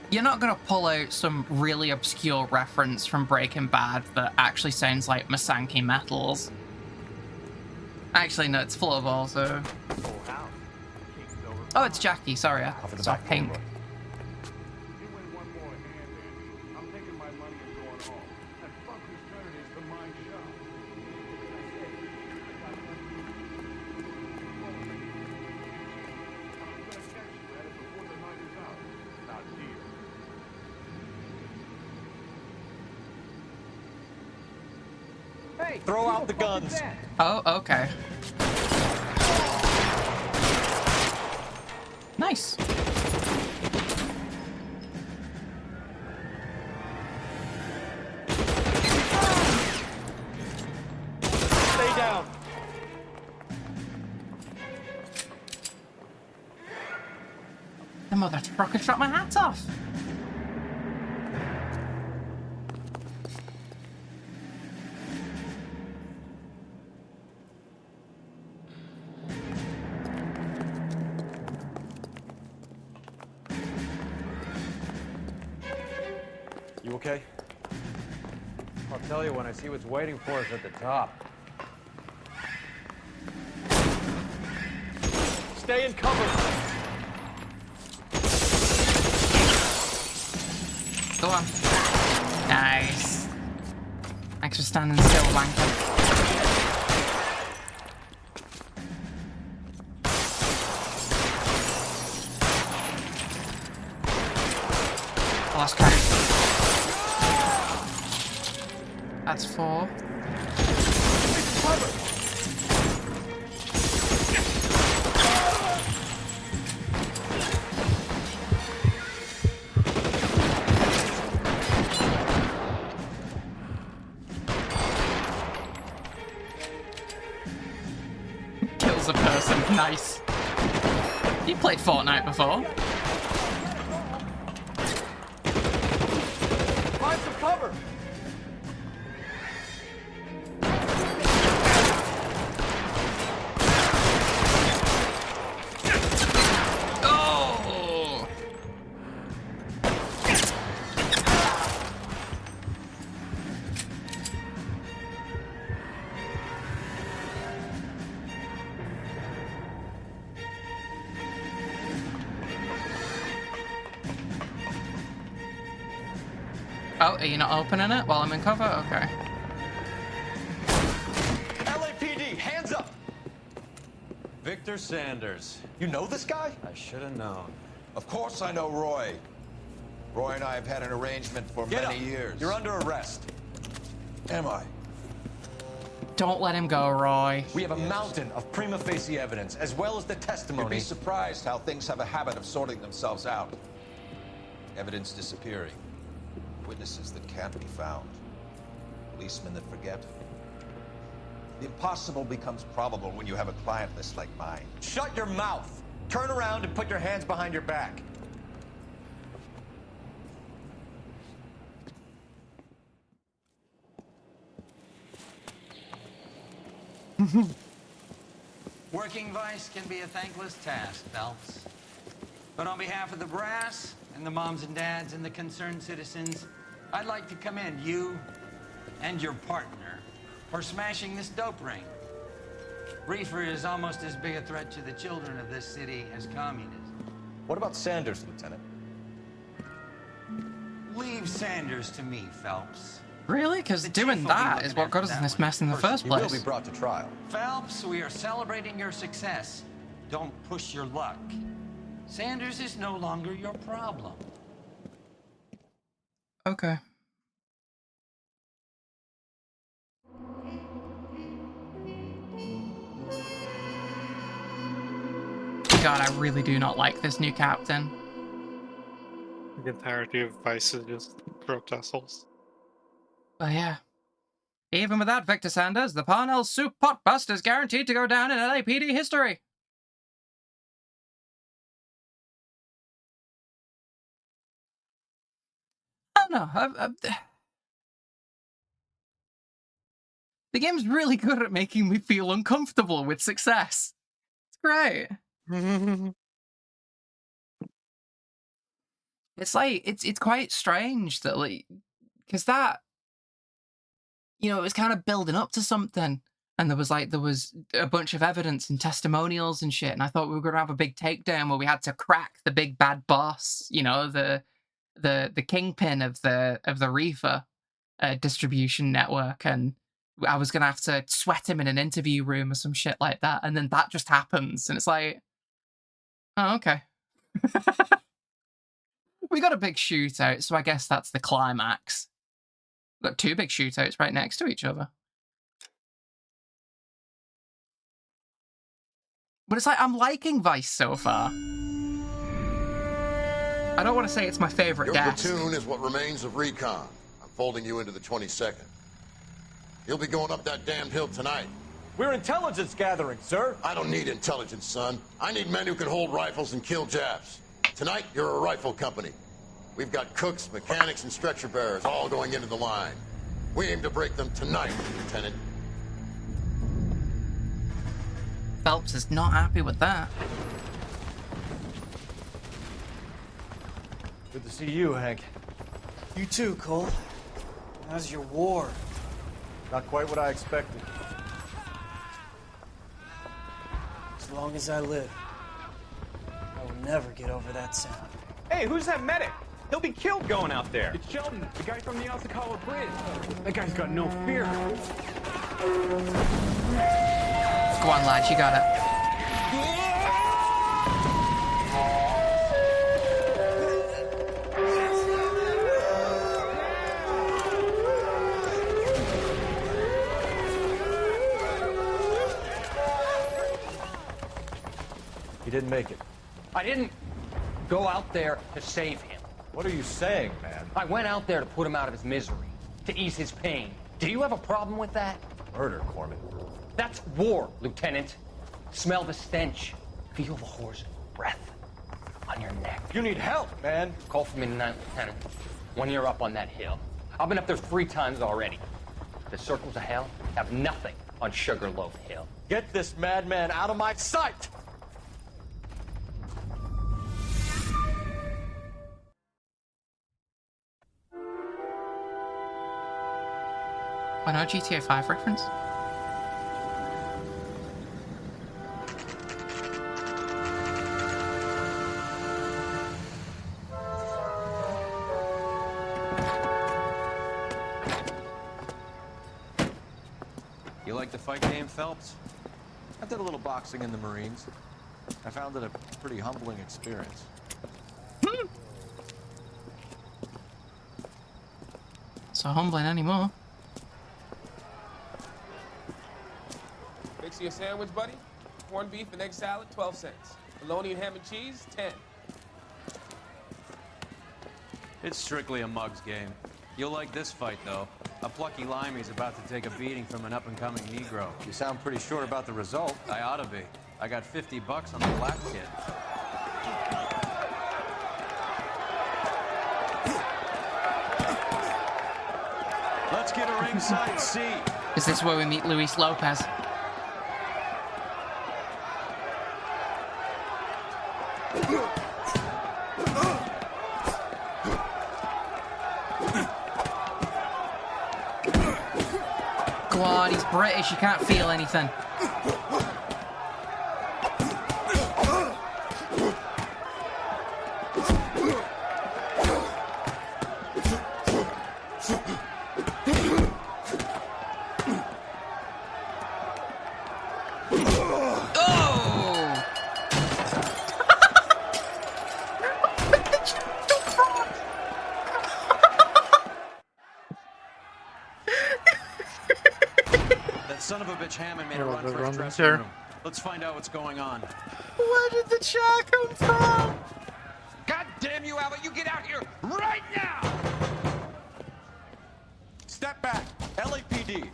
[SPEAKER 1] You're not gonna pull out some really obscure reference from Breaking Bad that actually sounds like Masangi Metals. Actually, no, it's Flowball, so... Oh, it's Jackie, sorry, I saw pink.
[SPEAKER 3] Throw out the guns.
[SPEAKER 1] Oh, okay. Nice. The mother trucker shot my hat off.
[SPEAKER 17] You okay? I'll tell you when I see what's waiting for us at the top. Stay in cover!
[SPEAKER 1] Go on. Nice. Thanks for standing still, wanker. Lost count. That's 4. Kills a person. Nice. You played Fortnite before.
[SPEAKER 17] Find some cover!
[SPEAKER 1] Oh! Oh, are you not opening it while I'm in cover? Okay.
[SPEAKER 4] LAPD, hands up! Victor Sanders.
[SPEAKER 7] You know this guy?
[SPEAKER 4] I should have known.
[SPEAKER 7] Of course I know Roy. Roy and I have had an arrangement for many years.
[SPEAKER 4] You're under arrest.
[SPEAKER 7] Am I?
[SPEAKER 1] Don't let him go, Roy.
[SPEAKER 4] We have a mountain of prima facie evidence, as well as the testimony.
[SPEAKER 7] You'd be surprised how things have a habit of sorting themselves out. Evidence disappearing. Witnesses that can't be found. Policemen that forget. The impossible becomes probable when you have a client list like mine.
[SPEAKER 4] Shut your mouth! Turn around and put your hands behind your back.
[SPEAKER 3] Working vice can be a thankless task, Phelps. But on behalf of the brass and the moms and dads and the concerned citizens, I'd like to commend you and your partner for smashing this dope ring. Reefer is almost as big a threat to the children of this city as communism.
[SPEAKER 4] What about Sanders, Lieutenant?
[SPEAKER 3] Leave Sanders to me, Phelps.
[SPEAKER 1] Really? Because doing that is what got us in this mess in the first place.
[SPEAKER 4] He will be brought to trial.
[SPEAKER 3] Phelps, we are celebrating your success. Don't push your luck. Sanders is no longer your problem.
[SPEAKER 1] Okay. God, I really do not like this new captain.
[SPEAKER 2] The entirety of Vice is just corrupt assholes.
[SPEAKER 1] But yeah. Even without Victor Sanders, the Parnell Soup Pot Bust is guaranteed to go down in LAPD history. I don't know. The game's really good at making me feel uncomfortable with success. It's great. It's like, it's quite strange that, like, because that, you know, it was kind of building up to something. And there was a bunch of evidence and testimonials and shit. And I thought we were going to have a big takedown where we had to crack the big bad boss, you know, the kingpin of the Reefer distribution network. And I was going to have to sweat him in an interview room or some shit like that. And then that just happens. And it's like, oh, okay. We got a big shootout, so I guess that's the climax. We've got 2 big shootouts right next to each other. But it's like, I'm liking Vice so far. I don't want to say it's my favorite
[SPEAKER 22] Your
[SPEAKER 1] desk.
[SPEAKER 22] platoon is what remains of recon. I'm folding you into the 22nd. You'll be going up that damned hill tonight.
[SPEAKER 4] We're intelligence gathering, sir.
[SPEAKER 22] I don't need intelligence, son. I need men who can hold rifles and kill Japs. Tonight, you're a rifle company. We've got cooks, mechanics, and stretcher bearers all going into the line. We aim to break them tonight, Lieutenant.
[SPEAKER 1] Phelps is not happy with that.
[SPEAKER 13] Good to see you, Hank.
[SPEAKER 6] You too, Cole. How's your war?
[SPEAKER 13] Not quite what I expected.
[SPEAKER 6] As long as I live, I will never get over that sound.
[SPEAKER 5] Hey, who's that medic? He'll be killed going out there. It's Sheldon, the guy from the Osakawa Bridge. That guy's got no fear.
[SPEAKER 1] Go on, lads, you got it.
[SPEAKER 13] He didn't make it.
[SPEAKER 12] I didn't go out there to save him.
[SPEAKER 13] What are you saying, man?
[SPEAKER 12] I went out there to put him out of his misery, to ease his pain. Do you have a problem with that?
[SPEAKER 13] Murder, Corman.
[SPEAKER 12] That's war, Lieutenant. Smell the stench. Feel the horse's breath on your neck.
[SPEAKER 13] You need help, man.
[SPEAKER 12] Call for me tonight, Lieutenant. When you're up on that hill. I've been up there 3 times already. The circles of hell have nothing on Sugarloaf Hill.
[SPEAKER 13] Get this madman out of my sight!
[SPEAKER 1] Why not GTA 5 reference?
[SPEAKER 4] You like the fight game, Phelps? I did a little boxing in the Marines. I found it a pretty humbling experience.
[SPEAKER 1] So humbling anymore.
[SPEAKER 23] Mix you a sandwich, buddy. Corned beef and egg salad, 12 cents. Bologna and ham and cheese, 10.
[SPEAKER 4] It's strictly a mug's game. You'll like this fight, though. A plucky limey's about to take a beating from an up-and-coming Negro. You sound pretty sure about the result. I ought to be. I got $50 on the black kid. Let's get a ringside seat.
[SPEAKER 1] Is this where we meet Luis Lopez? Go on, he's British, you can't feel anything.
[SPEAKER 4] Son of a bitch Hammond made a run for his dressing room. Let's find out what's going on.
[SPEAKER 1] Where did the chat come from?
[SPEAKER 21] God damn you, Albert! You get out here right now!
[SPEAKER 15] Step back. LAPD.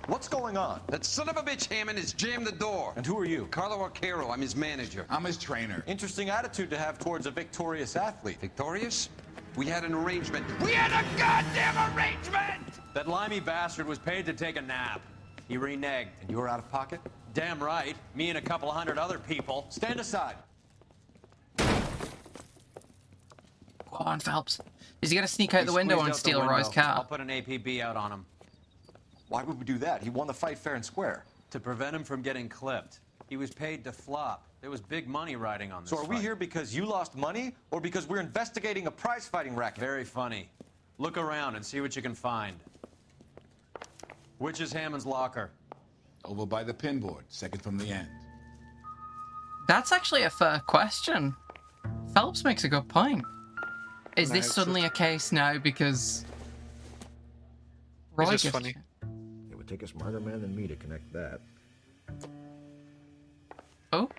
[SPEAKER 15] What's going on?
[SPEAKER 21] That son of a bitch Hammond has jammed the door.
[SPEAKER 15] And who are you?
[SPEAKER 21] Carlo Arcaro. I'm his manager.
[SPEAKER 15] I'm his trainer. Interesting attitude to have towards a victorious athlete.
[SPEAKER 21] Victorious? We had an arrangement. We had a goddamn arrangement!
[SPEAKER 4] That limey bastard was paid to take a nap. He reneged.
[SPEAKER 15] And you were out of pocket?
[SPEAKER 4] Damn right. Me and a couple 100 other people.
[SPEAKER 15] Stand aside.
[SPEAKER 1] Go on, Phelps. Is he gonna sneak out the window and steal Roy's car?
[SPEAKER 4] I'll put an APB out on him.
[SPEAKER 15] Why would we do that? He won the fight fair and square.
[SPEAKER 4] To prevent him from getting clipped. He was paid to flop. There was big money riding on this
[SPEAKER 15] So are we here because you lost money, or because we're investigating a prize-fighting racket?
[SPEAKER 4] Very funny. Look around and see what you can find. Which is Hammond's locker?
[SPEAKER 24] Over by the pinboard, second from the end.
[SPEAKER 1] That's actually a fair question. Phelps makes a good point. Is this suddenly a case now because Roy
[SPEAKER 2] It's just
[SPEAKER 1] gets...
[SPEAKER 2] funny.
[SPEAKER 13] It would take a smarter man than me to connect that.
[SPEAKER 1] Oh.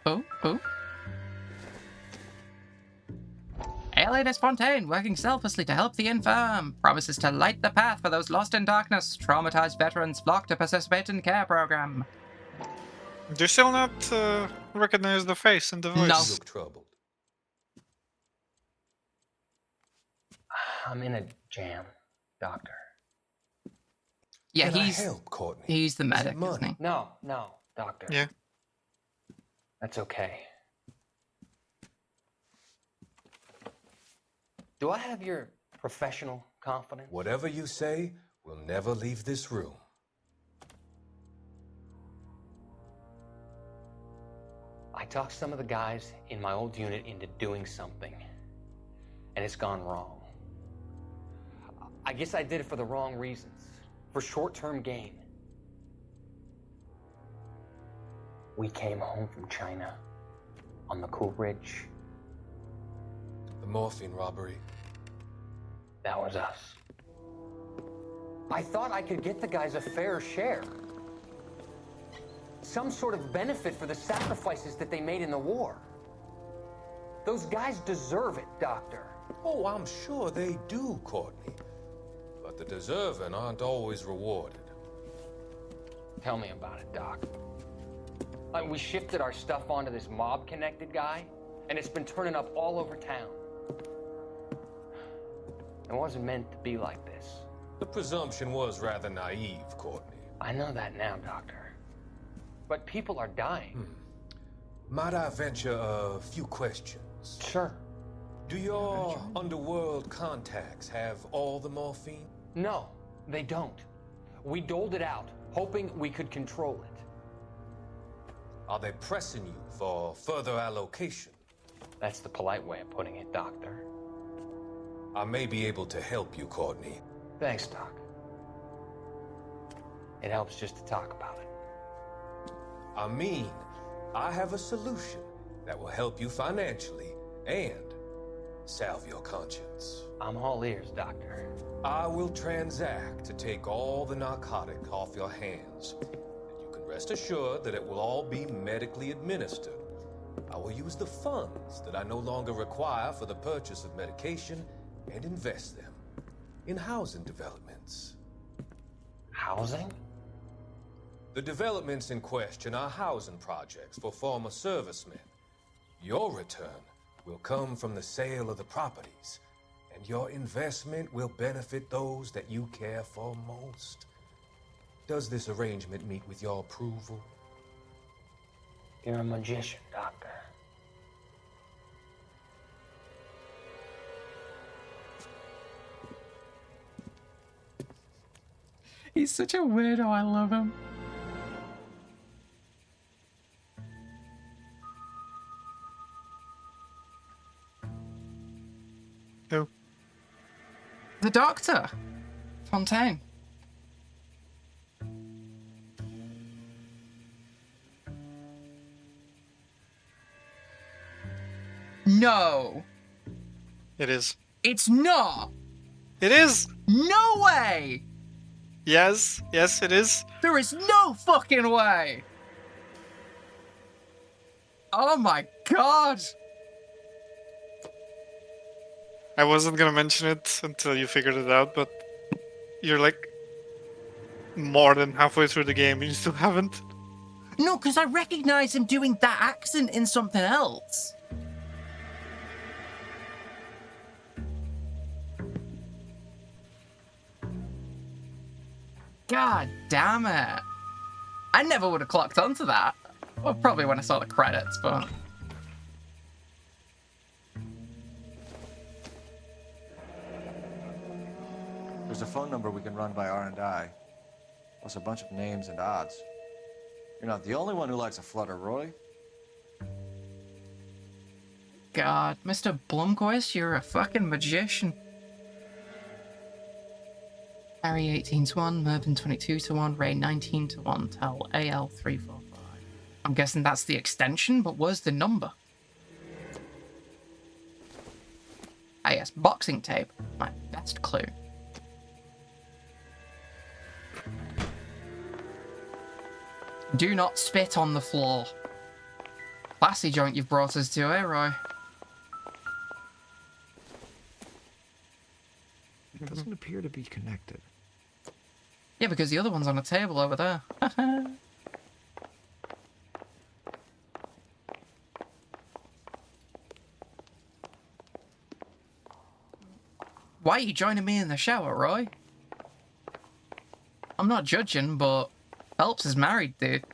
[SPEAKER 1] Alien Fontaine, working selflessly to help the infirm, promises to light the path for those lost in darkness. Traumatized veterans flock to participate in care program.
[SPEAKER 2] Do you still not recognize the face and the voice?
[SPEAKER 1] No.
[SPEAKER 7] You look troubled.
[SPEAKER 12] I'm in a jam, Doctor.
[SPEAKER 1] Yeah,
[SPEAKER 13] Can I
[SPEAKER 1] he's
[SPEAKER 13] help, Courtney?
[SPEAKER 1] he's the
[SPEAKER 13] Is it
[SPEAKER 1] medic, isn't
[SPEAKER 13] money?
[SPEAKER 1] he?
[SPEAKER 12] No, Doctor.
[SPEAKER 2] Yeah.
[SPEAKER 12] That's okay. Do I have your professional confidence?
[SPEAKER 13] Whatever you say, we'll never leave this room.
[SPEAKER 12] I talked some of the guys in my old unit into doing something, and it's gone wrong. I guess I did it for the wrong reasons, for short-term gain. We came home from China on the Cool Ridge.
[SPEAKER 13] The morphine robbery.
[SPEAKER 12] That was us. I thought I could get the guys a fair share. Some sort of benefit for the sacrifices that they made in the war. Those guys deserve it, Doctor.
[SPEAKER 13] Oh, I'm sure they do, Courtney. But the deserving aren't always rewarded.
[SPEAKER 12] Tell me about it, Doc. We shifted our stuff onto this mob-connected guy, and it's been turning up all over town. It wasn't meant to be like this.
[SPEAKER 13] The presumption was rather naive, Courtney.
[SPEAKER 12] I know that now, Doctor. But people are dying.
[SPEAKER 13] Might I venture a few questions?
[SPEAKER 12] Sure.
[SPEAKER 13] Do your underworld contacts have all the morphine?
[SPEAKER 12] No, they don't. We doled it out, hoping we could control it.
[SPEAKER 13] Are they pressing you for further allocation?
[SPEAKER 12] That's the polite way of putting it, Doctor.
[SPEAKER 13] I may be able to help you, Courtney.
[SPEAKER 12] Thanks, Doc. It helps just to talk about it.
[SPEAKER 13] I mean, I have a solution that will help you financially and salve your conscience.
[SPEAKER 12] I'm all ears, Doctor.
[SPEAKER 13] I will transact to take all the narcotic off your hands. And you can rest assured that it will all be medically administered. I will use the funds that I no longer require for the purchase of medication and invest them in housing developments.
[SPEAKER 12] Housing?
[SPEAKER 13] The developments in question are housing projects for former servicemen. Your return will come from the sale of the properties, and your investment will benefit those that you care for most. Does this arrangement meet with your approval?
[SPEAKER 12] You're a magician, Doctor.
[SPEAKER 1] He's such a weirdo, I love him.
[SPEAKER 2] Who?
[SPEAKER 1] The Doctor. Fontaine. No.
[SPEAKER 2] It is.
[SPEAKER 1] It's not.
[SPEAKER 2] It is.
[SPEAKER 1] No way.
[SPEAKER 2] Yes, it is.
[SPEAKER 1] There is no fucking way. Oh my god.
[SPEAKER 2] I wasn't gonna mention it until you figured it out, but you're like more than halfway through the game and you still haven't.
[SPEAKER 1] No, because I recognize him doing that accent in something else. God damn it. I never would have clocked onto that. Well, probably when I saw the credits, but...
[SPEAKER 8] There's a phone number we can run by R&I, plus a bunch of names and odds. You're not the only one who likes a flutter, Roy.
[SPEAKER 1] God, Mr. Blumquist, you're a fucking magician. Harry 18 to 1, Mervyn 22 to 1, Ray 19 to 1, tell AL 345. I'm guessing that's the extension, but where's the number? Ah yes, boxing tape. My best clue. Do not spit on the floor. Classy joint you've brought us to, eh, Roy?
[SPEAKER 18] It doesn't appear to be connected.
[SPEAKER 1] Yeah, because the other one's on a table over there. Why are you joining me in the shower, Roy? I'm not judging, but Phelps is married, dude.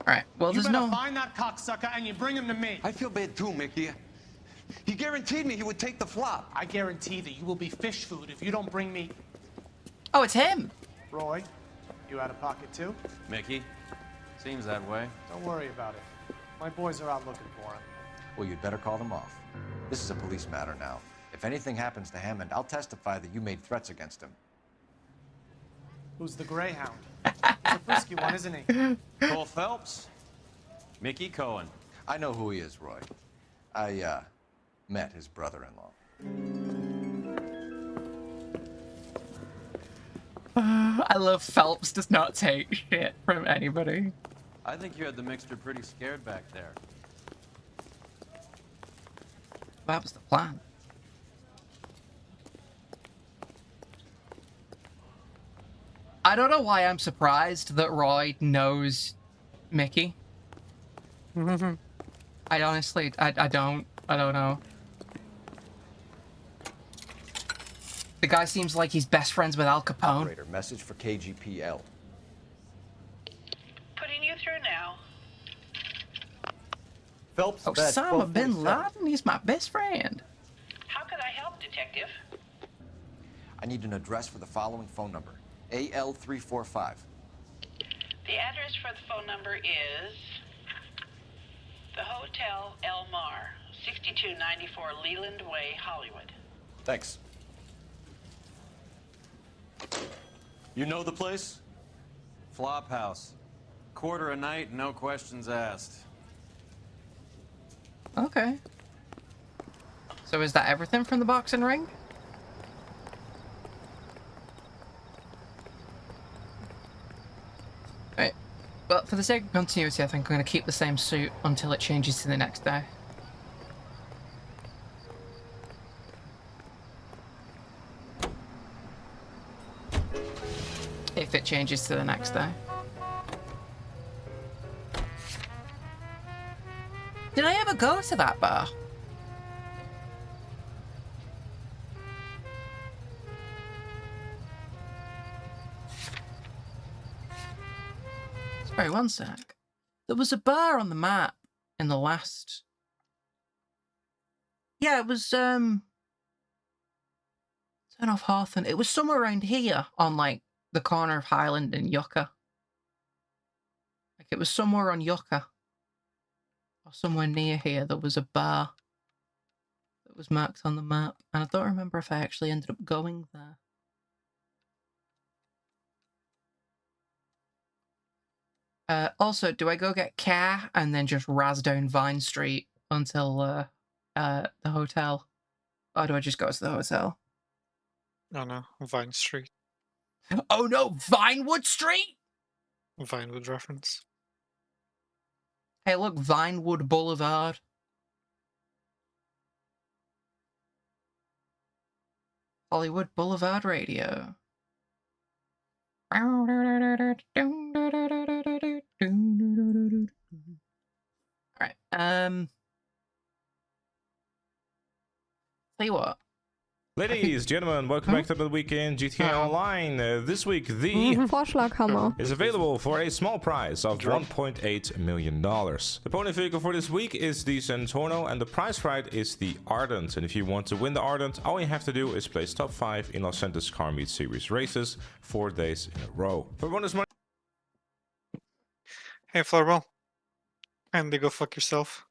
[SPEAKER 1] Alright, well,
[SPEAKER 10] You
[SPEAKER 1] there's
[SPEAKER 10] better
[SPEAKER 1] no...
[SPEAKER 10] find that cocksucker and you bring him to me.
[SPEAKER 21] I feel bad too, Mickey. He guaranteed me he would take the flop.
[SPEAKER 10] I guarantee that you will be fish food if you don't bring me...
[SPEAKER 1] Oh, it's him!
[SPEAKER 10] Roy, you out of pocket too?
[SPEAKER 4] Mickey, seems that way.
[SPEAKER 10] Don't worry about it. My boys are out looking for him.
[SPEAKER 8] Well, you'd better call them off. This is a police matter now. If anything happens to Hammond, I'll testify that you made threats against him.
[SPEAKER 10] Who's the Greyhound? He's a frisky one, isn't he?
[SPEAKER 4] Cole Phelps, Mickey Cohen.
[SPEAKER 8] I know who he is, Roy. I, met his brother-in-law.
[SPEAKER 1] I love Phelps does not take shit from anybody.
[SPEAKER 4] I think you had the mixture pretty scared back there.
[SPEAKER 1] That was the plan. I don't know why I'm surprised that Roy knows Mickey. I honestly, I don't know. The guy seems like he's best friends with Al Capone.
[SPEAKER 8] Operator, message for KGPL.
[SPEAKER 14] Putting you through now.
[SPEAKER 8] Phelps,
[SPEAKER 1] Osama bin Laden, he's my best friend.
[SPEAKER 14] How could I help, Detective?
[SPEAKER 8] I need an address for the following phone number. AL345.
[SPEAKER 14] The address for the phone number is the Hotel El Mar, 6294 Leland Way, Hollywood.
[SPEAKER 8] Thanks.
[SPEAKER 4] You know the place? Flop house. Quarter a night, no questions asked.
[SPEAKER 1] Okay. So is that everything from the boxing ring? Right. But for the sake of continuity, I think I'm going to keep the same suit until it changes to the next day. If it changes to the next day. Did I ever go to that bar? Sorry, one sec. There was a bar on the map in the last... Yeah, it was, Turn off Hawthorne. It was somewhere around here on, like, the corner of Highland and Yucca. Like, it was somewhere on Yucca. Or somewhere near here, there was a bar that was marked on the map. And I don't remember if I actually ended up going there. Also, do I go get car and then just razz down Vine Street until the hotel? Or do I just go to the hotel?
[SPEAKER 2] Oh no, Vine Street.
[SPEAKER 1] Oh no, Vinewood Street?
[SPEAKER 2] Vinewood reference.
[SPEAKER 1] Hey, look, Vinewood Boulevard. Hollywood Boulevard Radio. Alright, tell you what.
[SPEAKER 16] Ladies, gentlemen, welcome back to the weekend GTA Online. This week, the
[SPEAKER 20] Vorschlaghammer
[SPEAKER 16] is available for a small price of $1.8 million. The pony vehicle for this week is the Centorno, and the prize ride is the Ardent. And if you want to win the Ardent, all you have to do is place top 5 in Los Santos Car Meet Series races 4 days in a row. For bonus money.
[SPEAKER 2] Hey, Floorball. Andy, go fuck yourself.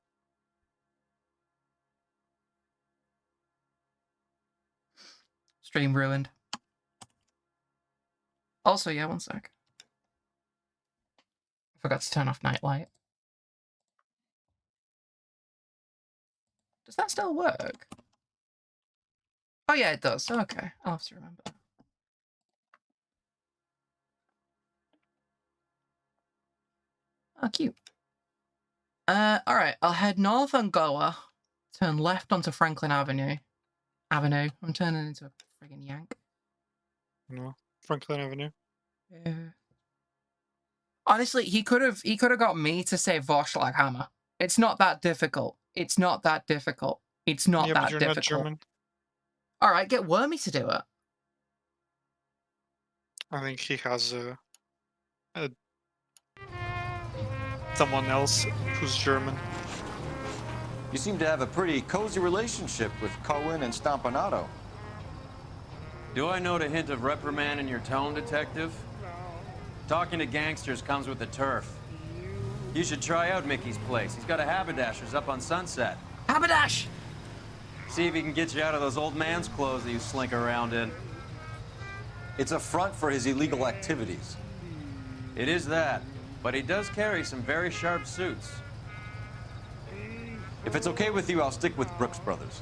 [SPEAKER 1] Stream ruined. Also, yeah, one sec. I forgot to turn off nightlight. Does that still work? Oh yeah, it does. Okay, I'll have to remember that. Oh, cute. Alright, I'll head north on Goa, turn left onto Franklin Avenue. I'm turning into a friggin' yank.
[SPEAKER 2] No, Franklin Avenue.
[SPEAKER 1] Yeah. Honestly, he could have got me to say Vorschlaghammer. It's not that difficult. It's not that difficult. It's not
[SPEAKER 2] Yeah,
[SPEAKER 1] that
[SPEAKER 2] but you're
[SPEAKER 1] difficult.
[SPEAKER 2] not German.
[SPEAKER 1] All right, get Wormy to do it.
[SPEAKER 2] I think he has a someone else who's German.
[SPEAKER 8] You seem to have a pretty cozy relationship with Cohen and Stompanato.
[SPEAKER 4] Do I note a hint of reprimand in your tone, Detective? Talking to gangsters comes with the turf. You should try out Mickey's place. He's got a haberdasher's up on Sunset.
[SPEAKER 1] Haberdash!
[SPEAKER 4] See if he can get you out of those old man's clothes that you slink around in.
[SPEAKER 8] It's a front for his illegal activities.
[SPEAKER 4] It is that, but he does carry some very sharp suits.
[SPEAKER 8] If it's okay with you, I'll stick with Brooks Brothers.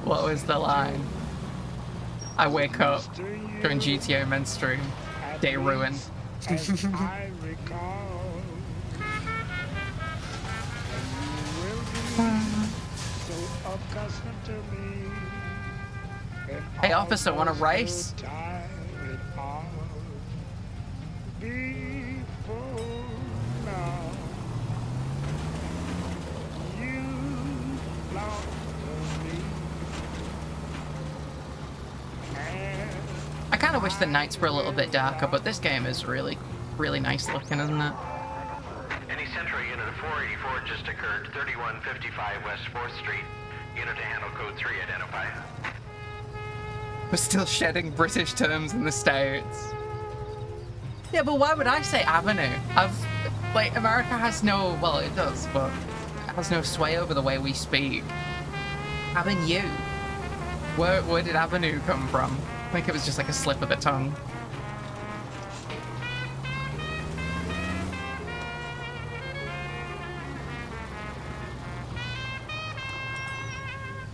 [SPEAKER 1] What was the line? I wake up during GTO men's stream. Day ruined. Hey officer, want to race? I kind of wish the nights were a little bit darker, but this game is really, really nice looking, isn't it?
[SPEAKER 9] Any Central unit of 484 just occurred, 3155 West 4th Street. Unit to handle code 3, identify.
[SPEAKER 1] We're still shedding British terms in the States. Yeah, but why would I say avenue? Like, America has no, well, it does, but it has no sway over the way we speak. Avenue. Where did avenue come from? I think it was just like a slip of the tongue.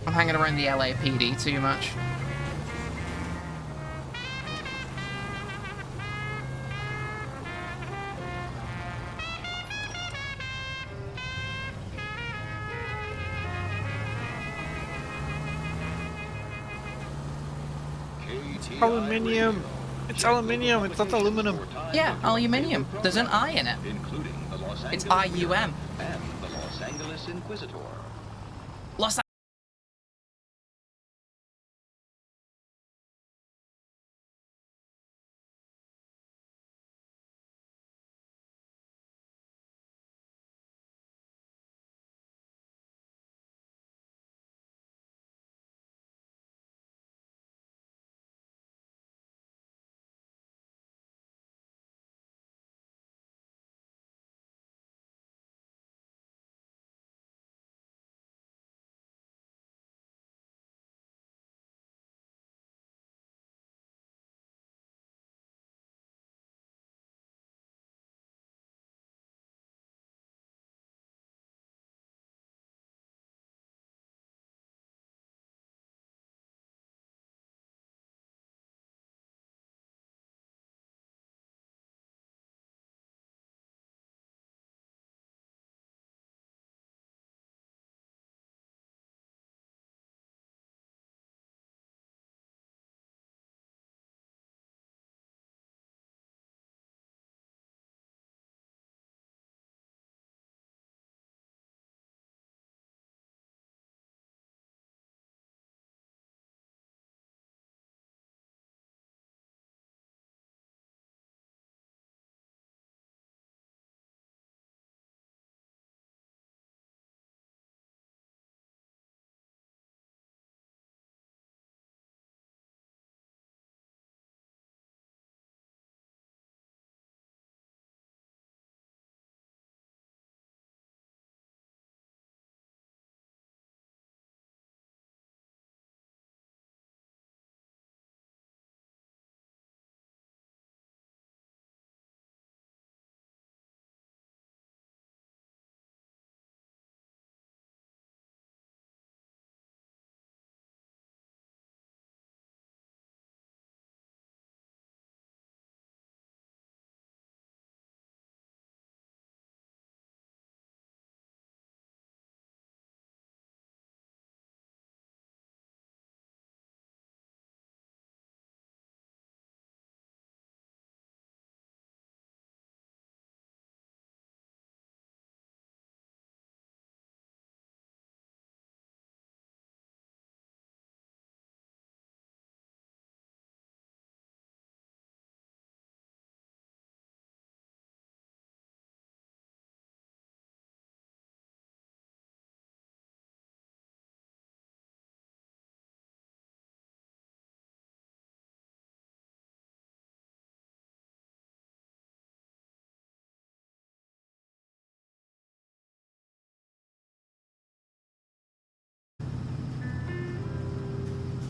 [SPEAKER 1] I'm hanging around the LAPD too much.
[SPEAKER 2] Aluminium! It's aluminium, it's not aluminum.
[SPEAKER 1] Yeah, aluminium. There's an I in it. It's IUM.
[SPEAKER 9] And the Los Angeles Inquisitor.
[SPEAKER 1] Los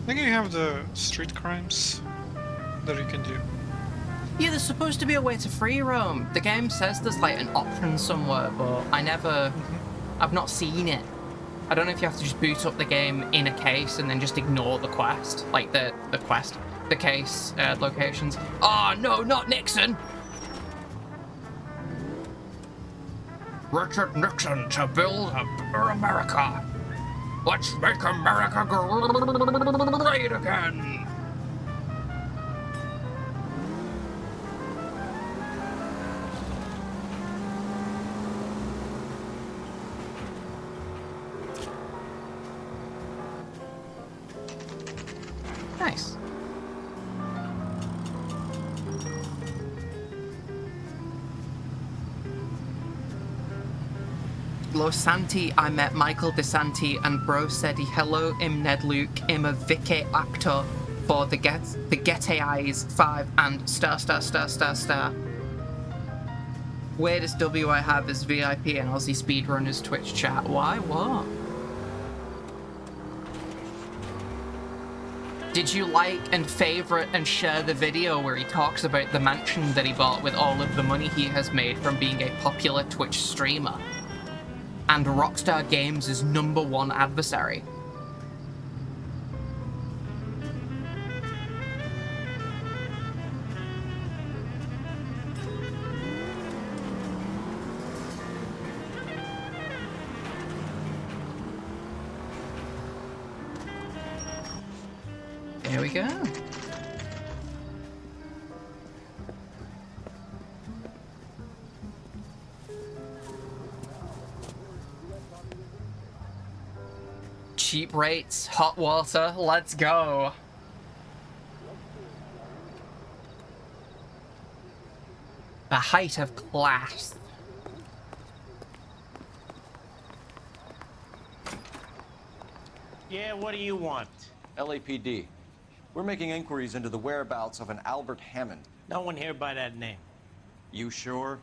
[SPEAKER 2] think you have the street crimes that you can do.
[SPEAKER 1] Yeah, there's supposed to be a way to free roam. The game says there's like an option somewhere, but I've not seen it. I don't know if you have to just boot up the game in a case and then just ignore the quest, like the case locations. Oh no, not Nixon! Richard Nixon to build a better America. Let's make America great again. Nice. Lo Santi, I met Michael DeSanti and bro said he hello im Ned Luke im a Vicky actor for the Get Eyes 5 and star. Weirdest W I have is VIP and Aussie Speedrunners Twitch chat. Why? What? Did you like and favourite and share the video where he talks about the mansion that he bought with all of the money he has made from being a popular Twitch streamer? And Rockstar Games' #1 adversary. There we go. Cheap rates, hot water, let's go. The height of class.
[SPEAKER 11] Yeah, what do you want?
[SPEAKER 8] LAPD. We're making inquiries into the whereabouts of an Albert Hammond.
[SPEAKER 11] No one here by that name.
[SPEAKER 8] You sure?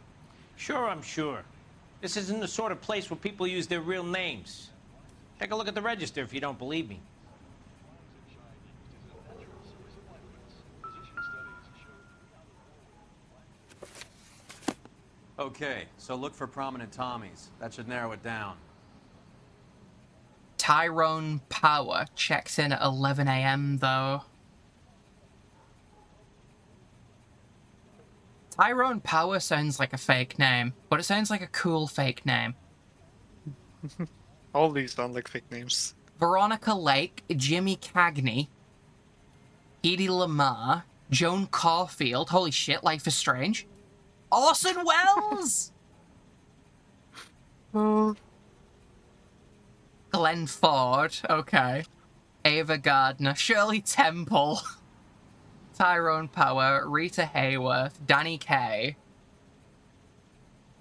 [SPEAKER 11] Sure, I'm sure. This isn't the sort of place where people use their real names. Take a look at the register if you don't believe me.
[SPEAKER 4] Okay, so look for prominent Tommies. That should narrow it down.
[SPEAKER 1] Tyrone Power checks in at 11 AM though. Tyrone Power sounds like a fake name, but it sounds like a cool fake name.
[SPEAKER 2] All these sound like fake names.
[SPEAKER 1] Veronica Lake, Jimmy Cagney, Edie Lamar, Joan Caulfield, holy shit, Life is Strange, Orson Welles! Glenn Ford, okay. Ava Gardner, Shirley Temple, Tyrone Power, Rita Hayworth, Danny Kaye,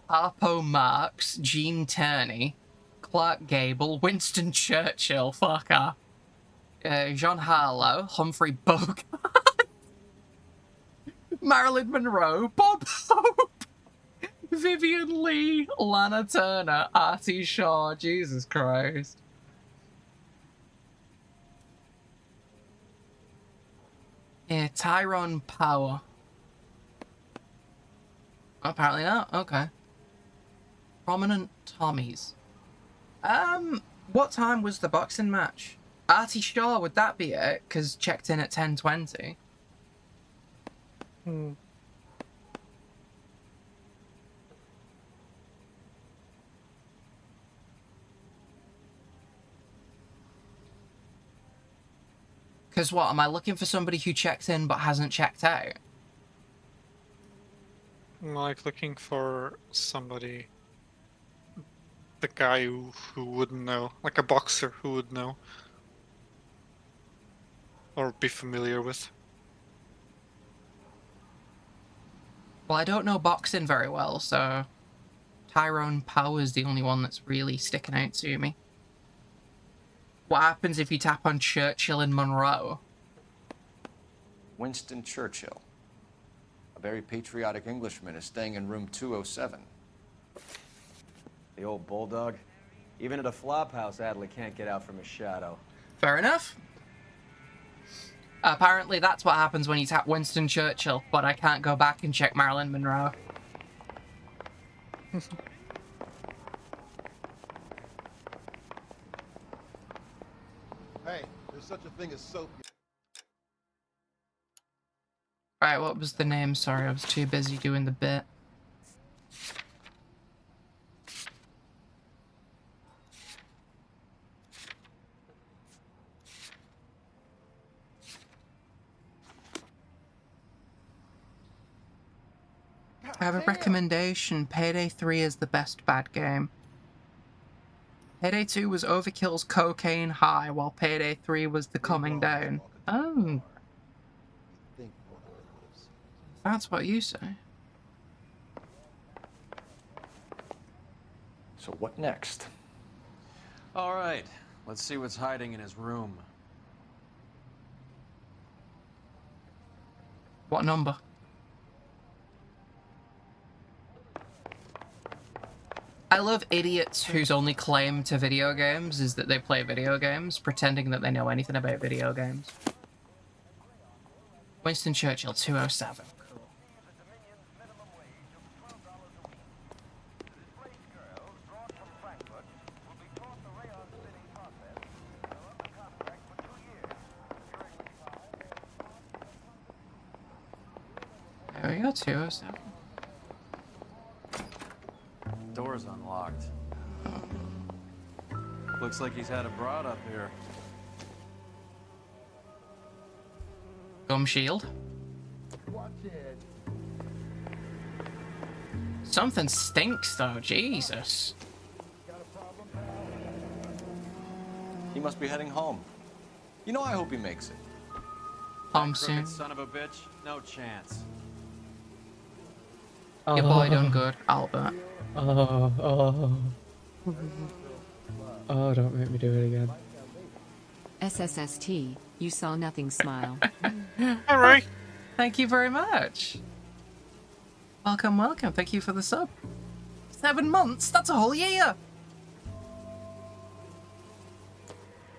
[SPEAKER 1] Harpo Marx, Gene Turney, Clark Gable, Winston Churchill, fuck off, John Harlow, Humphrey Bogart, Marilyn Monroe, Bob Hope, Vivian Lee, Lana Turner, Artie Shaw, Jesus Christ. Yeah, Tyrone Power. Apparently not, okay. Prominent Tommies. What time was the boxing match? Artie Shaw, would that be it? Because checked in at 10:20. Because what, am I looking for somebody who checked in but hasn't checked out?
[SPEAKER 2] I'm like looking for somebody, the guy who wouldn't know, like a boxer who would know. Or be familiar with.
[SPEAKER 1] Well, I don't know boxing very well, so Tyrone Power's the only one that's really sticking out to me. What happens if you tap on Churchill and Monroe?
[SPEAKER 8] Winston Churchill. A very patriotic Englishman is staying in room 207.
[SPEAKER 4] The old bulldog. Even at a flop house, Adley can't get out from his shadow.
[SPEAKER 1] Fair enough. Apparently that's what happens when you tap Winston Churchill, but I can't go back and check Marilyn Monroe.
[SPEAKER 22] Hey, there's such a thing as soap.
[SPEAKER 1] Right, what was the name? Sorry, I was too busy doing the bit. I have a recommendation. Payday 3 is the best bad game. Payday 2 was Overkill's Cocaine High, while Payday 3 was The Coming Down. Oh. That's what you say.
[SPEAKER 8] So what next?
[SPEAKER 4] All right, let's see what's hiding in his room.
[SPEAKER 1] What number? I love idiots whose only claim to video games is that they play video games, pretending that they know anything about video games. Winston Churchill, 207. Cool. There we go, 207.
[SPEAKER 4] Door's unlocked. Looks like he's had a broad up here.
[SPEAKER 1] Gum shield.
[SPEAKER 22] Watch it.
[SPEAKER 1] Something stinks though, Jesus.
[SPEAKER 8] He must be heading home. You know, I hope he makes it.
[SPEAKER 1] Home soon.
[SPEAKER 4] Son of a bitch, no chance.
[SPEAKER 1] Your boy done good, Albert.
[SPEAKER 3] Oh, don't make me do it again.
[SPEAKER 17] SSST, you saw nothing, smile.
[SPEAKER 1] Alright. Thank you very much. Welcome, welcome. Thank you for the sub. 7 months? That's a whole year!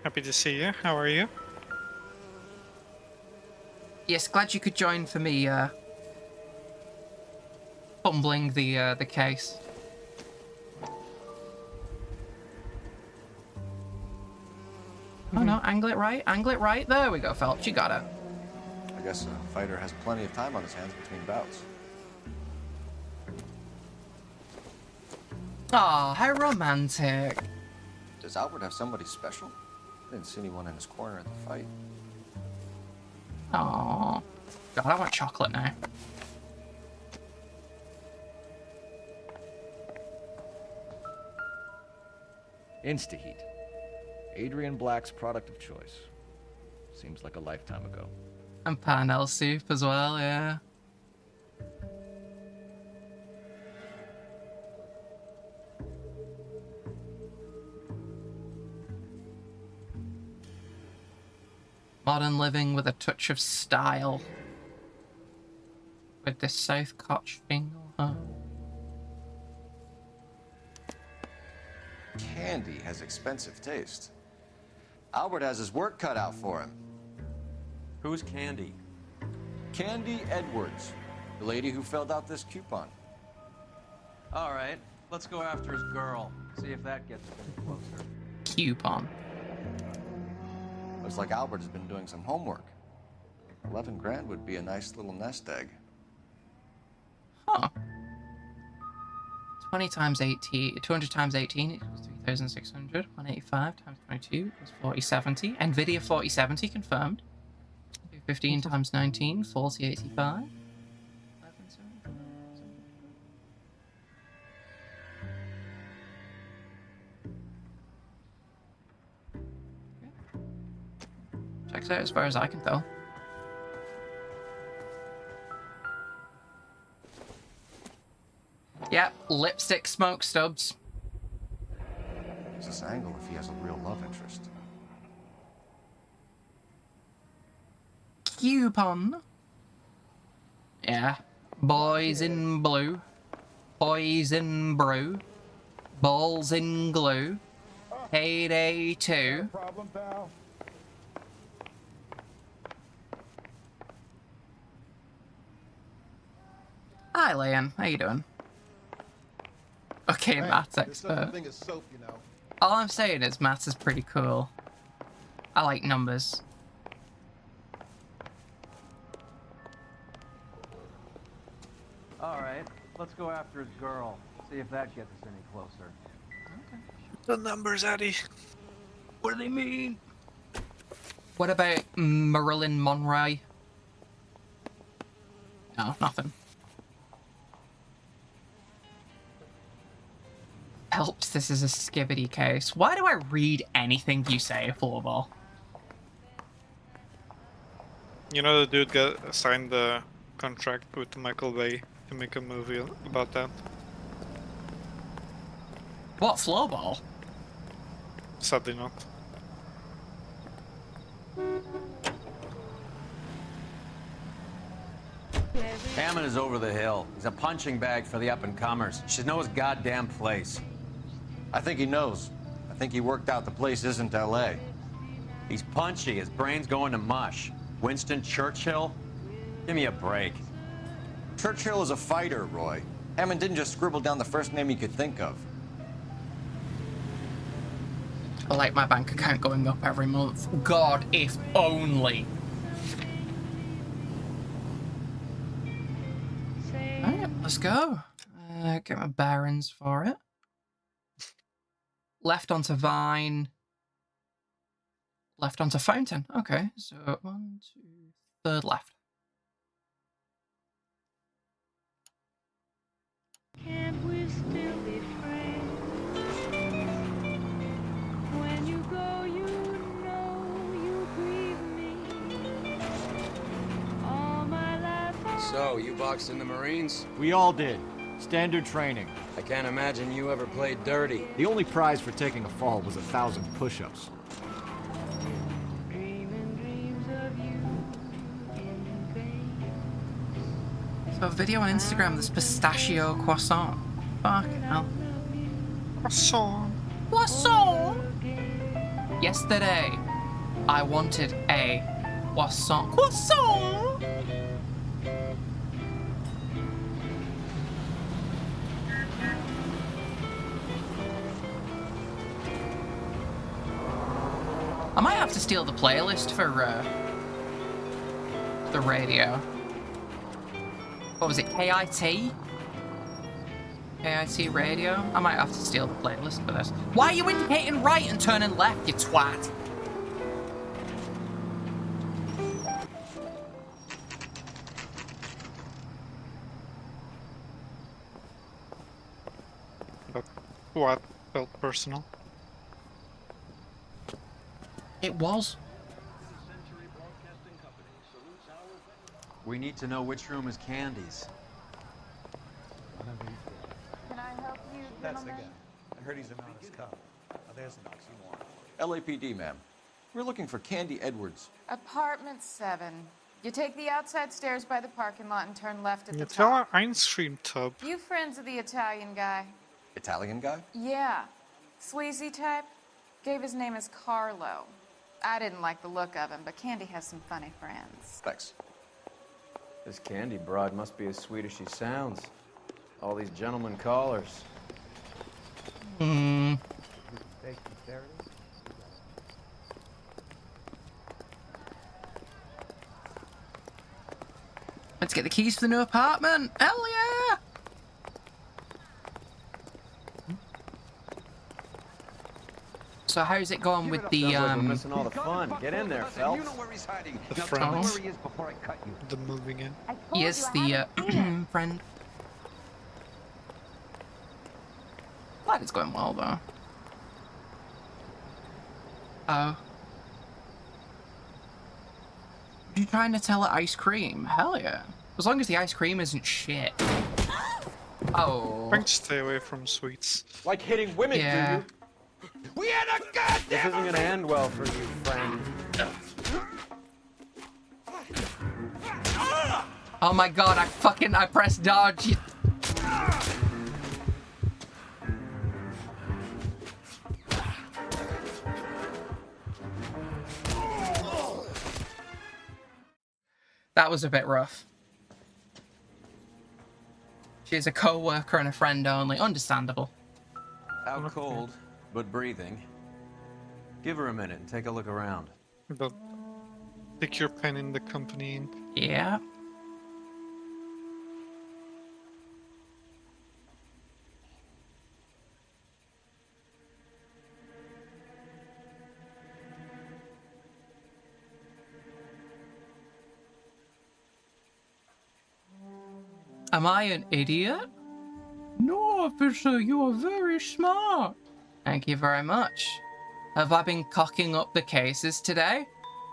[SPEAKER 2] Happy to see you. How are you?
[SPEAKER 1] Yes, glad you could join for me, fumbling the case. Oh no, angle it right, angle it right. There we go, Phelps, you got it.
[SPEAKER 8] I guess a fighter has plenty of time on his hands between bouts.
[SPEAKER 1] Aw, how romantic.
[SPEAKER 8] Does Albert have somebody special? I didn't see anyone in his corner at the fight.
[SPEAKER 1] Aw. God, I want chocolate now.
[SPEAKER 8] Instaheat. Adrian Black's product of choice. Seems like a lifetime ago.
[SPEAKER 1] And Parnell soup as well, yeah. Modern living with a touch of style. With this South Cotch shingle, huh?
[SPEAKER 8] Candy has expensive taste. Albert has his work cut out for him.
[SPEAKER 4] Who's Candy?
[SPEAKER 8] Candy Edwards, the lady who filled out this coupon.
[SPEAKER 4] All right, let's go after his girl. See if that gets us any closer.
[SPEAKER 1] Coupon.
[SPEAKER 8] Looks like Albert has been doing some homework. 11 grand would be a nice little nest egg.
[SPEAKER 1] Huh. 20 times 18, 200 times 18 equals 3,600. 185 times 22 equals 4070. NVIDIA 4070 confirmed. 15 times 19, 4085. Checks out as far as I can tell. Yep, lipstick smoke stubs.
[SPEAKER 8] Use this angle if he has a real love interest.
[SPEAKER 1] Coupon. Yeah. Boys in blue. Poison brew. Balls in glue. Payday 2. Hi, Leon. How you doing? Okay,
[SPEAKER 18] Hey,
[SPEAKER 1] Matt's
[SPEAKER 18] there's such a
[SPEAKER 1] expert.
[SPEAKER 18] thing as soap, you know.
[SPEAKER 1] All I'm saying is Matt is pretty cool. I like numbers.
[SPEAKER 4] All right, let's go after his girl. See if that gets us any closer.
[SPEAKER 2] The numbers, Eddie.
[SPEAKER 1] What do they mean? What about Marilyn Monroe? No, nothing. Helps this is a skibbity case. Why do I read anything you say, Floorball?
[SPEAKER 2] You know the dude got signed the contract with Michael Bay to make a movie about that.
[SPEAKER 1] What, Floorball?
[SPEAKER 2] Sadly not.
[SPEAKER 4] Hammond is over the hill. He's a punching bag for the up-and-comers. Should know his goddamn place.
[SPEAKER 8] I think he knows. I think he worked out the place isn't L.A.
[SPEAKER 4] He's punchy. His brain's going to mush. Winston Churchill? Give me a break.
[SPEAKER 8] Churchill is a fighter, Roy. Hammond didn't just scribble down the first name he could think of.
[SPEAKER 1] I like my bank account going up every month. God, if only. Alright, let's go. Get my bearings for it. Left onto Vine. Left onto Fountain. Okay, so 1, 2, third left.
[SPEAKER 5] Can't we still be friends? When you go, you know you grieve me. All my life.
[SPEAKER 6] So, you boxed in the Marines?
[SPEAKER 18] We all did. Standard training.
[SPEAKER 6] I can't imagine you ever played dirty.
[SPEAKER 18] The only prize for taking a fall was 1,000 push-ups.
[SPEAKER 1] So a video on Instagram that's pistachio croissant. Fucking hell.
[SPEAKER 2] Croissant.
[SPEAKER 1] Croissant! Yesterday, I wanted a croissant. Croissant! I might have to steal the playlist for the radio. What was it, KIT? KIT radio? I might have to steal the playlist for this. Why are you indicating right and turning left, you twat?
[SPEAKER 2] But what felt personal?
[SPEAKER 1] It was.
[SPEAKER 4] We need to know which room is Candy's.
[SPEAKER 5] Can I help you,
[SPEAKER 8] That's the guy. I heard he's an honest cop. Oh, there's an oxymoron. LAPD, ma'am. We're looking for Candy Edwards.
[SPEAKER 19] Apartment 7. You take the outside stairs by the parking lot and turn left at the
[SPEAKER 2] You
[SPEAKER 19] top.
[SPEAKER 2] tell Einstein tub.
[SPEAKER 19] You friends of the Italian guy?
[SPEAKER 8] Italian guy?
[SPEAKER 19] Yeah. Sleazy type? Gave his name as Carlo. I didn't like the look of him, but Candy has some funny friends.
[SPEAKER 8] Thanks.
[SPEAKER 4] This Candy broad must be as sweet as she sounds. All these gentlemen callers.
[SPEAKER 1] Hmm. Let's get the keys for the new apartment. Hell yeah! So how's it going with the
[SPEAKER 4] Sounds like we're missing all the fun. Get in there, Phelps.
[SPEAKER 21] You know where he's hiding.
[SPEAKER 2] The
[SPEAKER 21] Now
[SPEAKER 2] friend.
[SPEAKER 21] tell me where he is before I cut you.
[SPEAKER 2] The moving in.
[SPEAKER 1] Yes, the friend. Glad it's going well though. Oh. You trying to tell her ice cream? Hell yeah. As long as the ice cream isn't shit. Oh.
[SPEAKER 2] Trying to stay away from sweets.
[SPEAKER 18] Like hitting women,
[SPEAKER 1] Yeah.
[SPEAKER 18] do you?
[SPEAKER 21] We had a goddamn.
[SPEAKER 4] This isn't gonna end well for you, friend.
[SPEAKER 1] Oh my god, I pressed dodge. You... That was a bit rough. She's a co-worker and a friend only. Understandable.
[SPEAKER 4] Out cold, but breathing. Give her a minute and take a look around.
[SPEAKER 2] But stick your pen in the company ink.
[SPEAKER 1] Yeah. Am I an idiot? No, officer, you are very smart. Thank you very much. Have I been cocking up the cases today?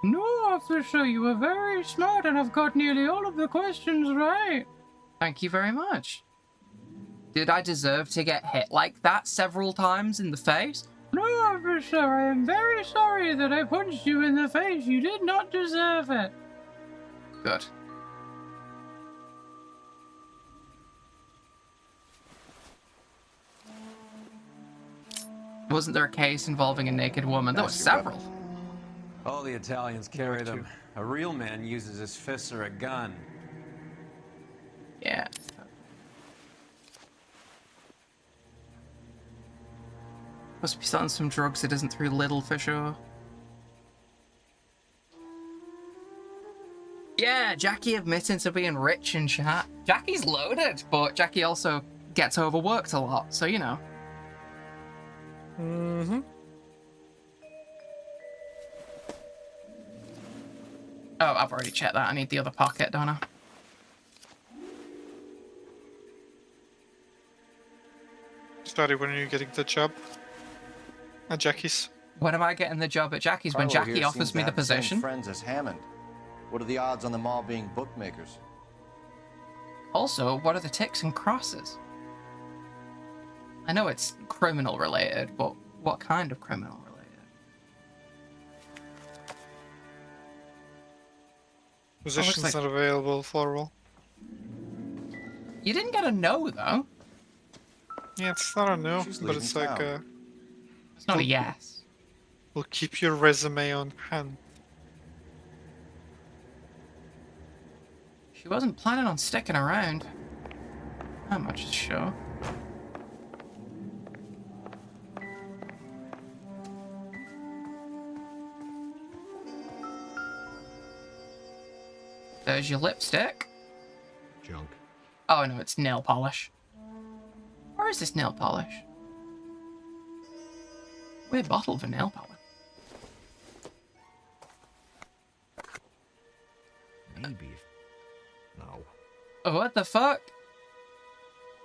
[SPEAKER 1] No, officer, you are very smart and have got nearly all of the questions right. Thank you very much. Did I deserve to get hit like that several times in the face? No, officer, I am very sorry that I punched you in the face. You did not deserve it. Good. Wasn't there a case involving a naked woman? There were several.
[SPEAKER 4] All the Italians carry them. A real man uses his fists or a gun.
[SPEAKER 1] Yeah. Must be selling some drugs that isn't through Lidl for sure. Yeah, Jackie admitting to being rich in chat. Jackie's loaded, but Jackie also gets overworked a lot, so you know.
[SPEAKER 2] Mm-hmm.
[SPEAKER 1] Oh, I've already checked that. I need the other pocket, don't I?
[SPEAKER 2] Sorry, when are you getting the job? At Jackie's.
[SPEAKER 1] When am I getting the job at Jackie's? When
[SPEAKER 8] Carlo
[SPEAKER 1] Jackie
[SPEAKER 8] here
[SPEAKER 1] offers
[SPEAKER 8] seems to
[SPEAKER 1] me the
[SPEAKER 8] have same
[SPEAKER 1] position?
[SPEAKER 8] friends as Hammond. What are the odds on them all being bookmakers?
[SPEAKER 1] Also, what are the ticks and crosses? I know it's criminal related, but what kind of criminal related?
[SPEAKER 2] Position's
[SPEAKER 1] like...
[SPEAKER 2] not available, Floral.
[SPEAKER 1] You didn't get a no, though.
[SPEAKER 2] Yeah, it's not a no, but it's like a...
[SPEAKER 1] It's not a yes.
[SPEAKER 2] We'll keep your resume on hand.
[SPEAKER 1] She wasn't planning on sticking around. That much is sure. There's your lipstick.
[SPEAKER 18] Junk.
[SPEAKER 1] Oh no, it's nail polish. Or is this nail polish? Weird bottle for nail polish.
[SPEAKER 18] Maybe. No.
[SPEAKER 1] Oh, what the fuck?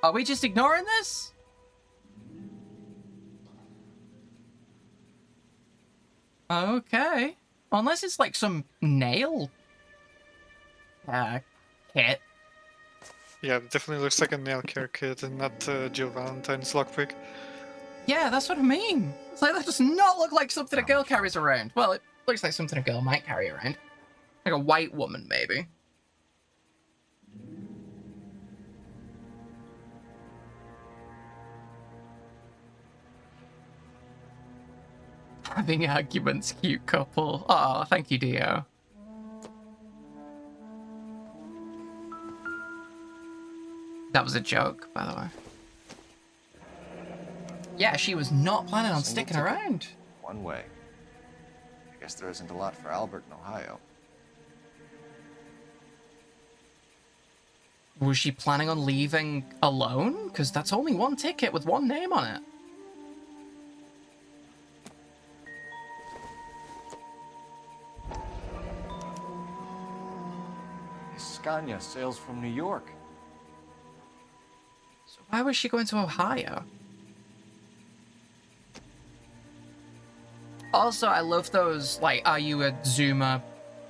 [SPEAKER 1] Are we just ignoring this? Okay. Unless it's like some nail kit.
[SPEAKER 2] Yeah, it definitely looks like a nail care kit and not Jill Valentine's lockpick.
[SPEAKER 1] Yeah, that's what I mean. It's like, that does not look like something a girl carries around. Well, it looks like something a girl might carry around. Like a white woman, maybe. Having arguments, cute couple. Oh, thank you, Dio. That was a joke, by the way. Yeah, she was not planning on sticking around.
[SPEAKER 8] One way. I guess there isn't a lot for Albert in Ohio.
[SPEAKER 1] Was she planning on leaving alone? Because that's only one ticket with one name on it.
[SPEAKER 8] Scania sails from New York.
[SPEAKER 1] So why was she going to Ohio? Also, I love those, like, are you a Zoomer,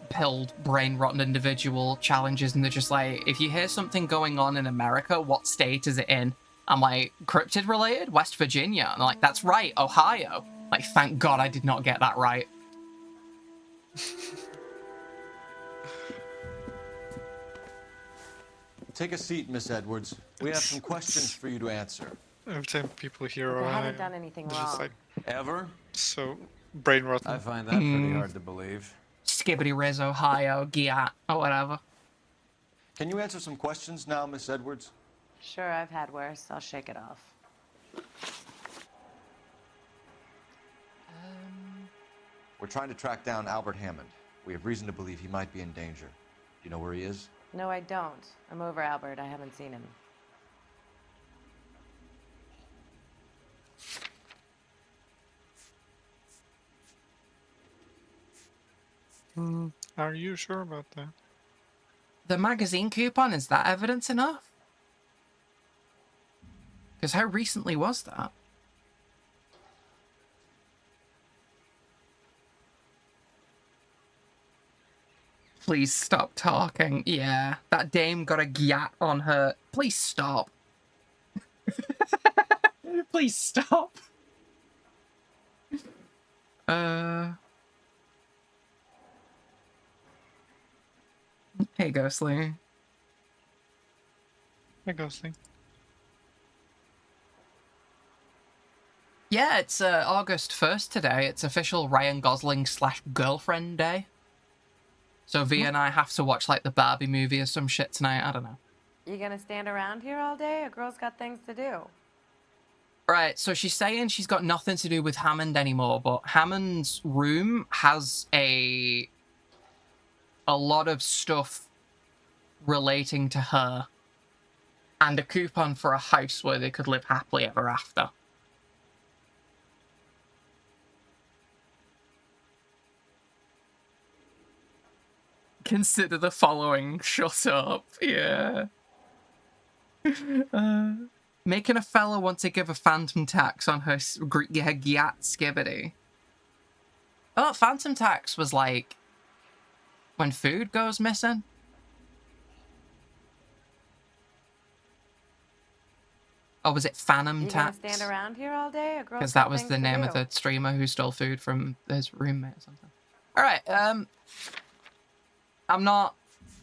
[SPEAKER 1] pilled, brain-rotten individual challenges, and they're just like, if you hear something going on in America, what state is it in? I'm like, cryptid-related? West Virginia. And they're like, that's right, Ohio. Like, thank God I did not get that right.
[SPEAKER 8] Take a seat, Miss Edwards. We have some questions for you to answer.
[SPEAKER 2] Every time people hear
[SPEAKER 5] I
[SPEAKER 2] Ohio,
[SPEAKER 5] haven't done anything
[SPEAKER 2] they're just
[SPEAKER 5] wrong.
[SPEAKER 2] like,
[SPEAKER 4] Ever?
[SPEAKER 2] so brain rotten.
[SPEAKER 4] I find that pretty hard to believe.
[SPEAKER 1] Skibbity Riz, Ohio, Giat, or whatever.
[SPEAKER 8] Can you answer some questions now, Miss Edwards?
[SPEAKER 15] Sure, I've had worse. I'll shake it off.
[SPEAKER 8] We're trying to track down Albert Hammond. We have reason to believe he might be in danger. Do you know where he is?
[SPEAKER 15] No, I don't. I'm over Albert. I haven't seen him.
[SPEAKER 2] Are you sure about that?
[SPEAKER 1] The magazine coupon, is that evidence enough? Because how recently was that? Please stop talking. Yeah, that dame got a gyat on her. Please stop. Please stop. Hey, Ghostly.
[SPEAKER 2] Hey, Ghostly.
[SPEAKER 1] Yeah, it's August 1st today. It's official Ryan Gosling / girlfriend day. So V and I have to watch like the Barbie movie or some shit tonight. I don't know.
[SPEAKER 15] You gonna stand around here all day? A girl's got things to do.
[SPEAKER 1] Right, so she's saying she's got nothing to do with Hammond anymore, but Hammond's room has a lot of stuff relating to her and a coupon for a house where they could live happily ever after. Consider the following. Shut up. Yeah. Making a fella want to give a phantom tax on her gyat skibbity. Oh, phantom tax was like when food goes missing. Or was it Phantom
[SPEAKER 15] You
[SPEAKER 1] tax?
[SPEAKER 15] gonna stand around here all day? A girl's
[SPEAKER 1] Because
[SPEAKER 15] got
[SPEAKER 1] that was
[SPEAKER 15] things
[SPEAKER 1] the
[SPEAKER 15] to
[SPEAKER 1] name
[SPEAKER 15] do.
[SPEAKER 1] of the streamer who stole food from his roommate or something. All right, I'm not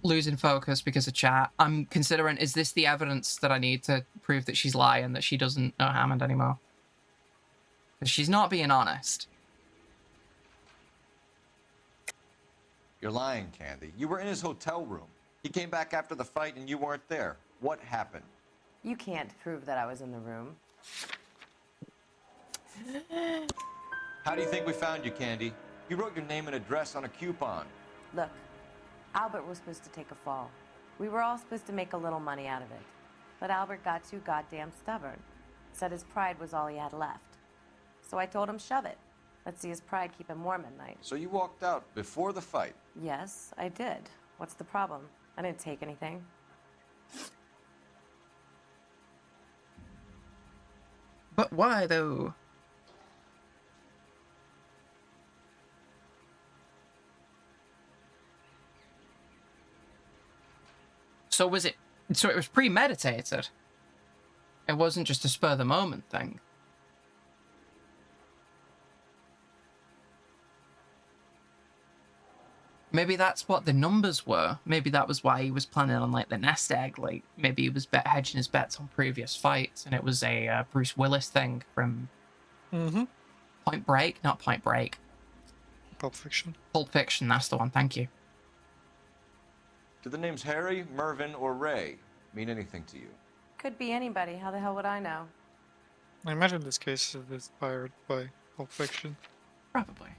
[SPEAKER 1] losing focus because of chat. I'm considering, is this the evidence that I need to prove that she's lying, that she doesn't know Hammond anymore? Because she's not being honest.
[SPEAKER 8] You're lying, Candy. You were in his hotel room. He came back after the fight and you weren't there. What happened?
[SPEAKER 15] You can't prove that I was in the room.
[SPEAKER 8] How do you think we found you, Candy? You wrote your name and address on a coupon.
[SPEAKER 15] Look, Albert was supposed to take a fall. We were all supposed to make a little money out of it. But Albert got too goddamn stubborn. Said his pride was all he had left. So I told him shove it. Let's see his pride keep him warm at night.
[SPEAKER 8] So you walked out before the fight?
[SPEAKER 15] Yes, I did. What's the problem? I didn't take anything.
[SPEAKER 1] But why, though? So was it... So it was premeditated? It wasn't just a spur-of-the-moment thing? Maybe that's what the numbers were. Maybe that was why he was planning on, like, the nest egg. Like, maybe he was hedging his bets on previous fights, and it was a Bruce Willis thing from Point Break? Not Point Break.
[SPEAKER 2] Pulp Fiction.
[SPEAKER 1] Pulp Fiction, that's the one, thank you.
[SPEAKER 8] Do the names Harry, Mervyn, or Ray mean anything to you?
[SPEAKER 15] Could be anybody. How the hell would I know?
[SPEAKER 2] I imagine this case is inspired by Pulp Fiction.
[SPEAKER 1] Probably.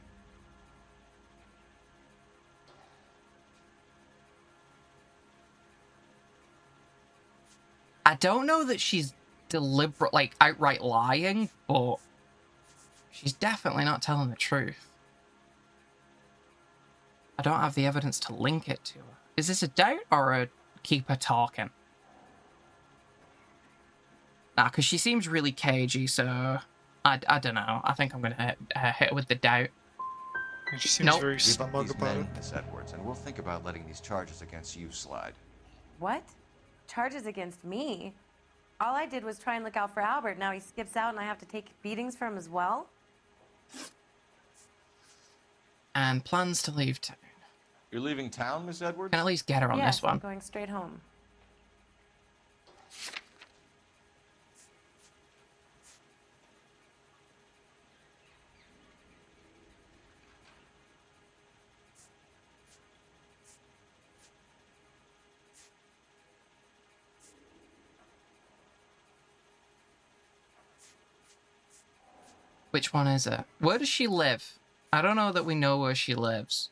[SPEAKER 1] I don't know that she's deliberate, like, outright lying, but she's definitely not telling the truth. I don't have the evidence to link it to her. Is this a doubt or a keep her talking? Nah, because she seems really cagey, so I don't know. I think I'm going to hit her with the doubt.
[SPEAKER 2] And she seems very
[SPEAKER 8] Give up
[SPEAKER 2] smug
[SPEAKER 8] these
[SPEAKER 2] about
[SPEAKER 8] men,
[SPEAKER 2] it.
[SPEAKER 8] Miss Edwards, and we'll think about letting these charges against you slide.
[SPEAKER 15] What? Charges against me? All I did was try and look out for Albert. Now he skips out and I have to take beatings for him as well?
[SPEAKER 1] And plans to leave town.
[SPEAKER 8] You're leaving town, Miss Edwards?
[SPEAKER 1] Can at least get her on
[SPEAKER 15] Yes,
[SPEAKER 1] this one.
[SPEAKER 15] I'm going straight home.
[SPEAKER 1] Which one is it? Where does she live? I don't know that we know where she lives.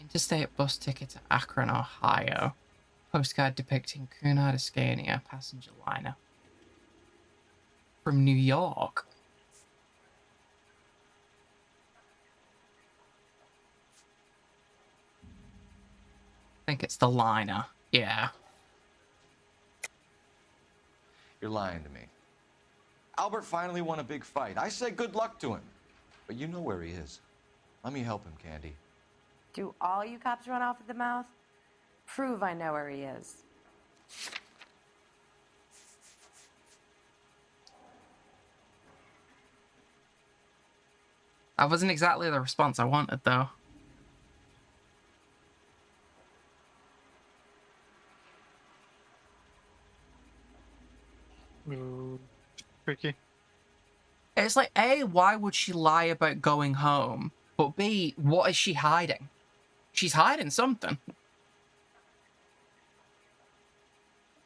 [SPEAKER 1] Interstate bus ticket to Akron, Ohio. Postcard depicting Cunard Escania passenger liner. From New York. I think it's the liner. Yeah.
[SPEAKER 8] You're lying to me. Albert finally won a big fight. I say good luck to him. But you know where he is. Let me help him, Candy.
[SPEAKER 15] Do all you cops run off at the mouth? Prove I know where he is.
[SPEAKER 1] That wasn't exactly the response I wanted, though.
[SPEAKER 2] Ooh, tricky.
[SPEAKER 1] It's like, A, why would she lie about going home? But B, what is she hiding? She's hiding something.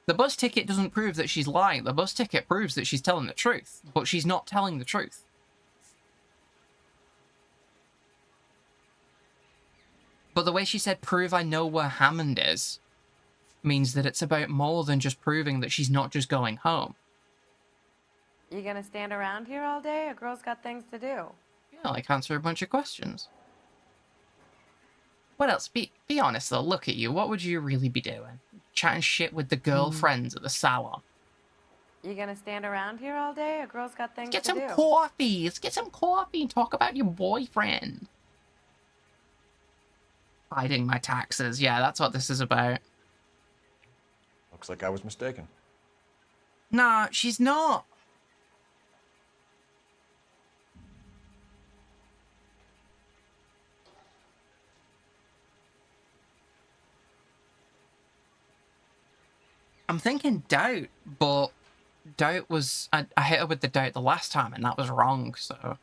[SPEAKER 1] The bus ticket doesn't prove that she's lying. The bus ticket proves that she's telling the truth. But she's not telling the truth. But the way she said, prove I know where Hammond is, means that it's about more than just proving that she's not just going home.
[SPEAKER 15] You gonna stand around here all day? A girl's got things to do.
[SPEAKER 1] Yeah, like answer a bunch of questions. What else? Be honest though, look at you. What would you really be doing? Chatting shit with the girlfriends at the salon.
[SPEAKER 15] You gonna stand around here all day? A girl's got things
[SPEAKER 1] Let's
[SPEAKER 15] to
[SPEAKER 1] get
[SPEAKER 15] do.
[SPEAKER 1] some coffee. Let's get some coffee and talk about your boyfriend. Hiding my taxes. Yeah, that's what this is about.
[SPEAKER 8] Looks like I was mistaken.
[SPEAKER 1] Nah, she's not. I'm thinking doubt, but doubt was... I hit her with the doubt the last time, and that was wrong, so...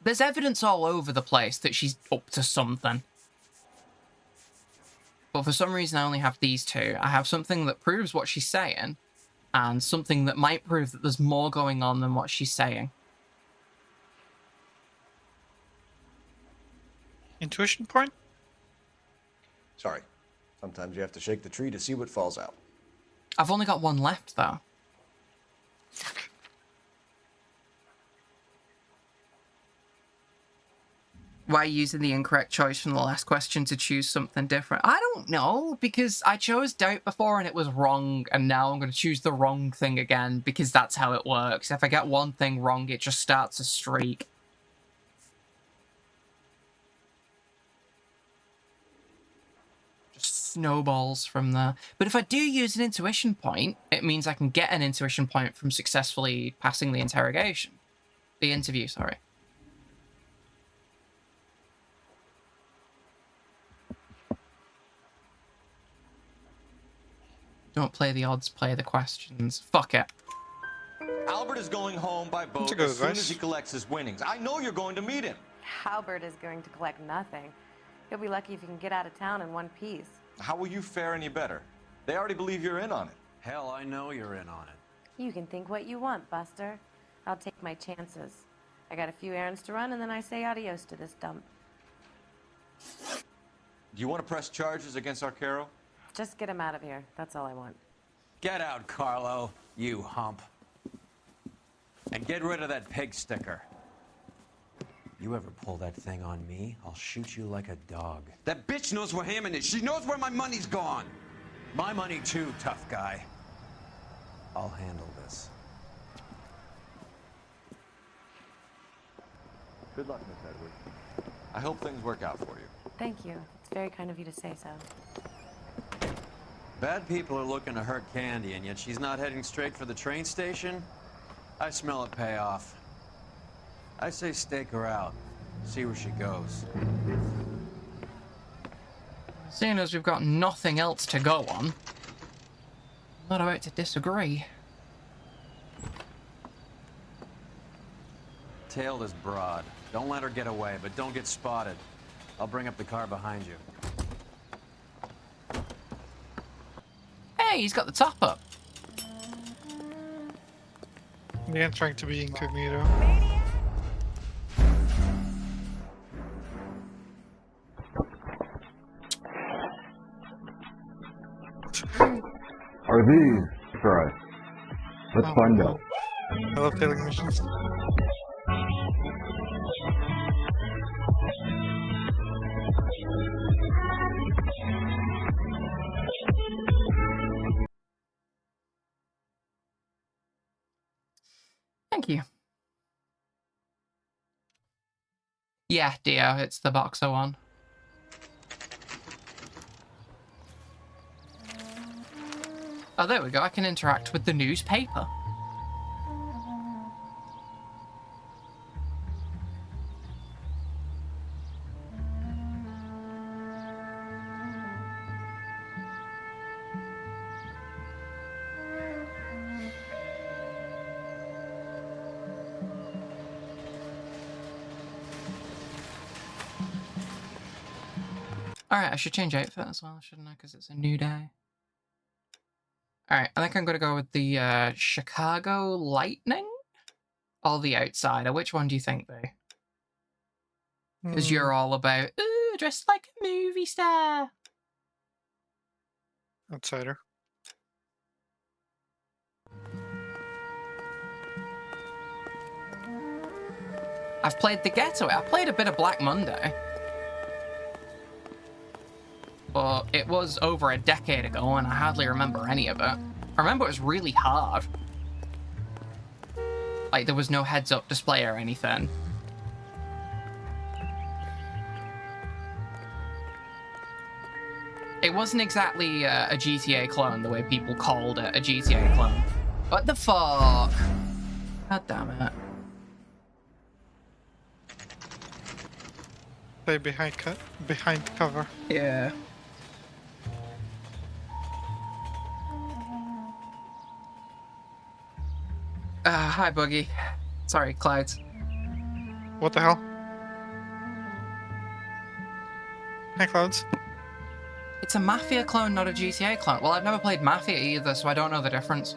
[SPEAKER 1] There's evidence all over the place that she's up to something. But for some reason, I only have these two. I have something that proves what she's saying, and something that might prove that there's more going on than what she's saying.
[SPEAKER 2] Intuition point?
[SPEAKER 8] Sorry. Sometimes you have to shake the tree to see what falls out.
[SPEAKER 1] I've only got one left, though. Why using the incorrect choice from the last question to choose something different? I don't know, because I chose doubt before and it was wrong, and now I'm going to choose the wrong thing again, because that's how it works. If I get one thing wrong, it just starts a streak. Just snowballs from there. But if I do use an intuition point, it means I can get an intuition point from successfully passing the interrogation. The interview, sorry. Don't play the odds, play the questions. Fuck it.
[SPEAKER 8] Albert is going home by boat as soon as he collects his winnings. I know you're going to meet him.
[SPEAKER 15] Albert is going to collect nothing. He'll be lucky if he can get out of town in one piece.
[SPEAKER 8] How will you fare any better? They already believe you're in on it.
[SPEAKER 4] Hell, I know you're in on it.
[SPEAKER 15] You can think what you want, Buster. I'll take my chances. I got a few errands to run, and then I say adios to this dump.
[SPEAKER 8] Do you want to press charges against Arcaro?
[SPEAKER 15] Just get him out of here. That's all I want.
[SPEAKER 4] Get out, Carlo, you hump. And get rid of that pig sticker. You ever pull that thing on me, I'll shoot you like a dog.
[SPEAKER 21] That bitch knows where Hammond is. She knows where my money's gone.
[SPEAKER 4] My money too, tough guy. I'll handle this.
[SPEAKER 8] Good luck, Miss Edwards. I hope things work out for you.
[SPEAKER 15] Thank you. It's very kind of you to say so.
[SPEAKER 4] Bad people are looking to hurt Candy, and yet she's not heading straight for the train station? I smell a payoff. I say stake her out. See where she goes.
[SPEAKER 1] Seeing as we've got nothing else to go on, I'm not about to disagree.
[SPEAKER 4] Tail this broad. Don't let her get away, but don't get spotted. I'll bring up the car behind you.
[SPEAKER 1] Hey, he's got the top up.
[SPEAKER 2] Yeah, trying to be incognito.
[SPEAKER 7] Are these for us? Let's find out.
[SPEAKER 2] I love failing missions.
[SPEAKER 1] Thank you. Yeah, Dio, it's the boxer one. Oh, there we go. I can interact with the newspaper. Alright, I should change outfit as well, shouldn't I? Because it's a new day. Alright, I think I'm going to go with the Chicago Lightning? Or the Outsider. Which one do you think, though? Because you're all about, ooh, dressed like a movie star.
[SPEAKER 2] Outsider.
[SPEAKER 1] I've played The Getaway. I played a bit of Black Monday. But it was over a decade ago and I hardly remember any of it. I remember it was really hard. Like, there was no heads-up display or anything. It wasn't exactly a GTA clone the way people called it a GTA clone. What the fuck? God damn it.
[SPEAKER 2] Stay behind cover.
[SPEAKER 1] Yeah. Hi, Boogie. Sorry, Clouds.
[SPEAKER 2] What the hell? Hi, Clouds.
[SPEAKER 1] It's a Mafia clone, not a GTA clone. Well, I've never played Mafia either, so I don't know the difference.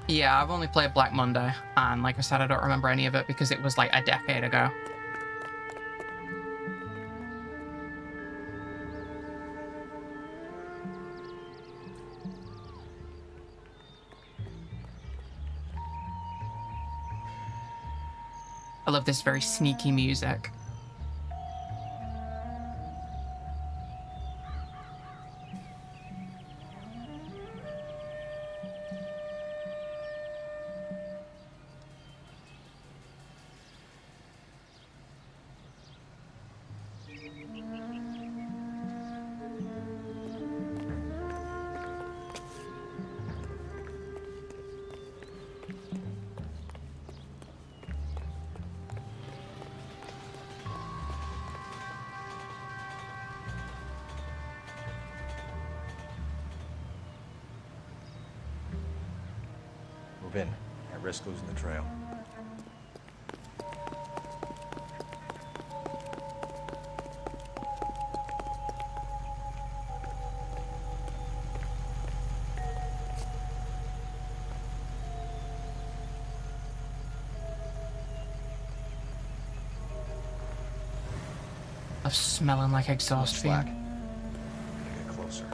[SPEAKER 1] Yeah, I've only played Black Monday, and like I said, I don't remember any of it because it was like a decade ago. I love this very sneaky music.
[SPEAKER 8] Move in. At risk losing the trail.
[SPEAKER 1] I'm smelling like exhaust fume.
[SPEAKER 8] Get closer.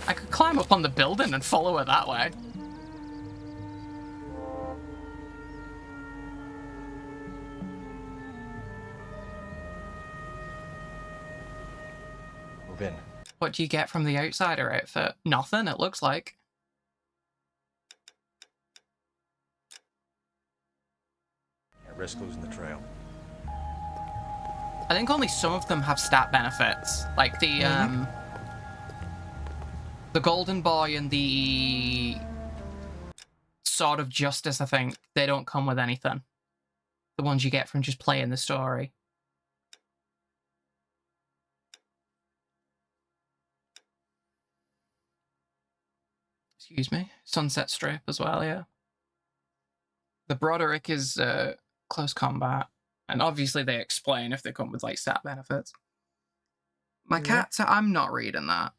[SPEAKER 1] I could climb up on the building and follow her that way.
[SPEAKER 8] Move in.
[SPEAKER 1] What do you get from the Outsider outfit? Nothing, it looks like.
[SPEAKER 8] At risk losing the trail.
[SPEAKER 1] I think only some of them have stat benefits. Like the, The Golden Boy and the Sword of Justice, I think, they don't come with anything. The ones you get from just playing the story. Excuse me. Sunset Strip as well, yeah. The Broderick is close combat. And obviously they explain if they come with like stat benefits. My cat, I'm not reading that.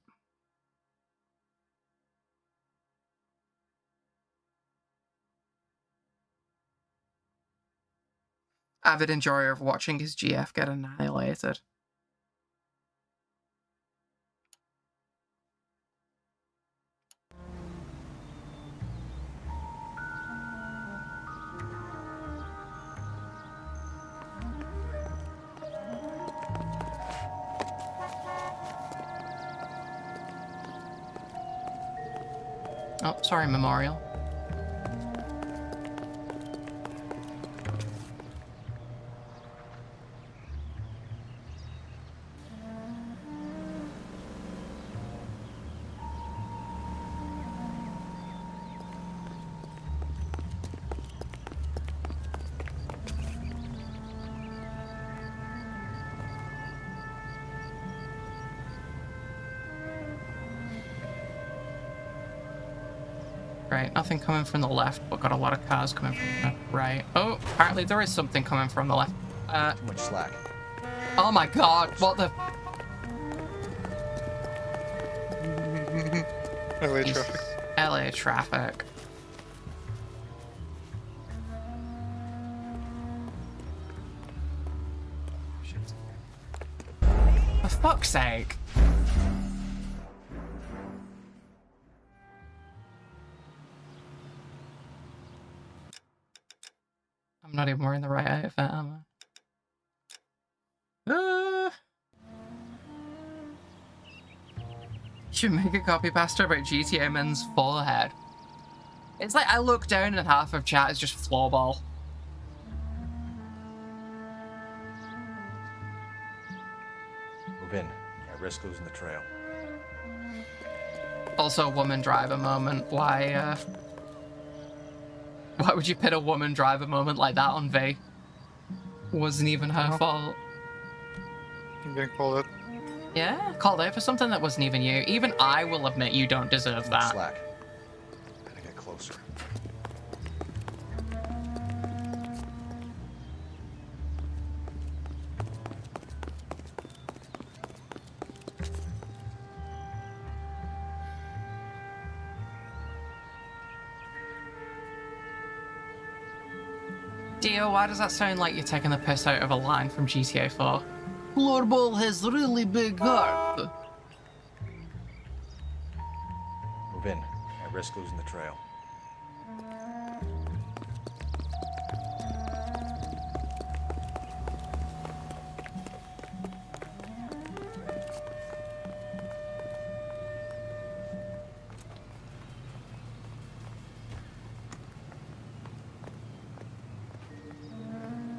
[SPEAKER 1] Avid enjoyer of watching his GF get annihilated. Oh, sorry, Memorial. Right, nothing coming from the left, but got a lot of cars coming from the right. Oh, apparently there is something coming from the left.
[SPEAKER 8] Too much slack.
[SPEAKER 1] Oh my god, what the...
[SPEAKER 2] LA traffic.
[SPEAKER 1] LA traffic. For fuck's sake. I'm not even wearing the right outfit, am I? Should make a copy pasta about GTA Man's forehead. It's like I look down and half of chat is just floorball.
[SPEAKER 8] Move in. I risk losing the trail.
[SPEAKER 1] Also, woman driver moment. Why would you put a woman driver moment like that on V? Wasn't even her fault.
[SPEAKER 2] I'm getting called out.
[SPEAKER 1] Yeah, called out for something that wasn't even you. Even I will admit you don't deserve that.
[SPEAKER 8] Slack. Gotta get closer.
[SPEAKER 1] Dio, why does that sound like you're taking the piss out of a line from GTA 4? Floorball has really big heart.
[SPEAKER 8] Move in. I risk losing the trail.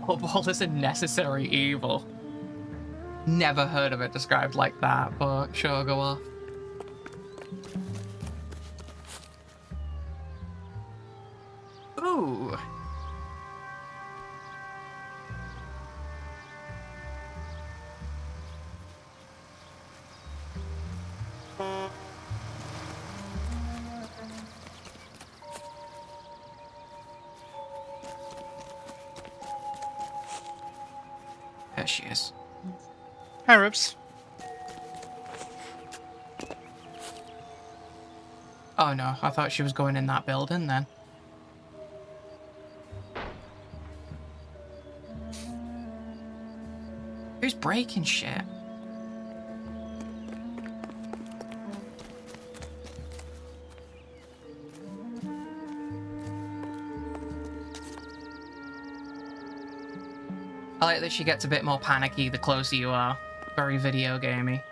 [SPEAKER 1] Floorball is a necessary evil. Never heard of it described like that, but sure, go off. Ooh. There she is.
[SPEAKER 2] Hi, Rips.
[SPEAKER 1] Oh no, I thought she was going in that building then. Who's breaking shit? I like that she gets a bit more panicky the closer you are. Very video gamey.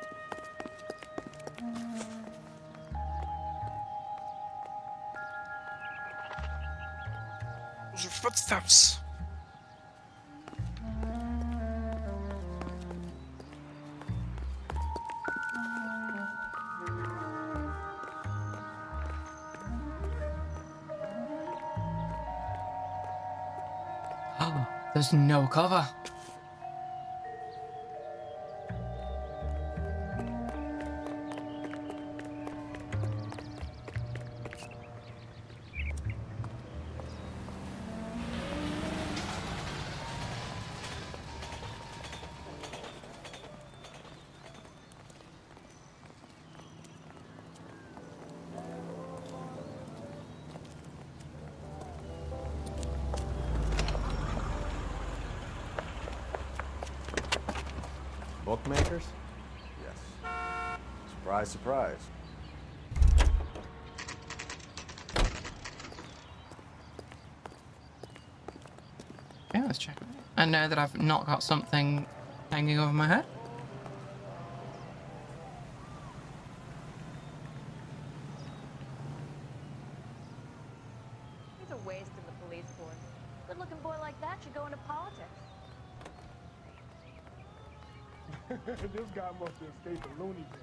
[SPEAKER 2] Those are footsteps.
[SPEAKER 1] Oh, there's no cover.
[SPEAKER 18] Bookmakers? Yes. Surprise, surprise.
[SPEAKER 1] Yeah, let's check it out. I know that I've not got something hanging over my head.
[SPEAKER 5] He's a waste in the police force. Good-looking boy like that should go into politics.
[SPEAKER 13] This guy must have escaped a loony bin.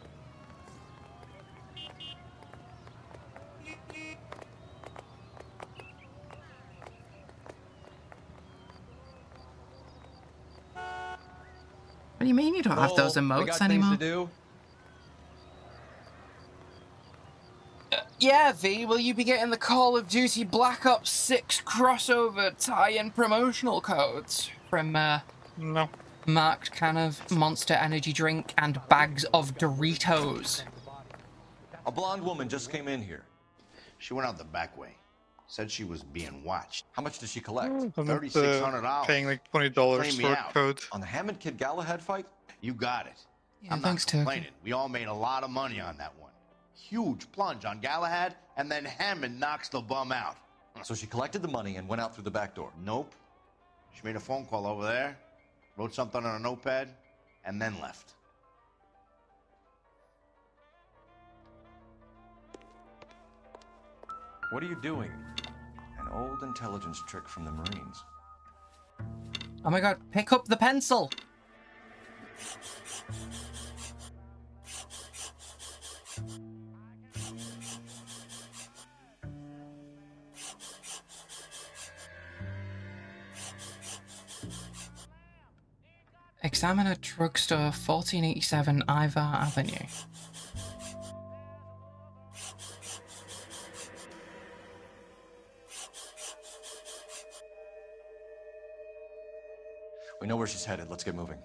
[SPEAKER 1] What do you mean you don't have those
[SPEAKER 4] We
[SPEAKER 1] emotes
[SPEAKER 4] got
[SPEAKER 1] anymore?
[SPEAKER 4] things to do.
[SPEAKER 1] Yeah, V, will you be getting the Call of Duty Black Ops 6 crossover tie-in promotional codes from
[SPEAKER 2] No.
[SPEAKER 1] marked can of Monster Energy drink and bags of Doritos?
[SPEAKER 8] A blonde woman just came in here. She went out the back way. Said she was being watched. How much did she collect?
[SPEAKER 2] I'm not
[SPEAKER 8] $3,600.
[SPEAKER 2] paying like $20
[SPEAKER 8] Claim me
[SPEAKER 2] for a
[SPEAKER 8] out.
[SPEAKER 2] code.
[SPEAKER 8] On the Hammond Kid Galahad fight? You got it.
[SPEAKER 1] Yeah,
[SPEAKER 8] I'm
[SPEAKER 1] thanks,
[SPEAKER 8] not
[SPEAKER 1] Turkey.
[SPEAKER 8] complaining. We all made a lot of money on that one. Huge plunge on Galahad, and then Hammond knocks the bum out.
[SPEAKER 4] So she collected the money and went out through the back door.
[SPEAKER 8] Nope. She made a phone call over there, wrote something on a notepad, and then left.
[SPEAKER 4] What are you doing? An old intelligence trick from the Marines.
[SPEAKER 1] Oh my god, pick up the pencil! Examiner Drugstore, 1487 Ivar Avenue.
[SPEAKER 4] We know where she's headed. Let's get moving.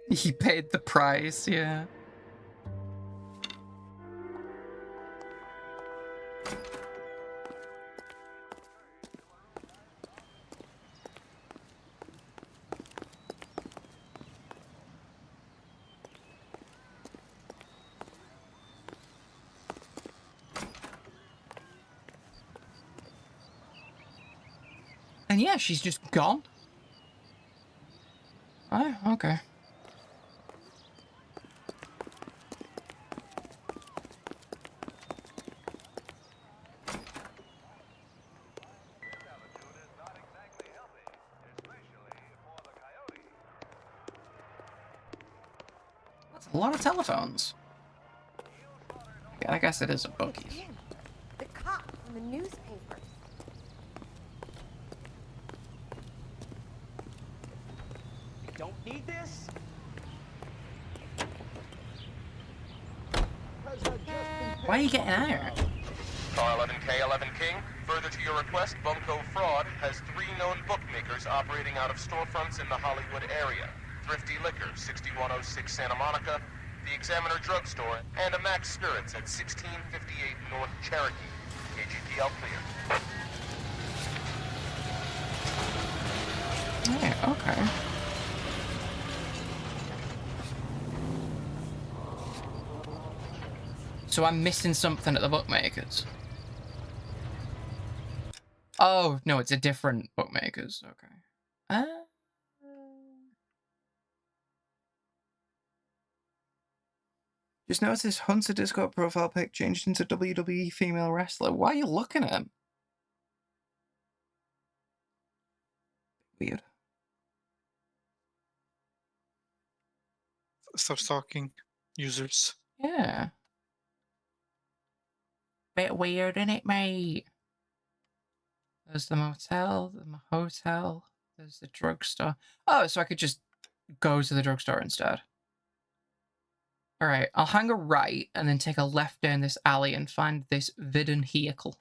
[SPEAKER 1] He paid the price, yeah. And yeah, she's just gone. Oh, okay. That's a lot of telephones. Yeah, I guess it is a bookies.
[SPEAKER 15] The cop from the newspapers.
[SPEAKER 11] Don't need this?
[SPEAKER 1] Why are you getting out?
[SPEAKER 20] Car 11K, 11 King. Further to your request, Bunko Fraud has 3 known bookmakers operating out of storefronts in the Hollywood area. Thrifty Liquor, 6106 Santa Monica, the Examiner Drugstore, and a Max Spirits at 1658 North Cherokee. KGPL clear.
[SPEAKER 1] Yeah, okay. So I'm missing something at the bookmakers. Oh, no, it's a different bookmakers. Okay. Just noticed Hunter Discord profile pic changed into WWE female wrestler. Why are you looking at him? Weird.
[SPEAKER 2] Stop stalking users.
[SPEAKER 1] Yeah. Bit weird, isn't it, mate? There's the motel, the hotel, there's the drugstore. Oh, so I could just go to the drugstore instead. Alright, I'll hang a right and then take a left down this alley and find this Vidden vehicle.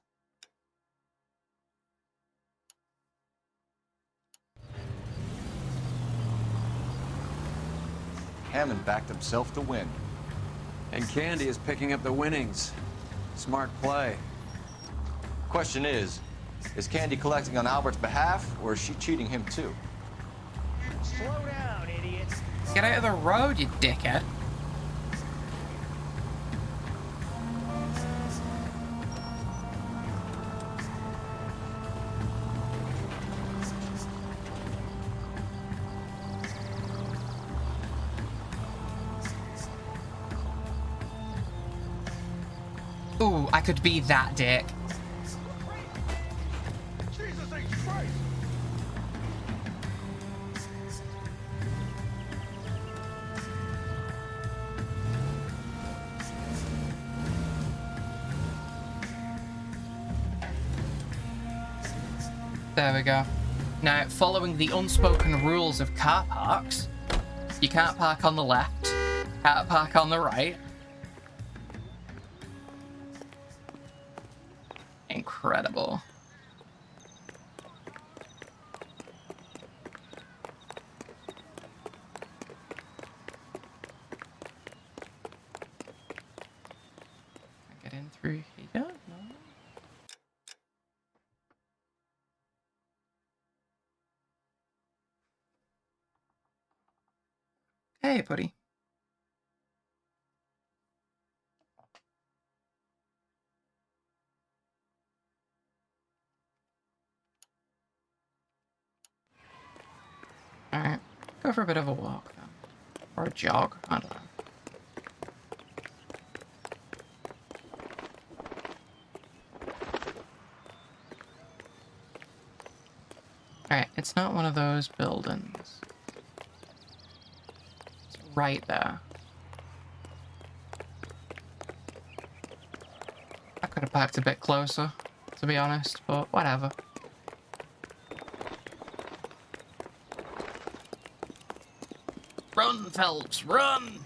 [SPEAKER 8] Hammond backed himself to win.
[SPEAKER 4] And Candy is picking up the winnings. Smart play.
[SPEAKER 8] Question is Candy collecting on Albert's behalf, or is she cheating him too?
[SPEAKER 11] Slow down, idiot.
[SPEAKER 1] Get out of the road, you dickhead. Ooh, I could be that dick.
[SPEAKER 13] Jesus H. Christ!
[SPEAKER 1] There we go. Now, following the unspoken rules of car parks, you can't park on the left, can't park on the right. Incredible. Get in through here? No. Hey, buddy. Alright, go for a bit of a walk then. Or a jog, I don't know. Alright, it's not one of those buildings. It's right there. I could have parked a bit closer, to be honest, but whatever. Run, Phelps, run!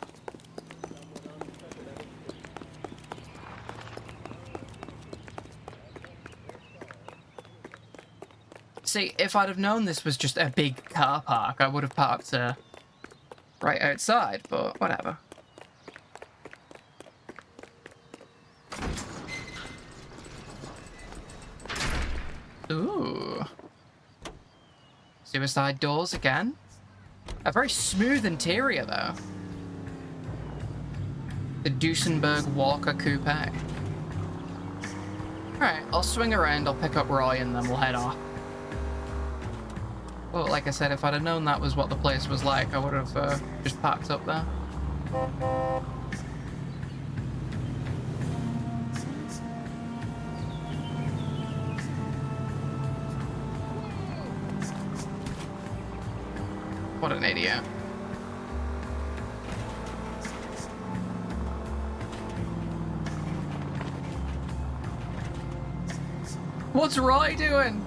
[SPEAKER 1] See, if I'd have known this was just a big car park, I would have parked right outside, but whatever. Ooh. Suicide doors again. A very smooth interior, though. The Duesenberg Walker Coupe. Alright, I'll swing around, I'll pick up Roy, and then we'll head off. Well, like I said, if I'd have known that was what the place was like, I would have just parked up there. What an idiot. What's Roy doing?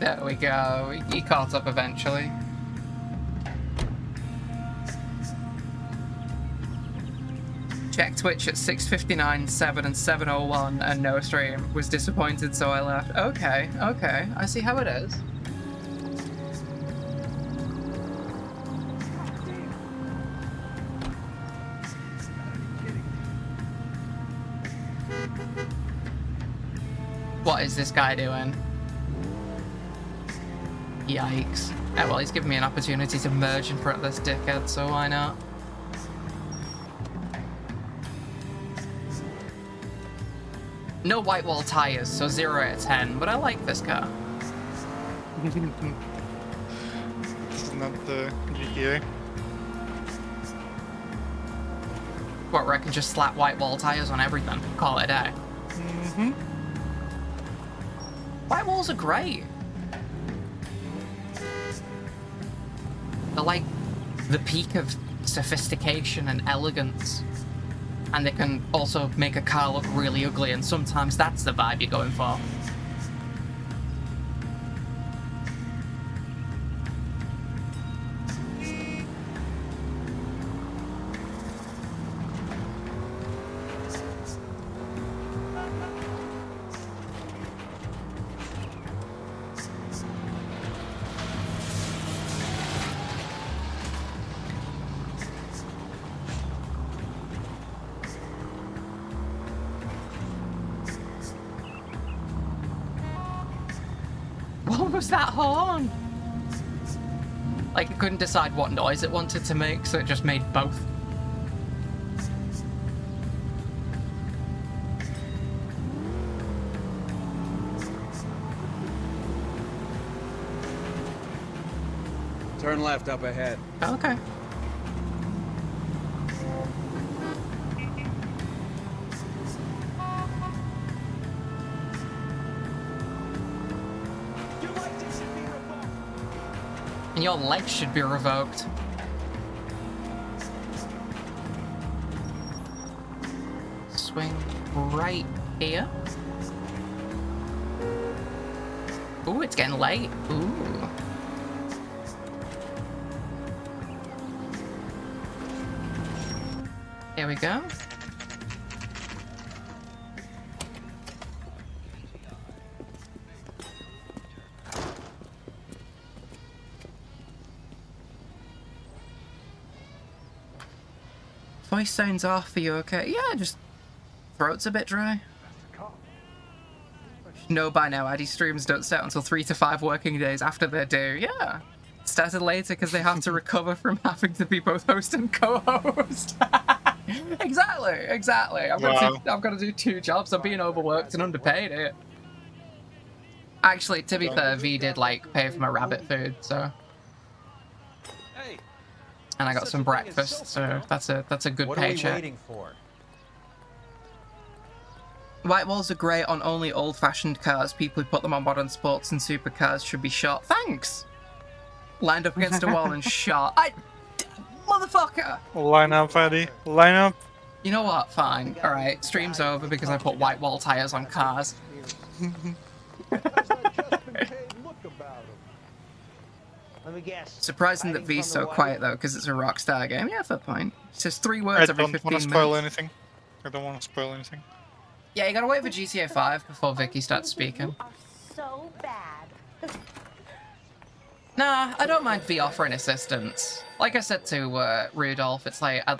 [SPEAKER 1] There we go. He caught up eventually. Check Twitch at 6:59, 7 and 7:01 and no stream. Was disappointed, so I left. Okay, okay. I see how it is. What is this guy doing? Yikes. Oh, well, he's giving me an opportunity to merge in front of this dickhead, so why not? No white wall tires, so 0 out of 10, but I like this car.
[SPEAKER 2] Not the GTA.
[SPEAKER 1] What, where I can just slap white wall tires on everything, call it a day.
[SPEAKER 2] Mm-hmm.
[SPEAKER 1] White walls are great. They're like the peak of sophistication and elegance. And they can also make a car look really ugly, and sometimes that's the vibe you're going for. What was that horn? Like, it couldn't decide what noise it wanted to make, so it just made both.
[SPEAKER 6] Turn left up ahead.
[SPEAKER 1] Okay. And your legs should be revoked. Swing right here. Ooh, it's getting late. Ooh. Here we go. Voice sounds off. Are you okay? Yeah, just throat's a bit dry. No, by now, Addy streams don't start until 3 to 5 working days after they're due. Yeah. Started later because they have to recover from having to be both host and co-host. Exactly. I've got to do 2 jobs. I'm being overworked and underpaid here. Actually, to be fair, V did like pay for my rabbit food, so. And I got some breakfast, so that's a good
[SPEAKER 4] What are we
[SPEAKER 1] paycheck.
[SPEAKER 4] waiting for?
[SPEAKER 1] White walls are great on only old-fashioned cars. People who put them on modern sports and supercars should be shot. Thanks. Lined up against a wall and shot. Motherfucker!
[SPEAKER 2] Line up, Eddie. Line up.
[SPEAKER 1] You know what? Fine. All right. Stream's over because I put white wall tires on cars.
[SPEAKER 11] Let me guess.
[SPEAKER 1] Surprising that V's so quiet though, because it's a Rockstar game. Yeah, fair point. It's just 3 words every 15 minutes.
[SPEAKER 2] I don't want to spoil anything. I don't want to spoil anything.
[SPEAKER 1] Yeah, you gotta wait for GTA 5 before Vicky starts speaking.
[SPEAKER 5] So bad.
[SPEAKER 1] Nah, I don't mind V offering assistance. Like I said to Rudolph, it's like I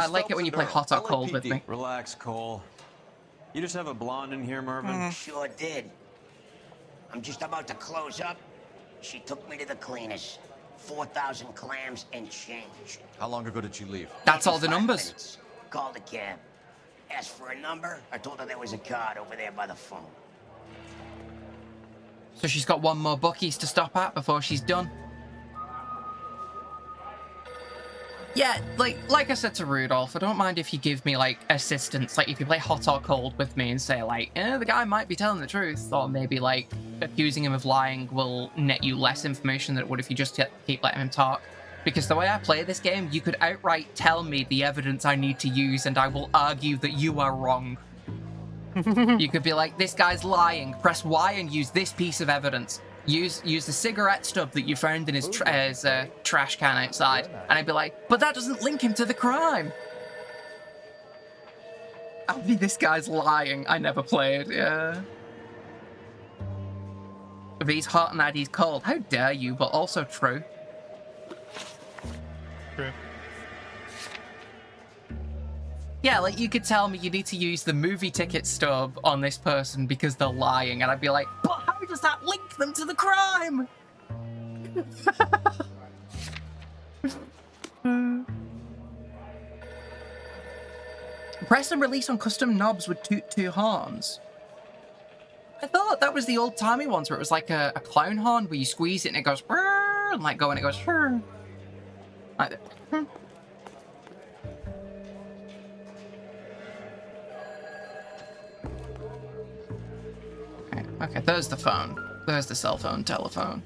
[SPEAKER 1] like it when you play hot or cold with me.
[SPEAKER 4] Relax, Cole. You just have a blonde in here, Mervyn?
[SPEAKER 10] Sure did. I'm just about to close up. She took me to the cleaners. 4,000 clams and change.
[SPEAKER 8] How long ago did she leave?
[SPEAKER 1] That's all the
[SPEAKER 10] 5
[SPEAKER 1] numbers.
[SPEAKER 10] minutes. Called a cab. Asked for a number. I told her there was a card over there by the phone.
[SPEAKER 1] So she's got 1 more Buc-ee's to stop at before she's done. Yeah, like I said to Rudolph, I don't mind if you give me, like, assistance. Like, if you play hot or cold with me and say, like, the guy might be telling the truth, or maybe, like, accusing him of lying will net you less information than it would if you just keep letting him talk. Because the way I play this game, you could outright tell me the evidence I need to use, and I will argue that you are wrong. You could be like, this guy's lying. Press Y and use this piece of evidence. Use the cigarette stub that you found in his trash can outside. And I'd be like, but that doesn't link him to the crime. I mean, this guy's lying. I never played, yeah. V's hot and Addy's cold. How dare you, but also true.
[SPEAKER 2] True.
[SPEAKER 1] Yeah, like, you could tell me you need to use the movie ticket stub on this person because they're lying, and I'd be like, but how does that link them to the crime? Press and release on custom knobs with two horns. I thought that was the old-timey ones where it was like a clown horn where you squeeze it and it goes, and like go and it goes, like that. Okay, there's the phone. There's the cell phone, telephone.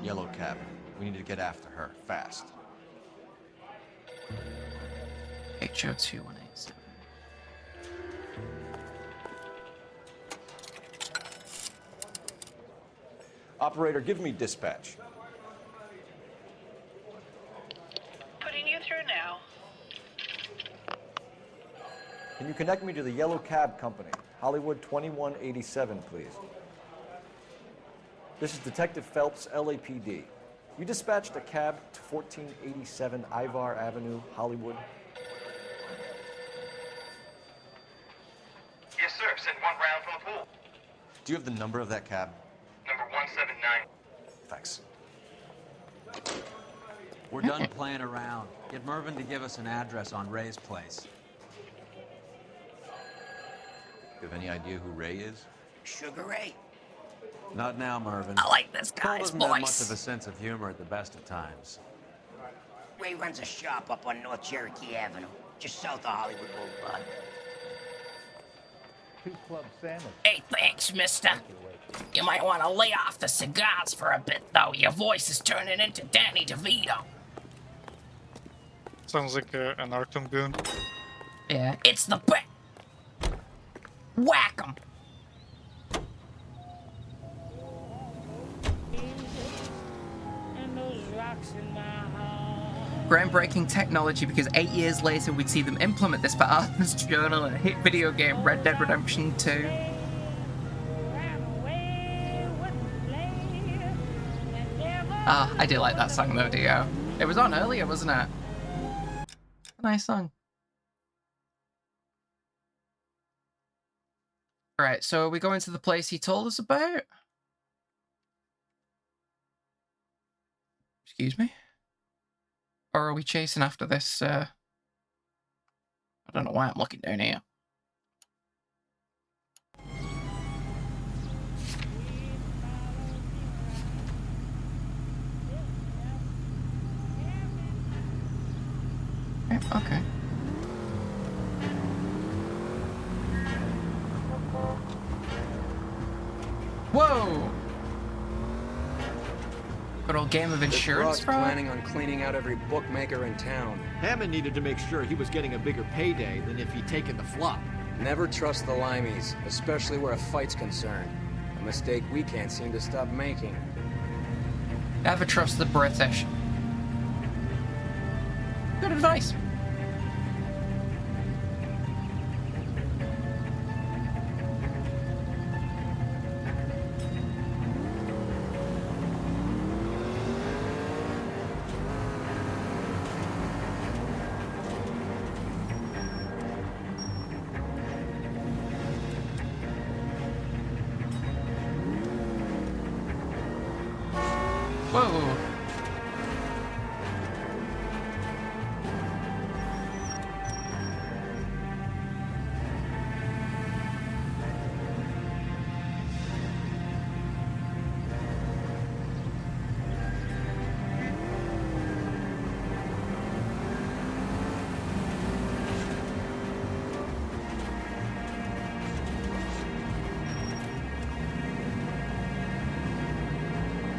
[SPEAKER 8] Yellow cab. We need to get after her, fast.
[SPEAKER 1] HO2187.
[SPEAKER 8] Operator, give me dispatch.
[SPEAKER 12] Putting you through now.
[SPEAKER 14] Can you connect me to the Yellow Cab Company, Hollywood 2187, please? This is Detective Phelps, LAPD. You dispatched a cab to 1487 Ivar Avenue, Hollywood.
[SPEAKER 9] Yes, sir. Sent one round from the pool.
[SPEAKER 8] Do you have the number of that cab?
[SPEAKER 9] Number 179.
[SPEAKER 8] Thanks.
[SPEAKER 4] We're done playing around. Get Mervyn to give us an address on Ray's place.
[SPEAKER 8] You have any idea who Ray is?
[SPEAKER 10] Sugar Ray?
[SPEAKER 4] Not now, Mervyn.
[SPEAKER 10] I like this
[SPEAKER 4] Cole
[SPEAKER 10] guy's
[SPEAKER 4] doesn't have much
[SPEAKER 10] voice.
[SPEAKER 4] of a sense of humor at the best of times.
[SPEAKER 10] Ray runs a shop up on North Cherokee Avenue, just south of Hollywood Boulevard.
[SPEAKER 23] Club Sandwich.
[SPEAKER 24] Hey, thanks, mister. You might want to lay off the cigars for a bit, though. Your voice is turning into Danny DeVito.
[SPEAKER 2] Sounds like an Arkham goon.
[SPEAKER 1] Yeah.
[SPEAKER 24] It's the bet. Whack 'em.
[SPEAKER 1] Groundbreaking technology, because 8 years later we'd see them implement this for Arthur's Journal and a hit video game, Red Dead Redemption 2. Ah, I do like that song though, Dio. It was on earlier, wasn't it? A nice song. Alright, so are we going to the place he told us about? Excuse me? Or are we chasing after this, I don't know why I'm looking down here. Okay. Whoa! Good old game of insurance fraud?
[SPEAKER 6] Planning on cleaning out every bookmaker in town.
[SPEAKER 18] Hammond needed to make sure he was getting a bigger payday than if he'd taken the flop.
[SPEAKER 6] Never trust the limeys, especially where a fight's concerned. A mistake we can't seem to stop making.
[SPEAKER 1] Never trust the British. Good advice. Whoa.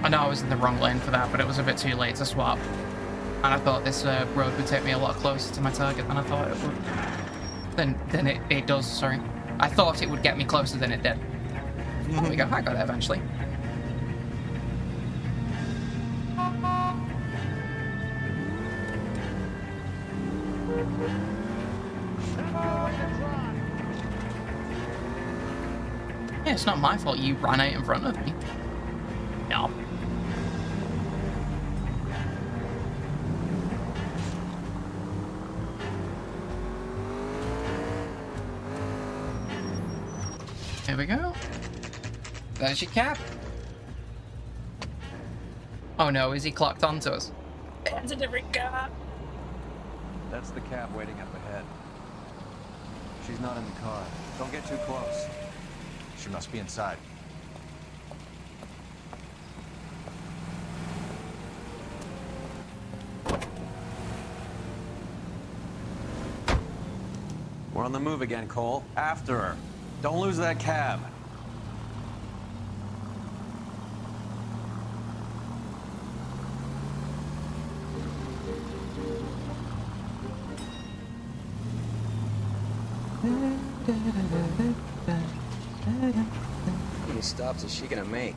[SPEAKER 1] I know I was in the wrong lane for that, but it was a bit too late to swap. And I thought this road would take me a lot closer to my target than I thought it would. Then it does, sorry. I thought it would get me closer than it did. There we go, I got it eventually. Yeah, it's not my fault you ran out in front of me. No. Here we go. There's your cab. Oh no, is he clocked onto us? That's a different car.
[SPEAKER 4] That's the cab waiting up ahead. She's not in the car. Don't get too close.
[SPEAKER 8] She must be inside.
[SPEAKER 4] We're on the move again, Cole. After her. Don't lose that cab.
[SPEAKER 6] How many stops is she gonna make?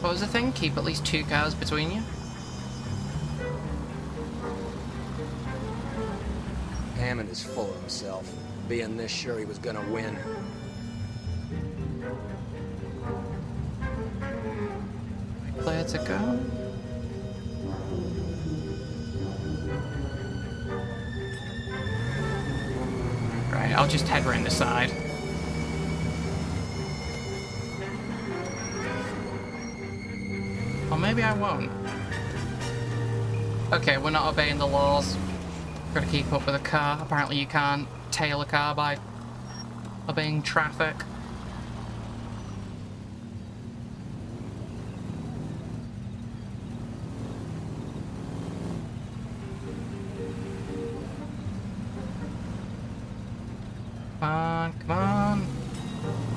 [SPEAKER 1] What was the thing? Keep at least 2 cars between you?
[SPEAKER 6] Hammond is full of himself, being this sure he was gonna win.
[SPEAKER 1] Clear to go. Right, I'll just head round the side. Or maybe I won't. Okay, we're not obeying the laws. Gotta keep up with a car. Apparently you can't tail a car by obeying traffic. Come on, come on.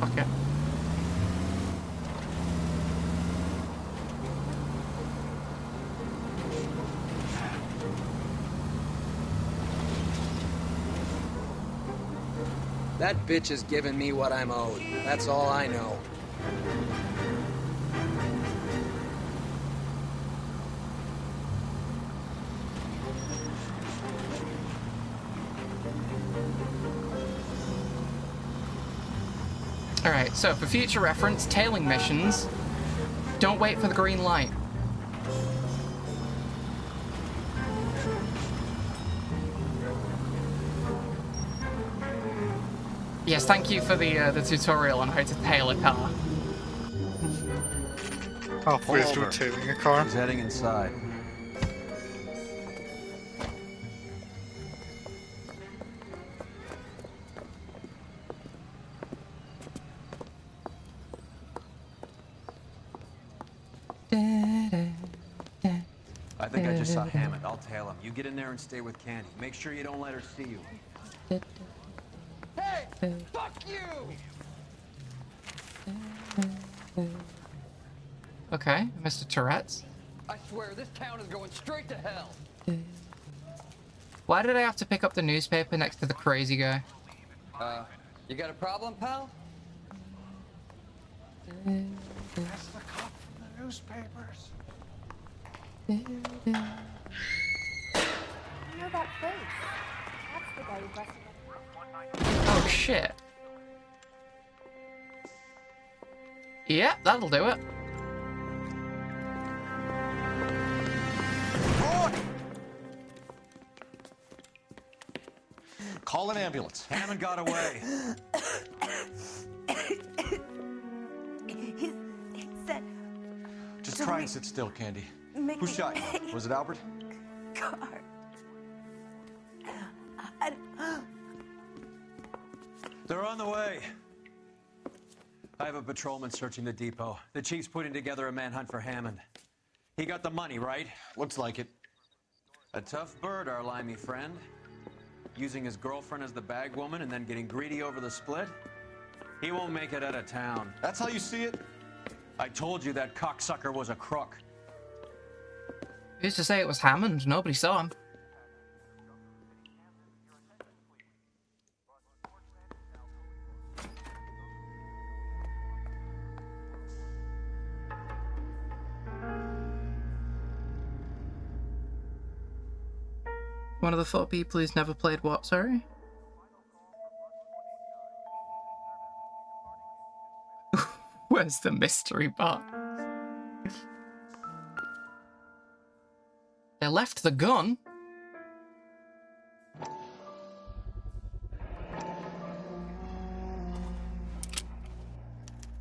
[SPEAKER 1] Okay.
[SPEAKER 6] That bitch is giving me what I'm owed. That's all I know.
[SPEAKER 1] Alright, so for future reference, tailing missions, don't wait for the green light. Yes, thank you for the tutorial on how to tail a car.
[SPEAKER 2] Halfway
[SPEAKER 4] Pull
[SPEAKER 2] through
[SPEAKER 4] over.
[SPEAKER 2] tailing a car.
[SPEAKER 4] He's heading inside. I think I just saw Hammond. I'll tail him. You get in there and stay with Candy. Make sure you don't let her see you.
[SPEAKER 21] Hey! Fuck you!
[SPEAKER 1] Okay, Mr. Tourette's.
[SPEAKER 21] I swear, this town is going straight to hell.
[SPEAKER 1] Why did I have to pick up the newspaper next to the crazy guy?
[SPEAKER 21] You got a problem, pal?
[SPEAKER 13] That's the cop from the newspapers.
[SPEAKER 15] You know that face? That's the guy who busted up.
[SPEAKER 1] Oh shit. Yeah, that'll do it.
[SPEAKER 8] Call an ambulance.
[SPEAKER 4] Hammond got away.
[SPEAKER 15] He said...
[SPEAKER 8] Just try and sit still, Candy.
[SPEAKER 15] Make
[SPEAKER 8] Who
[SPEAKER 15] me-
[SPEAKER 8] shot you? Was it Albert?
[SPEAKER 15] Car.
[SPEAKER 4] They're on the way. I have a patrolman searching the depot. The chief's putting together a manhunt for Hammond. He got the money, right?
[SPEAKER 8] Looks like it.
[SPEAKER 4] A tough bird, our limey friend. Using his girlfriend as the bag woman and then getting greedy over the split. He won't make it out of town.
[SPEAKER 8] That's how you see it?
[SPEAKER 4] I told you that cocksucker was a crook.
[SPEAKER 1] Who's to say it was Hammond? Nobody saw him. One of the 4 people who's never played what, sorry? Where's the mystery box? They left the gun.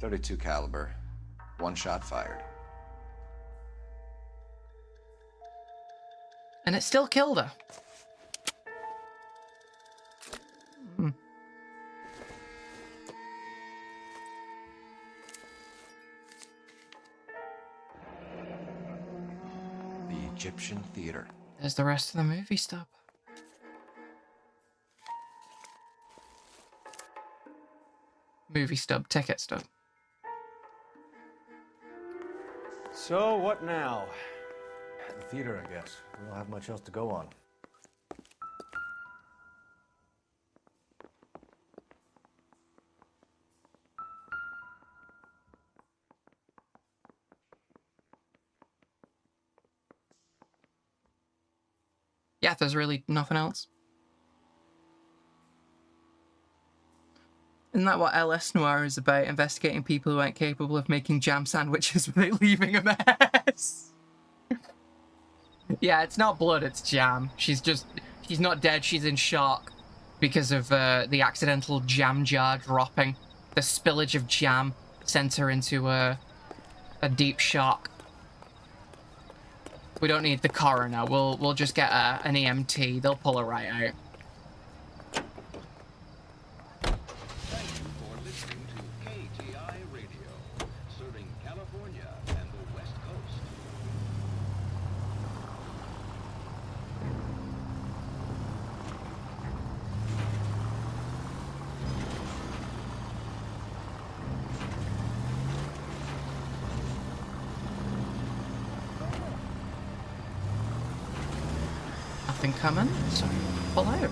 [SPEAKER 8] .32 caliber. 1 shot fired.
[SPEAKER 1] And it still killed her. Hmm.
[SPEAKER 8] Egyptian theater.
[SPEAKER 1] There's the rest of the movie stub. Movie stub, ticket stub.
[SPEAKER 14] So, what now? The theater, I guess. We don't have much else to go on.
[SPEAKER 1] Yeah, there's really nothing else. Isn't that what LS Noire is about? Investigating people who aren't capable of making jam sandwiches without leaving a mess. Yeah, it's not blood, it's jam. She's not dead, she's in shock because of the accidental jam jar dropping. The spillage of jam sent her into a deep shock. We don't need the coroner, we'll just get an EMT, they'll pull her right out. Nothing coming, so pull out.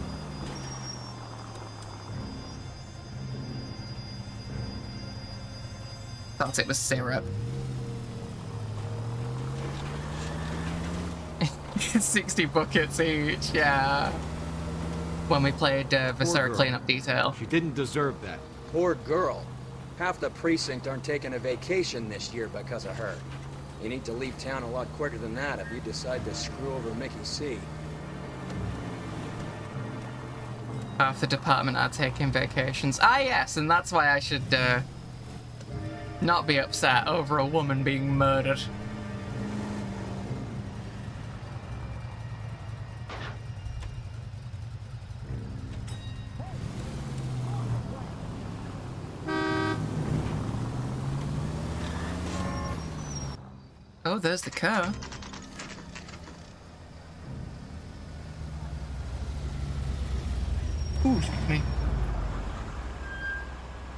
[SPEAKER 1] Thought it was syrup. 60 buckets each, yeah. When we played Viscera Cleanup Detail.
[SPEAKER 6] She didn't deserve that. Poor girl. Half the precinct aren't taking a vacation this year because of her. You need to leave town a lot quicker than that if you decide to screw over Mickey C.
[SPEAKER 1] Half the department are taking vacations. Ah, yes, and that's why I should not be upset over a woman being murdered. Oh, there's the car. Ooh, excuse me.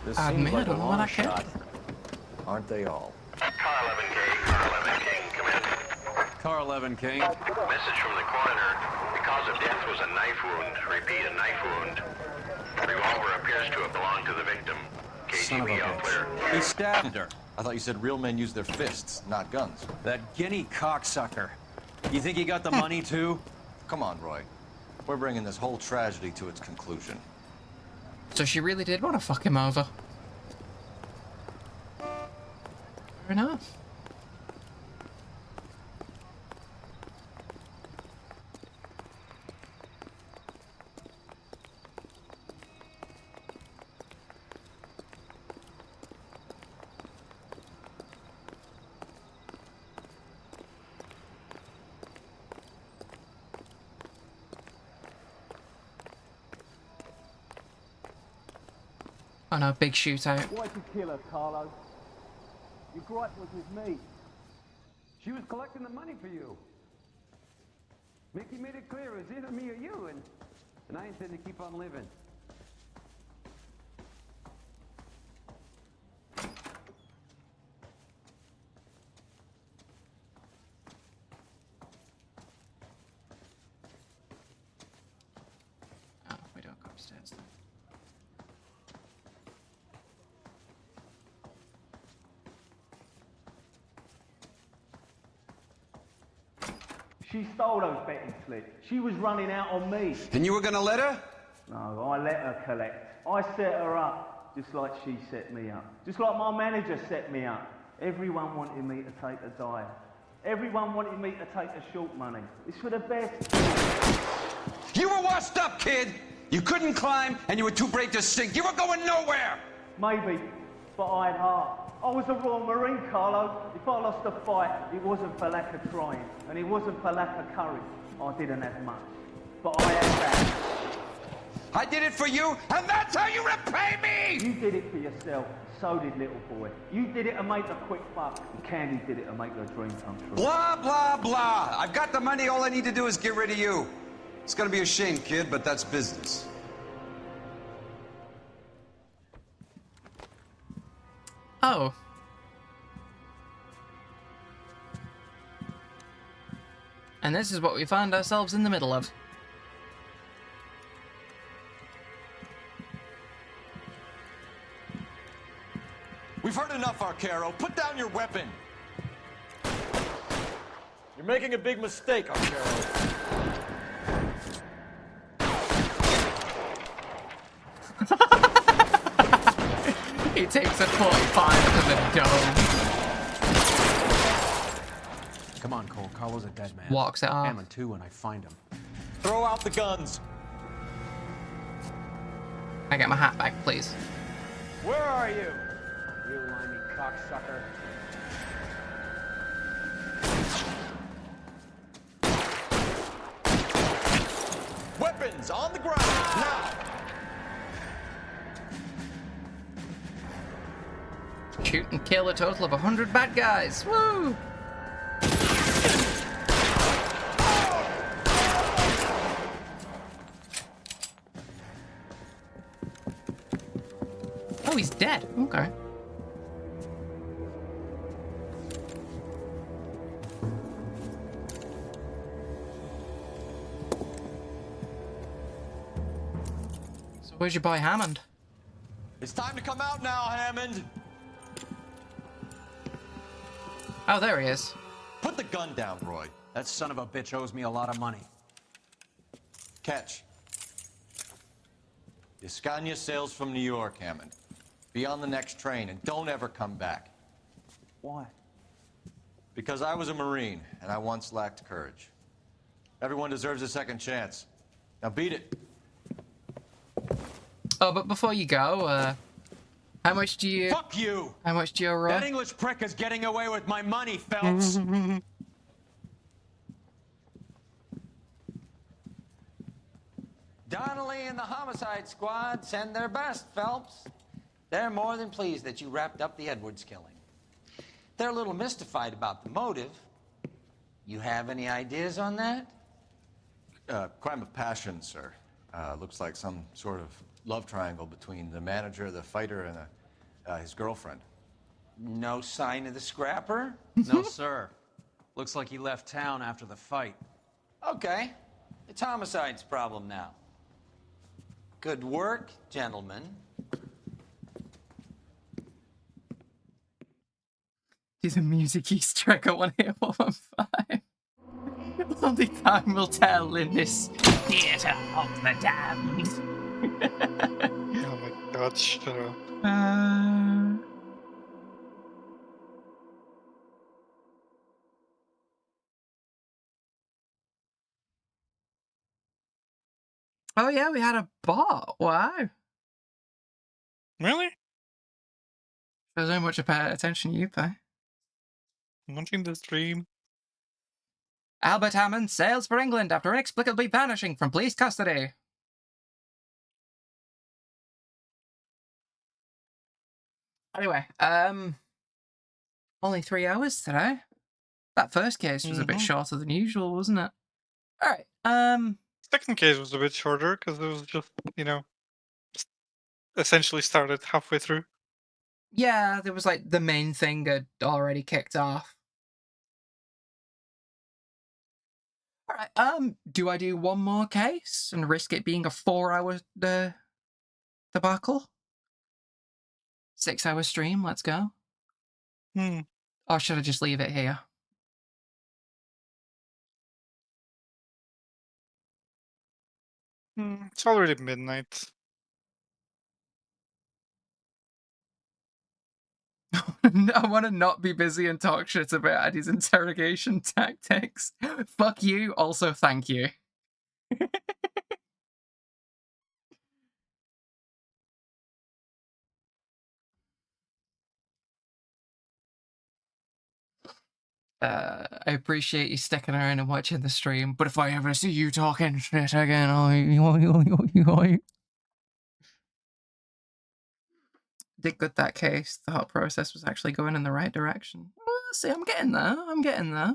[SPEAKER 14] This
[SPEAKER 1] I
[SPEAKER 14] seems like a
[SPEAKER 1] don't know what
[SPEAKER 14] long
[SPEAKER 1] I can.
[SPEAKER 14] shot. Aren't they all?
[SPEAKER 9] Car 11K, Car 11 King, come in.
[SPEAKER 4] Car 11 King.
[SPEAKER 9] Message from the coroner. The cause of death was a knife wound. Repeat, a knife wound. Revolver appears to have belonged to the victim.
[SPEAKER 4] Son of a
[SPEAKER 9] KGB all clear.
[SPEAKER 4] bitch. He stabbed her.
[SPEAKER 8] I thought you said real men use their fists, not guns.
[SPEAKER 4] That guinea cocksucker. You think he got the money too?
[SPEAKER 8] Come on, Roy. We're bringing this whole tragedy to its conclusion.
[SPEAKER 1] So she really did want to fuck him over. Fair enough. Oh no, big shootout.
[SPEAKER 3] Why'd you kill her, Carlo? Your gripe was with me. She was collecting the money for you. Mickey made it clear it was either me or you, and I intend to keep on living.
[SPEAKER 1] Oh, we don't go upstairs then.
[SPEAKER 3] She stole those betting slips. She was running out on me.
[SPEAKER 21] And you were gonna let her?
[SPEAKER 3] No, I let her collect. I set her up, just like she set me up. Just like my manager set me up. Everyone wanted me to take a dive. Everyone wanted me to take the short money. It's for the best.
[SPEAKER 21] You were washed up, kid! You couldn't climb, and you were too brave to sink. You were going nowhere!
[SPEAKER 3] Maybe, but I had heart. I was a Royal Marine, Carlo. If I lost a fight, it wasn't for lack of trying, and it wasn't for lack of courage. I didn't have much, but I had that.
[SPEAKER 21] I did it for you, and that's how you repay me!
[SPEAKER 3] You did it for yourself, so did little boy. You did it to make a quick buck, and Candy did it to make her dream come true.
[SPEAKER 21] Blah, blah, blah. I've got the money, all I need to do is get rid of you. It's gonna be a shame, kid, but that's business.
[SPEAKER 1] Oh. And this is what we find ourselves in the middle of.
[SPEAKER 8] We've heard enough, Arcaro. Put down your weapon.
[SPEAKER 14] You're making a big mistake, Arcaro.
[SPEAKER 1] He takes a 45 to the dome.
[SPEAKER 4] Come on, Cole. Carlo's a dead man.
[SPEAKER 1] Walks it off.
[SPEAKER 4] Hammond too when I find him.
[SPEAKER 8] Throw out the guns.
[SPEAKER 1] Can I get my hat back, please?
[SPEAKER 6] Where are you? You limey cocksucker.
[SPEAKER 8] Weapons on the ground, now!
[SPEAKER 1] Shoot and kill a total of 100 bad guys. Woo! Oh, he's dead. Okay. So where's your boy Hammond?
[SPEAKER 8] It's time to come out now, Hammond.
[SPEAKER 1] Oh, there he is.
[SPEAKER 8] Put the gun down, Roy.
[SPEAKER 4] That son of a bitch owes me a lot of money.
[SPEAKER 8] Catch. Escania sails from New York, Hammond. Be on the next train and don't ever come back.
[SPEAKER 6] Why?
[SPEAKER 8] Because I was a Marine and I once lacked courage. Everyone deserves a second chance. Now beat it.
[SPEAKER 1] Oh, but before you go, how much do you...
[SPEAKER 4] Fuck you!
[SPEAKER 1] How much do you owe Roy?
[SPEAKER 4] That English prick is getting away with my money, Phelps.
[SPEAKER 16] Donnelly and the homicide squad send their best, Phelps. They're more than pleased that you wrapped up the Edwards killing. They're a little mystified about the motive. You have any ideas on that?
[SPEAKER 8] Crime of passion, sir. Looks like some sort of love triangle between the manager, the fighter, and his girlfriend.
[SPEAKER 16] No sign of the scrapper?
[SPEAKER 4] No, sir. Looks like he left town after the fight.
[SPEAKER 16] Okay. It's homicide's problem now. Good work, gentlemen.
[SPEAKER 1] He's a music Easter egg. I want to hear 115. Only time will tell in this theatre of the damned.
[SPEAKER 2] Oh my god, shut up.
[SPEAKER 1] Oh yeah, we had a bot. Wow.
[SPEAKER 2] Really?
[SPEAKER 1] Shows how much attention you pay.
[SPEAKER 2] Watching the stream.
[SPEAKER 1] Albert Hammond sails for England after inexplicably vanishing from police custody. Anyway, only 3 hours today. That first case was a bit shorter than usual, wasn't it? All right.
[SPEAKER 2] Second case was a bit shorter because it was just, essentially started halfway through.
[SPEAKER 1] Yeah, there was like the main thing had already kicked off. All right. Do I do one more case and risk it being a 4-hour debacle? 6-hour stream. Let's go. Or should I just leave it here?
[SPEAKER 2] It's already midnight.
[SPEAKER 1] I want to not be busy and talk shit about Eddie's interrogation tactics. Fuck you. Also, thank you. I appreciate you sticking around and watching the stream, but if I ever see you talking shit again, did good that case. The whole process was actually going in the right direction. Well, see, I'm getting there. I'm getting there.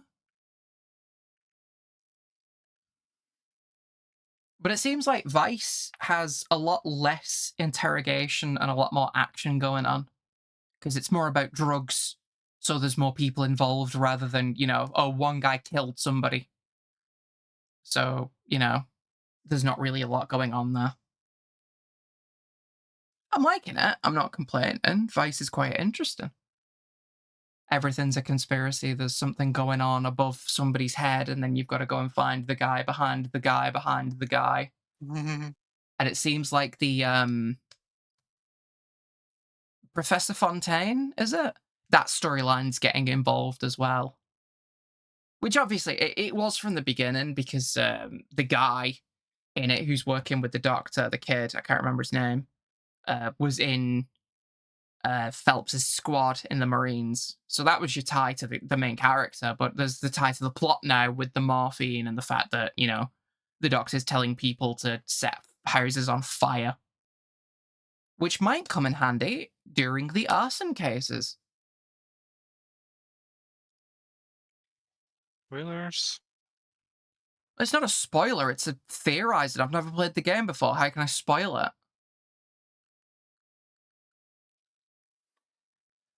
[SPEAKER 1] But it seems like Vice has a lot less interrogation and a lot more action going on. Because it's more about drugs. So there's more people involved rather than, you know, oh, one guy killed somebody. So, you know, there's not really a lot going on there. I'm liking it. I'm not complaining. Vice is quite interesting. Everything's a conspiracy. There's something going on above somebody's head, and then you've got to go and find the guy behind the guy behind the guy. And it seems like the Professor Fontaine, is it? That storyline's getting involved as well. Which obviously it was from the beginning because the guy in it who's working with the doctor, the kid, I can't remember his name, was in Phelps's squad in the Marines. So that was your tie to the main character, but there's the tie to the plot now with the morphine and the fact that, you know, the doctor's telling people to set houses on fire. Which might come in handy during the arson cases.
[SPEAKER 2] Spoilers?
[SPEAKER 1] It's not a spoiler, it's a theorizing. I've never played the game before. How can I spoil it?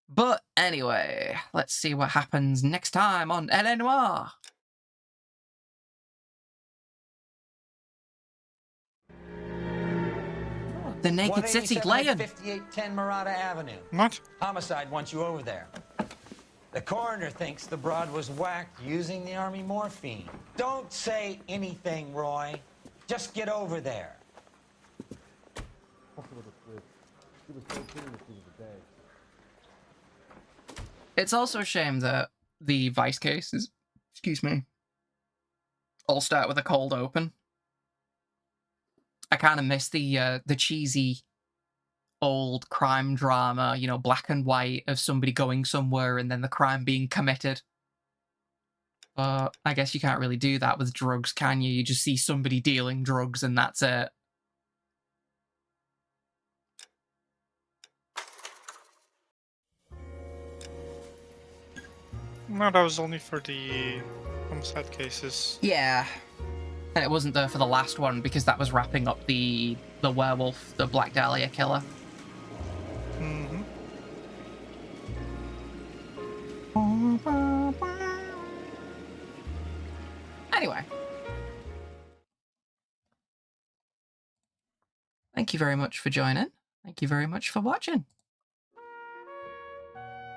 [SPEAKER 1] But anyway, let's see what happens next time on LA Noire. The Naked City, Leon.
[SPEAKER 16] 5810 Murata Avenue.
[SPEAKER 2] What?
[SPEAKER 16] Homicide wants you over there. The coroner thinks the broad was whacked using the army morphine. Don't say anything, Roy. Just get over there.
[SPEAKER 1] It's also a shame that the Vice cases, excuse me, all start with a cold open. I kind of miss the cheesy old crime drama, you know, black and white of somebody going somewhere and then the crime being committed. But I guess you can't really do that with drugs, can you? You just see somebody dealing drugs and that's it.
[SPEAKER 2] No, that was only for the homicide cases.
[SPEAKER 1] Yeah. And it wasn't there for the last one because that was wrapping up the werewolf, the Black Dahlia killer.
[SPEAKER 2] Mm-hmm.
[SPEAKER 1] Anyway. Thank you very much for joining. Thank you very much for watching.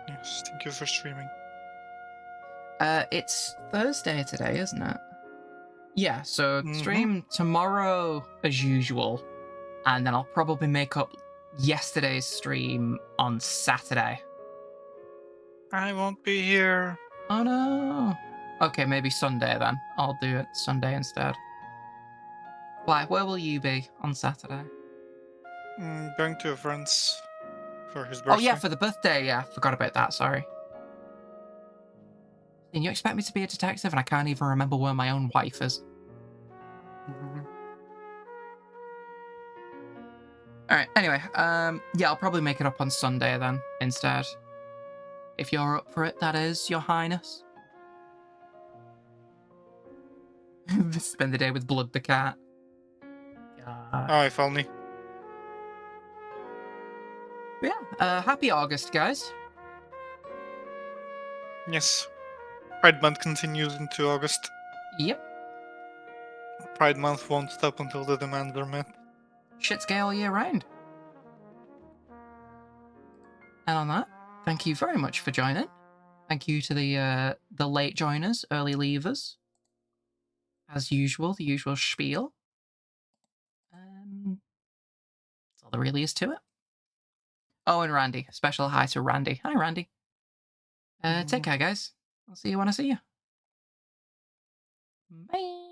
[SPEAKER 2] Yes, thank you for streaming.
[SPEAKER 1] It's Thursday today, isn't it? Yeah, so stream tomorrow as usual, and then I'll probably make up yesterday's stream on Saturday.
[SPEAKER 2] I won't be here.
[SPEAKER 1] Oh no. Okay, maybe Sunday then. I'll do it Sunday instead. Why? Where will you be on Saturday?
[SPEAKER 2] Going to a friend's for his birthday.
[SPEAKER 1] Oh yeah, for the birthday. Yeah, forgot about that. Sorry. And you expect me to be a detective, and I can't even remember where my own wife is. All right. Anyway, yeah, I'll probably make it up on Sunday then instead. If you're up for it, that is, Your Highness. Spend the day with Blood the cat.
[SPEAKER 2] Oh, if only.
[SPEAKER 1] Yeah. Happy August, guys.
[SPEAKER 2] Yes. Pride Month continues into August.
[SPEAKER 1] Yep.
[SPEAKER 2] Pride Month won't stop until the demands are met.
[SPEAKER 1] Shit's gay all year round. And on that, thank you very much for joining. Thank you to the late joiners, early leavers. As usual, the usual spiel. That's all there really is to it. Oh, and Randy. Special hi to Randy. Hi, Randy. Take care, guys. I'll see you when I see you. Bye.